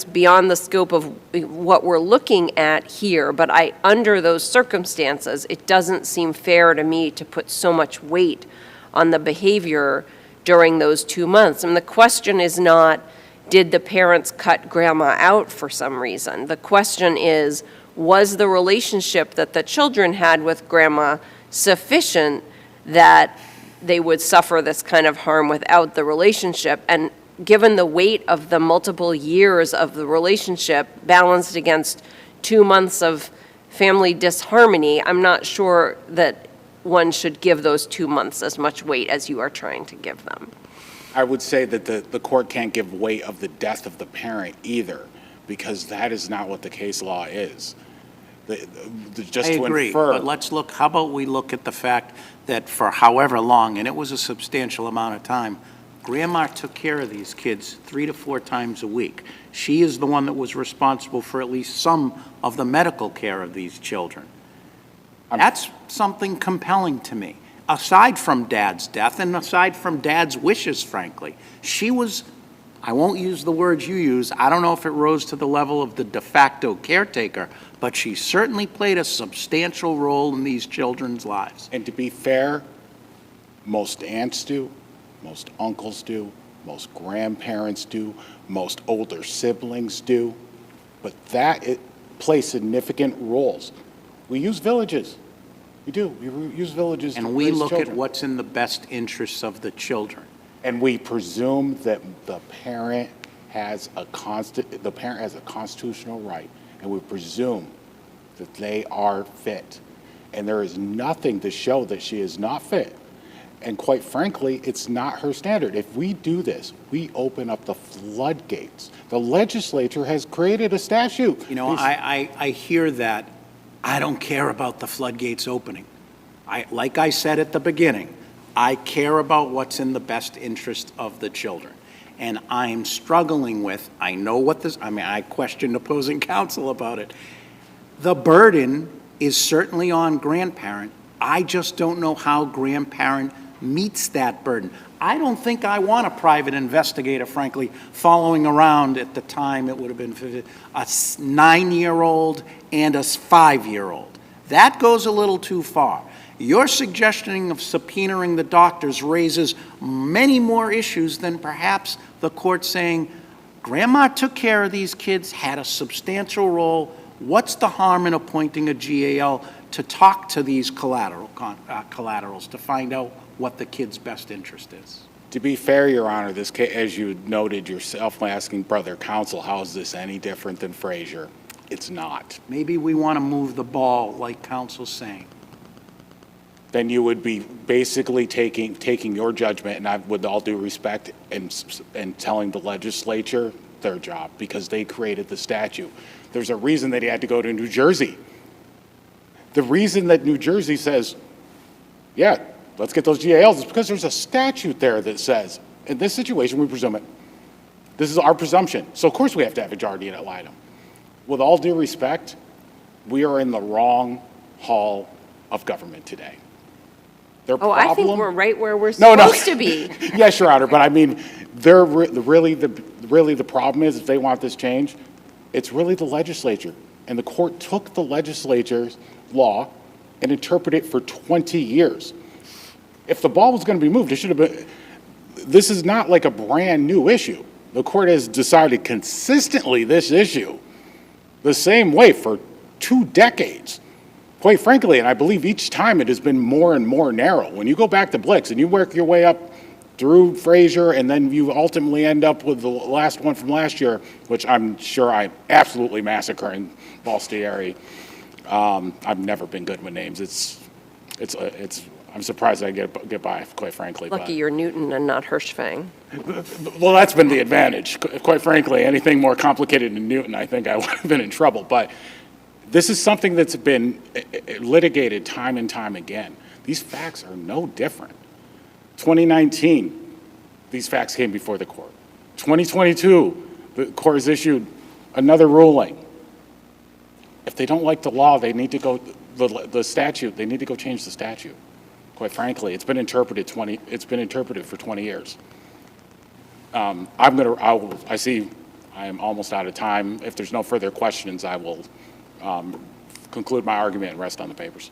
beyond the scope of what we're looking at here. But under those circumstances, it doesn't seem fair to me to put so much weight on the behavior during those 2 months. And the question is not, did the parents cut grandma out for some reason? The question is, was the relationship that the children had with grandma sufficient that they would suffer this kind of harm without the relationship? And given the weight of the multiple years of the relationship balanced against 2 months of family disharmony, I'm not sure that one should give those 2 months as much weight as you are trying to give them. I would say that the court can't give weight of the death of the parent either, because that is not what the case law is. Just I to agree, infer, but let's look, how about we look at the fact that for however long, and it was a substantial amount of time, grandma took care of these kids 3 to 4 times a week. She is the one that was responsible for at least some of the medical care of these children. That's something compelling to me. Aside from Dad's death and aside from Dad's wishes, frankly, she was, I won't use the words you use, I don't know if it rose to the level of the de facto caretaker, but she certainly played a substantial role in these children's lives. and to be fair, most aunts do, most uncles do, most grandparents do, most older siblings do, but it plays significant roles. We use villages. We do. We use villages to And we raise look children. at what's in the best interests of the children. And we presume that the parent has a constitutional right, and we presume that they are fit. And there is nothing to show that she is not fit. And quite frankly, it's not her standard. If we do this, we open up the floodgates. The legislature has created a statute. You know, I hear that. I don't care about the floodgates opening. Like I said at the beginning, I care about what's in the best interest of the children. And I'm struggling with, I know what this, I questioned opposing counsel about it. The burden is certainly on grandparent. I just don't know how grandparent meets that burden. I don't think I want a private investigator, frankly, following around at the time it would have been a 9-year-old and a 5-year-old. That goes a little too far. Your suggestion of subpoenaing the doctors raises many more issues than perhaps the court saying, Grandma took care of these kids, had a substantial role, What's the harm in appointing a GAL to talk to these collaterals to find out what the kid's best interest is? To be fair, Your Honor, this case, as you noted yourself by asking brother counsel, how is this any different than Frazier? It's not. Maybe we want to move the ball, like counsel's saying. Then you would be basically taking your judgment, and I, with all due respect, and telling the legislature their job, because they created the statute. There's a reason that he had to go to New Jersey. The reason that New Jersey says, yeah, let's get those GALs, is because there's a statute there that says, in this situation, we presume it. This is our presumption. So of course we have to have a guardian ad litem. With all due respect, we are in the wrong hall of government today. Their problem, I think we're right where we're supposed to be. Yes, Your Honor, but I mean, really the problem is, if they want this change, it's really the legislature. And the court took the legislature's law and interpreted it for 20 years. If the ball was going to be moved, it should have been. This is not like a brand new issue. The court has decided consistently this issue the same way for 2 decades. Quite frankly, and I believe each time it has been more and more narrow. When you go back to Blix and you work your way up through Frazier, and then you ultimately end up with the last one from last year, which I'm sure I'm absolutely massacring Balstieri. I've never been good with names. I'm surprised I get by, quite frankly. Lucky you're Newton and not Hershfang. Well, that's been the advantage. Quite frankly, anything more complicated than Newton, I think I would have been in trouble. But this is something that's been litigated time and time again. These facts are no different. 2019, these facts came before the court. 2022, the court has issued another ruling. If they don't like the law, they need to go, the statute, they need to go change the statute. Quite frankly, it's been interpreted for 20 years. I see I am almost out of time. If there's no further questions, I will conclude my argument and rest on the papers.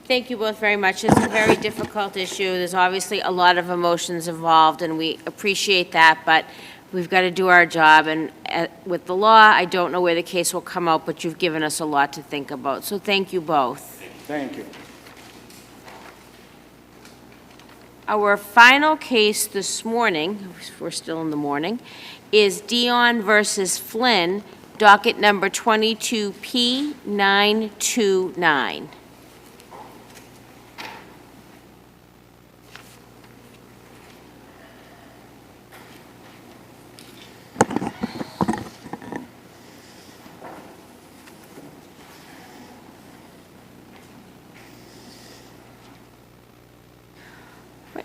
Thank you both very much. It's a very difficult issue. There's obviously a lot of emotions involved, and we appreciate that, but we've got to do our job. And with the law, I don't know where the case will come out, but you've given us a lot to think about. So thank you both. Thank you. Our final case this morning, we're still in the morning, is Dion versus Flynn, docket number 22P929.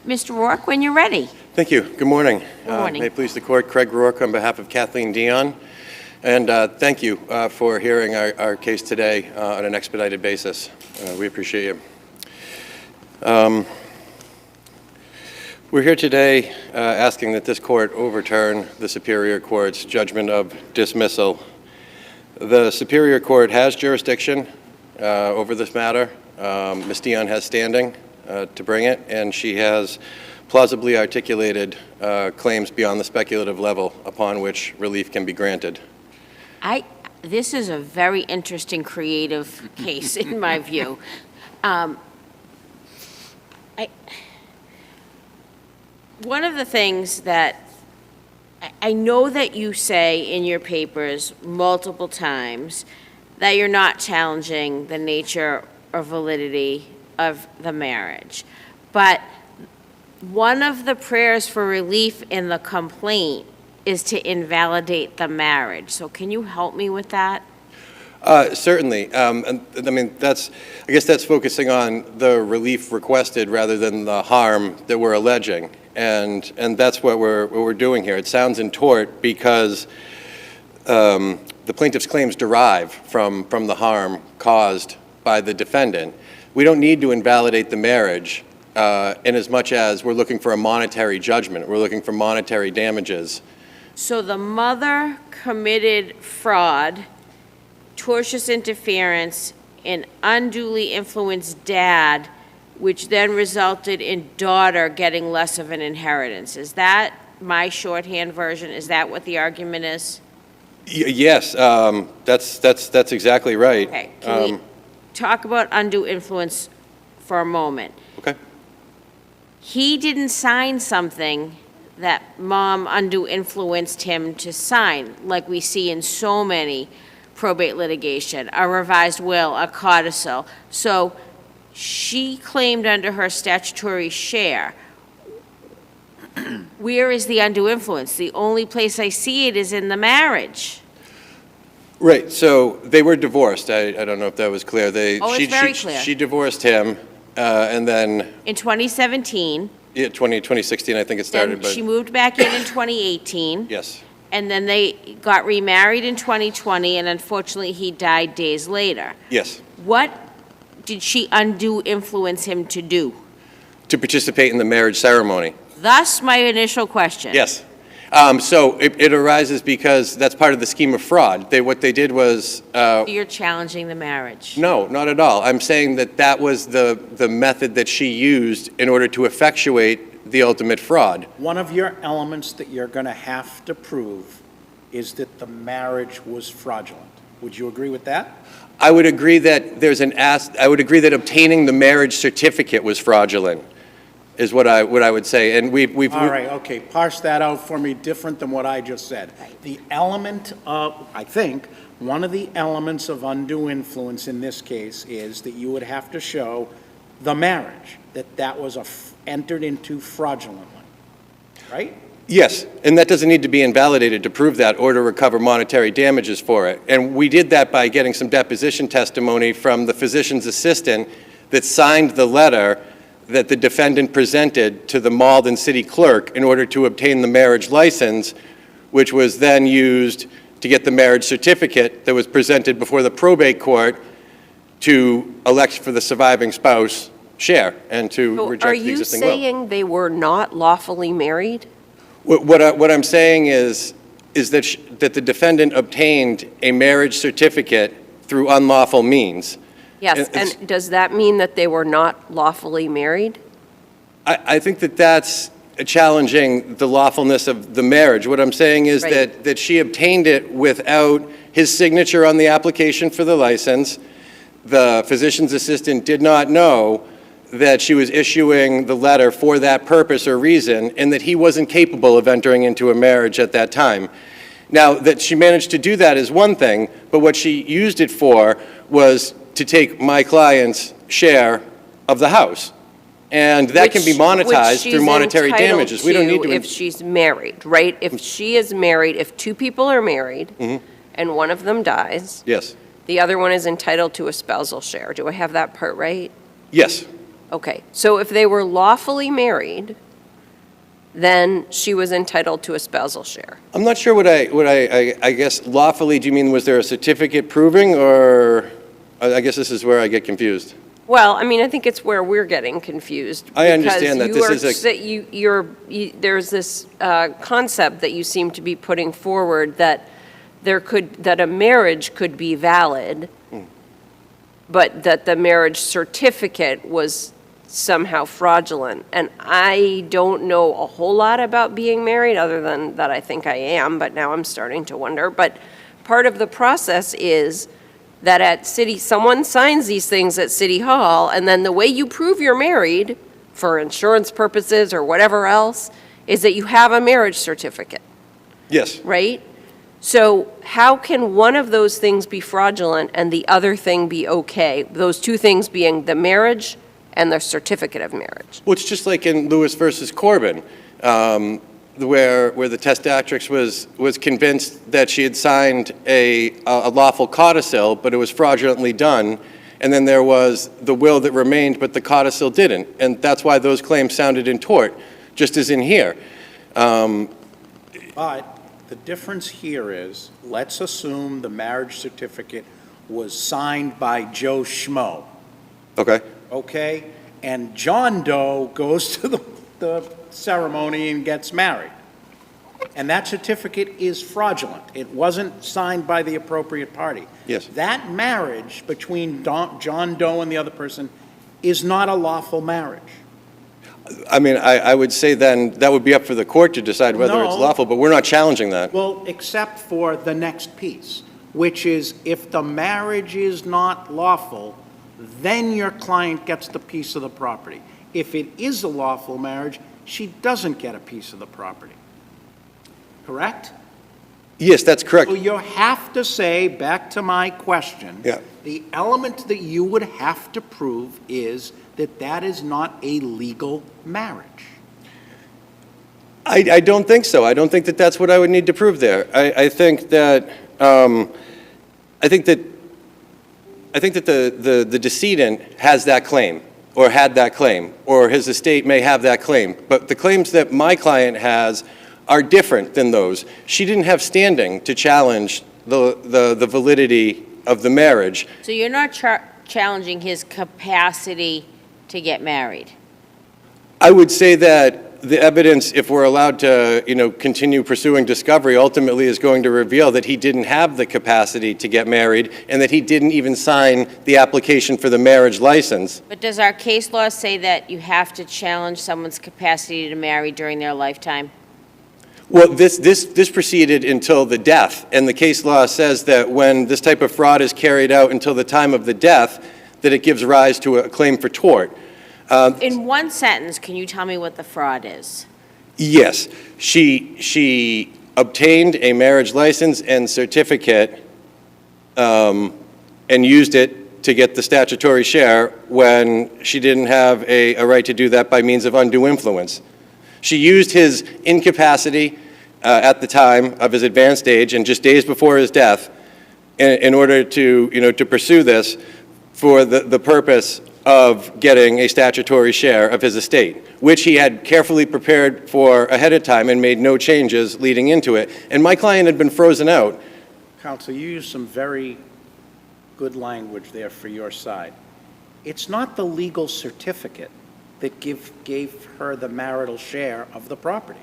Mr. Rourke, when you're ready. Thank you. Good morning. Good morning. May it please the court, Craig Rourke on behalf of Kathleen Dion. And thank you for hearing our case today on an expedited basis. We appreciate you. We're here today asking that this court overturn the Superior Court's judgment of dismissal. The Superior Court has jurisdiction over this matter. Ms. Dion has standing to bring it, and she has plausibly articulated claims beyond the speculative level upon which relief can be granted. This is a very interesting, creative case, in my view. One of the things that I know that you say in your papers multiple times that you're not challenging the nature or validity of the marriage. But one of the prayers for relief in the complaint is to invalidate the marriage. So can you help me with that? Certainly. And, I mean, I guess that's focusing on the relief requested rather than the harm that we're alleging. And that's what we're doing here. It sounds in tort because the plaintiff's claims derive from the harm caused by the defendant. We don't need to invalidate the marriage in as much as we're looking for a monetary judgment. We're looking for monetary damages. So the mother committed fraud, tortious interference, and unduly influenced dad, which then resulted in daughter getting less of an inheritance. Is that my shorthand version? Is that what the argument is? Yes, that's exactly right. Okay, can we talk about undue influence for a moment? Okay. He didn't sign something that mom undue influenced him to sign, like we see in so many probate litigation, a revised will, a codicil. So she claimed under her statutory share. Where is the undue influence? The only place I see it is in the marriage. Right, so they were divorced. I don't know if that was clear. It's very clear. She divorced him, and then, In 2017, 2016, I think it started, then but, she moved back in 2018. yes. And then they got remarried in 2020, and unfortunately, he died days later. Yes, What did she undue influence him to do? to participate in the marriage ceremony. Thus, my initial question. Yes. So it arises because that's part of the scheme of fraud. What they did was, You're challenging the marriage. no, not at all. I'm saying that was the method that she used in order to effectuate the ultimate fraud. One of your elements that you're going to have to prove is that the marriage was fraudulent. Would you agree with that? I would agree that I would agree that obtaining the marriage certificate was fraudulent, is what I would say. And we've All right, okay, parse that out for me, different than what I just said. The element of, I think, one of the elements of undue influence in this case is that you would have to show the marriage, that was entered into fraudulently, right? Yes, and that doesn't need to be invalidated to prove that or to recover monetary damages for it. And we did that by getting some deposition testimony from the physician's assistant that signed the letter that the defendant presented to the Malden city clerk in order to obtain the marriage license, which was then used to get the marriage certificate that was presented before the probate court to elect for the surviving spouse share and to So reject the existing will. Are you saying they were not lawfully married? What I'm saying is that the defendant obtained a marriage certificate through unlawful means. Yes, and does that mean that they were not lawfully married? I think that's challenging the lawfulness of the marriage. What I'm saying is Right. that she obtained it without his signature on the application for the license. The physician's assistant did not know that she was issuing the letter for that purpose or reason, and that he wasn't capable of entering into a marriage at that time. Now, that she managed to do that is one thing, but what she used it for was to take my client's share of the house. And that can be monetized through monetary damages. We don't need to. If she's married, right? If she is married, if two people are married, and one of them dies, Yes, the other one is entitled to a spousal share. Do I have that part right? yes. Okay, so if they were lawfully married, then she was entitled to a spousal share. I'm not sure what I guess lawfully, do you mean was there a certificate proving, or I guess this is where I get confused. Well, I mean, I think it's where we're getting confused. I understand that this is There's this concept that you seem to be putting forward that that a marriage could be valid, but that the marriage certificate was somehow fraudulent. And I don't know a whole lot about being married, other than that I think I am, but now I'm starting to wonder. But part of the process is that at someone signs these things at City Hall, and then the way you prove you're married, for insurance purposes or whatever else, is that you have a marriage certificate, Yes. right? So how can one of those things be fraudulent and the other thing be okay? Those two things being the marriage and the certificate of marriage. Well, it's just like in Lewis versus Corbin, where the testatrix was convinced that she had signed a lawful codicil, but it was fraudulently done, and then there was the will that remained, but the codicil didn't, and that's why those claims sounded in tort, just as in here. But the difference here is, let's assume the marriage certificate was signed by Joe Schmo, Okay. okay? And John Doe goes to the ceremony and gets married. And that certificate is fraudulent. It wasn't signed by the appropriate party. Yes. That marriage between John Doe and the other person is not a lawful marriage. I mean, I would say then that would be up for the court to decide whether it's No. lawful, but we're not challenging that. Well, except for the next piece, which is if the marriage is not lawful, then your client gets the piece of the property. If it is a lawful marriage, she doesn't get a piece of the property. Correct? Yes, that's correct. So you have to say, back to my question, Yeah. the element that you would have to prove is that that is not a legal marriage. I don't think so. I don't think that that's what I would need to prove there. I think that the decedent has that claim, or had that claim, or his estate may have that claim. But the claims that my client has are different than those. She didn't have standing to challenge the validity of the marriage. So you're not challenging his capacity to get married? I would say that the evidence, if we're allowed to, continue pursuing discovery, ultimately is going to reveal that he didn't have the capacity to get married and that he didn't even sign the application for the marriage license. But does our case law say that you have to challenge someone's capacity to marry during their lifetime? Well, this proceeded until the death, and the case law says that when this type of fraud is carried out until the time of the death, that it gives rise to a claim for tort. In one sentence, can you tell me what the fraud is? Yes, she obtained a marriage license and certificate and used it to get the statutory share when she didn't have a right to do that by means of undue influence. She used his incapacity at the time of his advanced age and just days before his death in order to pursue this for the purpose of getting a statutory share of his estate, which he had carefully prepared for ahead of time and made no changes leading into it. And my client had been frozen out. Counsel, you used some very good language there for your side. It's not the legal certificate that gave her the marital share of the property.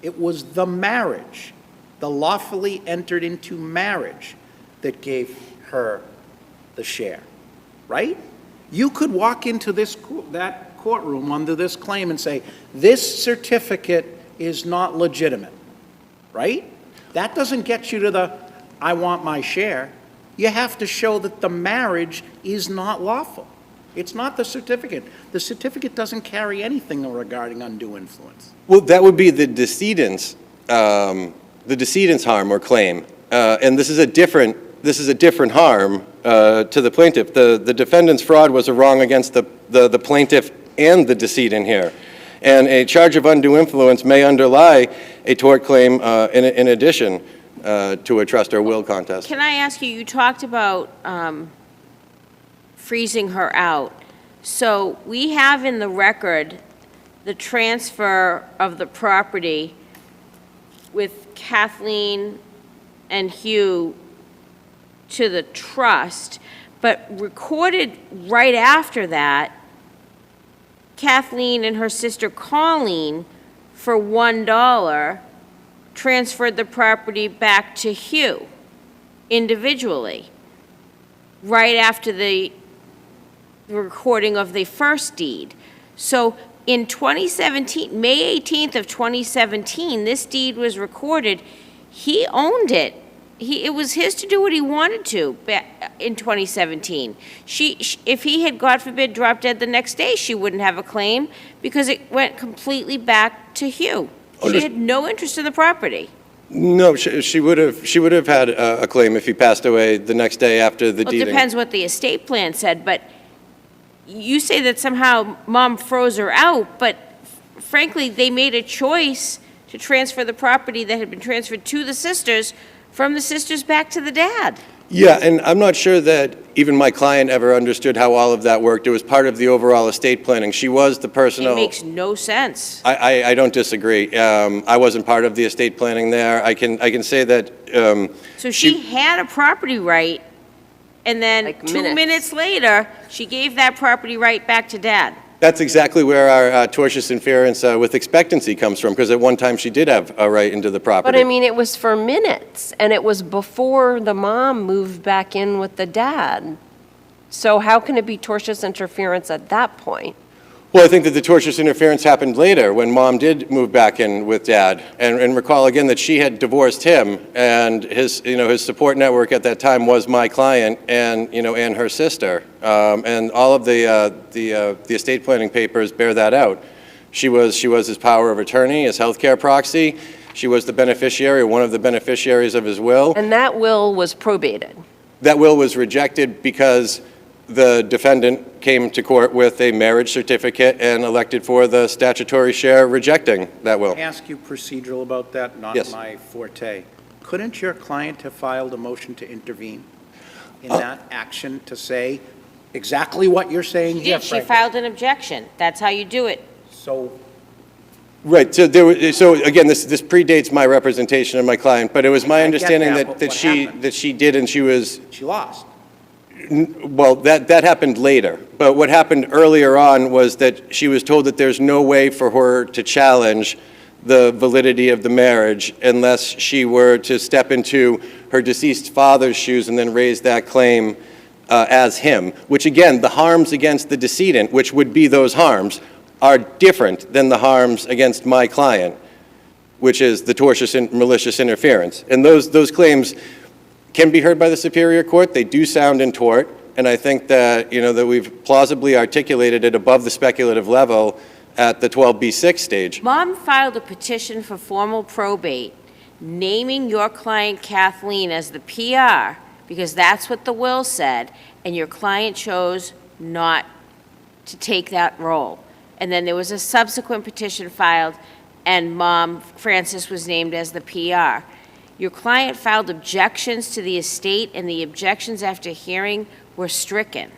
It was the marriage, the lawfully entered into marriage, that gave her the share, right? You could walk into that courtroom under this claim and say, this certificate is not legitimate, right? That doesn't get you to the, I want my share. You have to show that the marriage is not lawful. It's not the certificate. The certificate doesn't carry anything regarding undue influence. Well, that would be the decedent's harm or claim, and this is a different harm to the plaintiff. The defendant's fraud was a wrong against the plaintiff and the decedent here, and a charge of undue influence may underlie a tort claim in addition to a trust or will contest. Can I ask you, you talked about freezing her out. So we have in the record the transfer of the property with Kathleen and Hugh to the trust, but recorded right after that, Kathleen and her sister Colleen, for $1, transferred the property back to Hugh individually, right after the recording of the first deed. So in 2017, May 18th of 2017, this deed was recorded. He owned it. It was his to do what he wanted to in 2017. If he had, God forbid, dropped dead the next day, she wouldn't have a claim because it went completely back to Hugh. She had no interest in the property. No, she would have had a claim if he passed away the next day after the deeding. It depends what the estate plan said, but you say that somehow Mom froze her out, but frankly, they made a choice to transfer the property that had been transferred to the sisters from the sisters back to the dad. Yeah, and I'm not sure that even my client ever understood how all of that worked. It was part of the overall estate planning. She was the personal... It makes no sense. I don't disagree. I wasn't part of the estate planning there. I can say that... So she had a property right, and then Like 2 minutes later, she gave that property right back to Dad. That's exactly where our tortious interference with expectancy comes from, because at one time she did have a right into the property. But I mean, it was for minutes, and it was before the mom moved back in with the dad. So how can it be tortious interference at that point? Well, I think that the tortious interference happened later, when Mom did move back in with Dad. And recall again that she had divorced him, and his support network at that time was my client and her sister. And all of the estate planning papers bear that out. She was his power of attorney, his healthcare proxy. She was the beneficiary, one of the beneficiaries of his will. And that will was probated. That will was rejected because the defendant came to court with a marriage certificate and elected for the statutory share, rejecting that will. Can I ask you procedural about that? Not Yes. my forte. Couldn't your client have filed a motion to intervene in that action to say exactly what you're saying here, She Frank? filed an objection. That's how you do it. So Right, so again, this predates my representation of my client, but it was my I get understanding that, but that what she, happened? that she did, and she was, she lost. well, that happened later. But what happened earlier on was that she was told that there's no way for her to challenge the validity of the marriage unless she were to step into her deceased father's shoes and then raise that claim as him, which again, the harms against the decedent, which would be those harms, are different than the harms against my client, which is the tortious and malicious interference. And those claims can be heard by the Superior Court. They do sound in tort, and I think that, that we've plausibly articulated it above the speculative level at the 12B6 stage. Mom filed a petition for formal probate, naming your client Kathleen as the PR, because that's what the will said, and your client chose not to take that role. And then there was a subsequent petition filed, and Mom, Frances, was named as the PR. Your client filed objections to the estate, and the objections after hearing were stricken.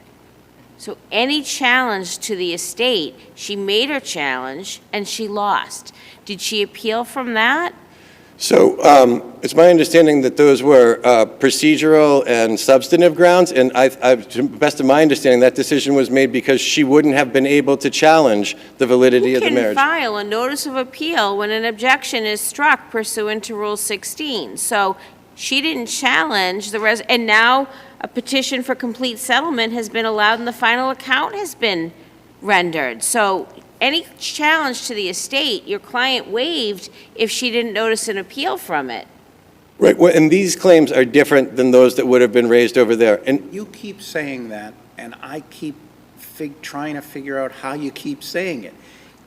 So any challenge to the estate, she made her challenge, and she lost. Did she appeal from that? So it's my understanding that those were procedural and substantive grounds, and to the best of my understanding, that decision was made because she wouldn't have been able to challenge the validity of the marriage. You can file a notice of appeal when an objection is struck pursuant to Rule 16. So she didn't challenge and now a petition for complete settlement has been allowed and the final account has been rendered. So any challenge to the estate, your client waived if she didn't notice an appeal from it. Right, well, and these claims are different than those that would have been raised over there. And You keep saying that, and I keep trying to figure out how you keep saying it.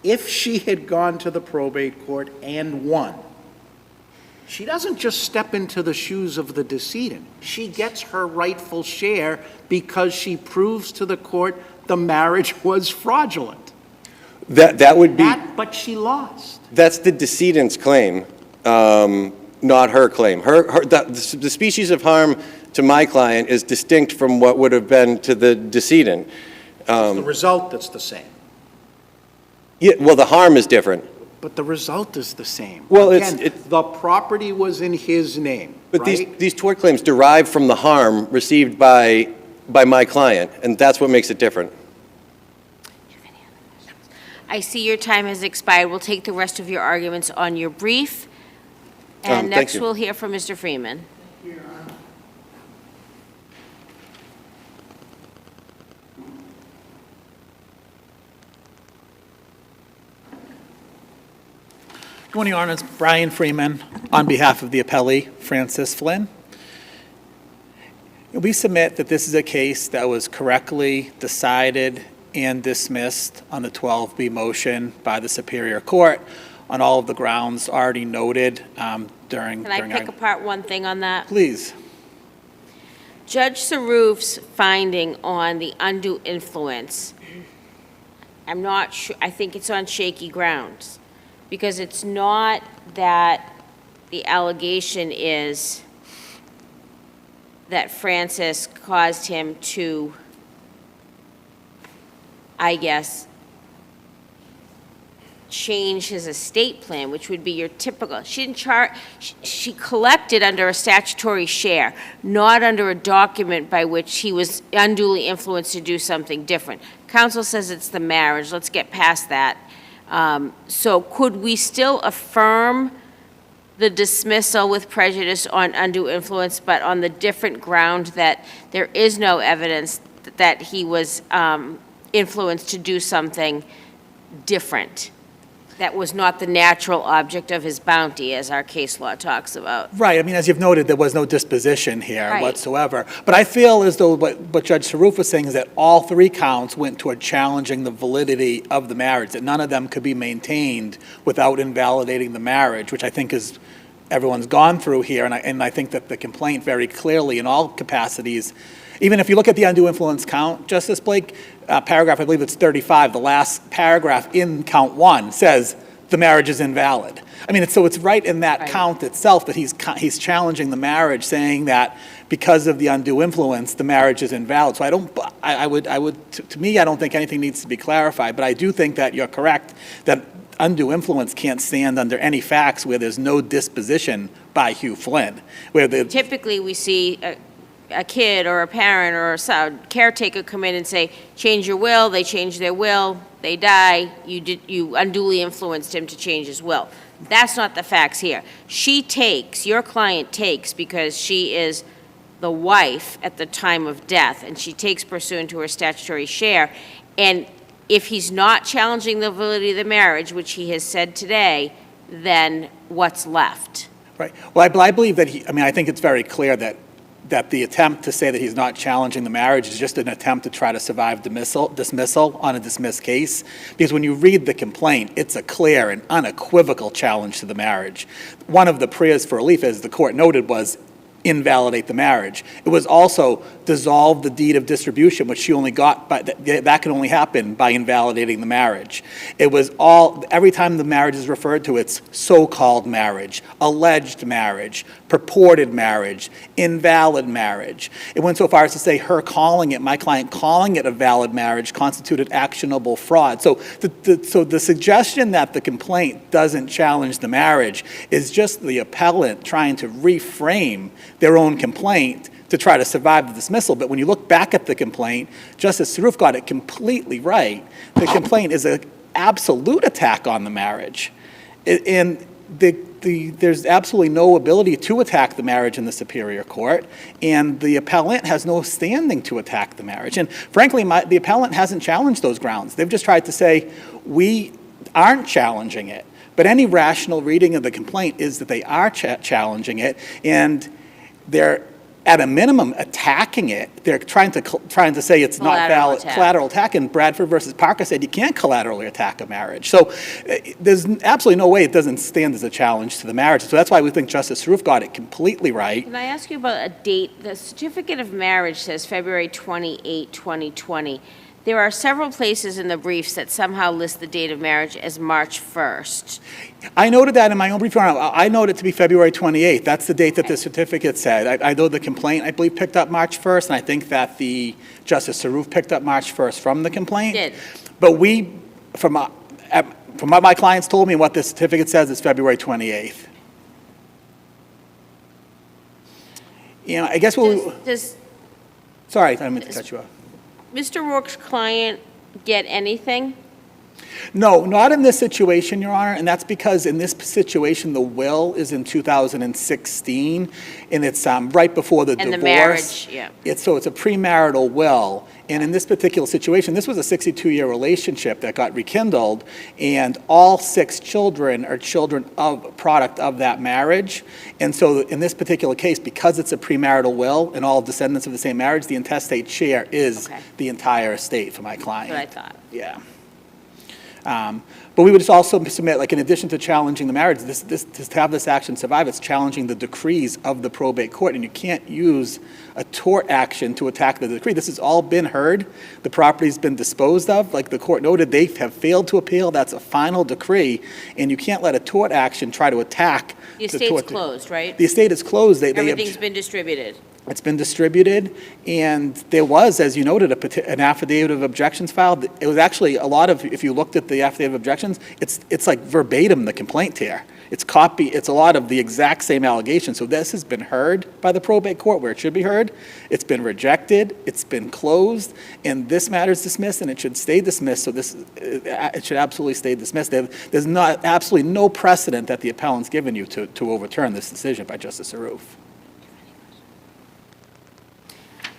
If she had gone to the probate court and won, she doesn't just step into the shoes of the decedent. She gets her rightful share because she proves to the court the marriage was fraudulent. that would be, But she lost. that's the decedent's claim, not her claim. The species of harm to my client is distinct from what would have been to the decedent. It's the result that's the same. Yeah, well, the harm is different. But the result is the same. Well, Again, the property was in his name, But right? these tort claims derive from the harm received by my client, and that's what makes it different. I see your time has expired. We'll take the rest of your arguments on your brief. And Thank next, you. we'll hear from Mr. Freeman. Good morning, Your Honor. It's Brian Freeman on behalf of the appellee, Frances Flynn. We submit that this is a case that was correctly decided and dismissed on the 12B motion by the Superior Court on all of the grounds already noted during Can I pick apart one thing on that? Please. Judge Sarouf's finding on the undue influence, I'm not sure, I think it's on shaky grounds, because it's not that the allegation is that Frances caused him to, I guess, change his estate plan, which would be your typical, she didn't she collected under a statutory share, not under a document by which he was unduly influenced to do something different. Counsel says it's the marriage. Let's get past that. So could we still affirm the dismissal with prejudice on undue influence, but on the different ground that there is no evidence that he was influenced to do something different. That was not the natural object of his bounty, as our case law talks about. Right, I mean, as you've noted, there was no disposition here Right. whatsoever. But I feel as though what Judge Saruf was saying is that all three counts went toward challenging the validity of the marriage, that none of them could be maintained without invalidating the marriage, which I think is, everyone's gone through here, and I think that the complaint very clearly in all capacities, even if you look at the undue influence count, Justice Blake, paragraph, I believe it's 35, the last paragraph in count 1 says the marriage is invalid. I mean, so it's right in that count itself that he's challenging the marriage, saying that because of the undue influence, the marriage is invalid. So to me, I don't think anything needs to be clarified, but I do think that you're correct, that undue influence can't stand under any facts where there's no disposition by Hugh Flynn. Typically, we see a kid or a parent or a caretaker come in and say, change your will, they change their will, they die, you unduly influenced him to change his will. That's not the facts here. Your client takes because she is the wife at the time of death, and she takes pursuant to her statutory share. And if he's not challenging the validity of the marriage, which he has said today, then what's left? Right. Well, I believe that I think it's very clear that the attempt to say that he's not challenging the marriage is just an attempt to try to survive dismissal on a dismissed case. Because when you read the complaint, it's a clear and unequivocal challenge to the marriage. One of the prayers for relief, as the court noted, was invalidate the marriage. It was also dissolve the deed of distribution, which she only got, that can only happen by invalidating the marriage. It was every time the marriage is referred to, it's so-called marriage, alleged marriage, purported marriage, invalid marriage. It went so far as to say my client calling it a valid marriage constituted actionable fraud. So the suggestion that the complaint doesn't challenge the marriage is just the appellant trying to reframe their own complaint to try to survive the dismissal. But when you look back at the complaint, Justice Saruf got it completely right. The complaint is an absolute attack on the marriage. And there's absolutely no ability to attack the marriage in the Superior Court, and the appellant has no standing to attack the marriage. And frankly, the appellant hasn't challenged those grounds. They've just tried to say, we aren't challenging it. But any rational reading of the complaint is that they are challenging it, and they're at a minimum attacking it. They're trying to say it's not valid. Collateral attack. And Bradford versus Parker said you can't collaterally attack a marriage. So there's absolutely no way it doesn't stand as a challenge to the marriage. So that's why we think Justice Saruf got it completely right. Can I ask you about a date? The certificate of marriage says February 28, 2020. There are several places in the briefs that somehow list the date of marriage as March 1st. I noted that in my own brief. I noted it to be February 28th. That's the date that the certificate said. I know the complaint, I believe, picked up March 1st, and I think that the Justice Saruf picked up March 1st from the complaint. Did. But from what my clients told me, what the certificate says is February 28th. I guess sorry, I didn't mean to cut you off. Mr. Rourke's client get anything? No, not in this situation, Your Honor, and that's because in this situation, the will is in 2016, and it's right before the divorce. And the marriage, yeah. So it's a premarital will, and in this particular situation, this was a 62-year relationship that got rekindled, and all 6 children are product of that marriage. And so in this particular case, because it's a premarital will and all descendants of the same marriage, the intestate share is the entire estate for my client. That's what I thought. Yeah. But we would just also submit, in addition to challenging the marriage, to have this action survive, it's challenging the decrees of the probate court, and you can't use a tort action to attack the decree. This has all been heard. The property's been disposed of. Like the court noted, they have failed to appeal. That's a final decree, and you can't let a tort action try to attack the estate's closed, right? The estate is closed. Everything's been distributed. It's been distributed, and there was, as you noted, an affidavit of objections filed. It was actually a lot of, if you looked at the affidavit of objections, it's like verbatim the complaint here. It's a lot of the exact same allegations. So this has been heard by the probate court where it should be heard. It's been rejected. It's been closed, and this matter is dismissed, and it should stay dismissed. So it should absolutely stay dismissed. There's absolutely no precedent that the appellant's given you to overturn this decision by Justice Saruf.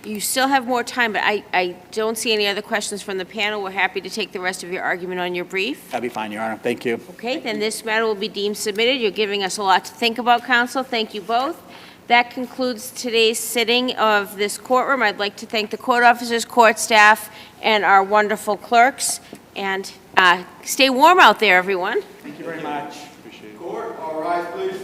You still have more time, but I don't see any other questions from the panel. We're happy to take the rest of your argument on your brief. That'd be fine, Your Honor. Thank you. Okay, then this matter will be deemed submitted. You're giving us a lot to think about, counsel. Thank you both. That concludes today's sitting of this courtroom. I'd like to thank the court officers, court staff, and our wonderful clerks. And stay warm out there, everyone. Thank you very much. Court, all rise, please.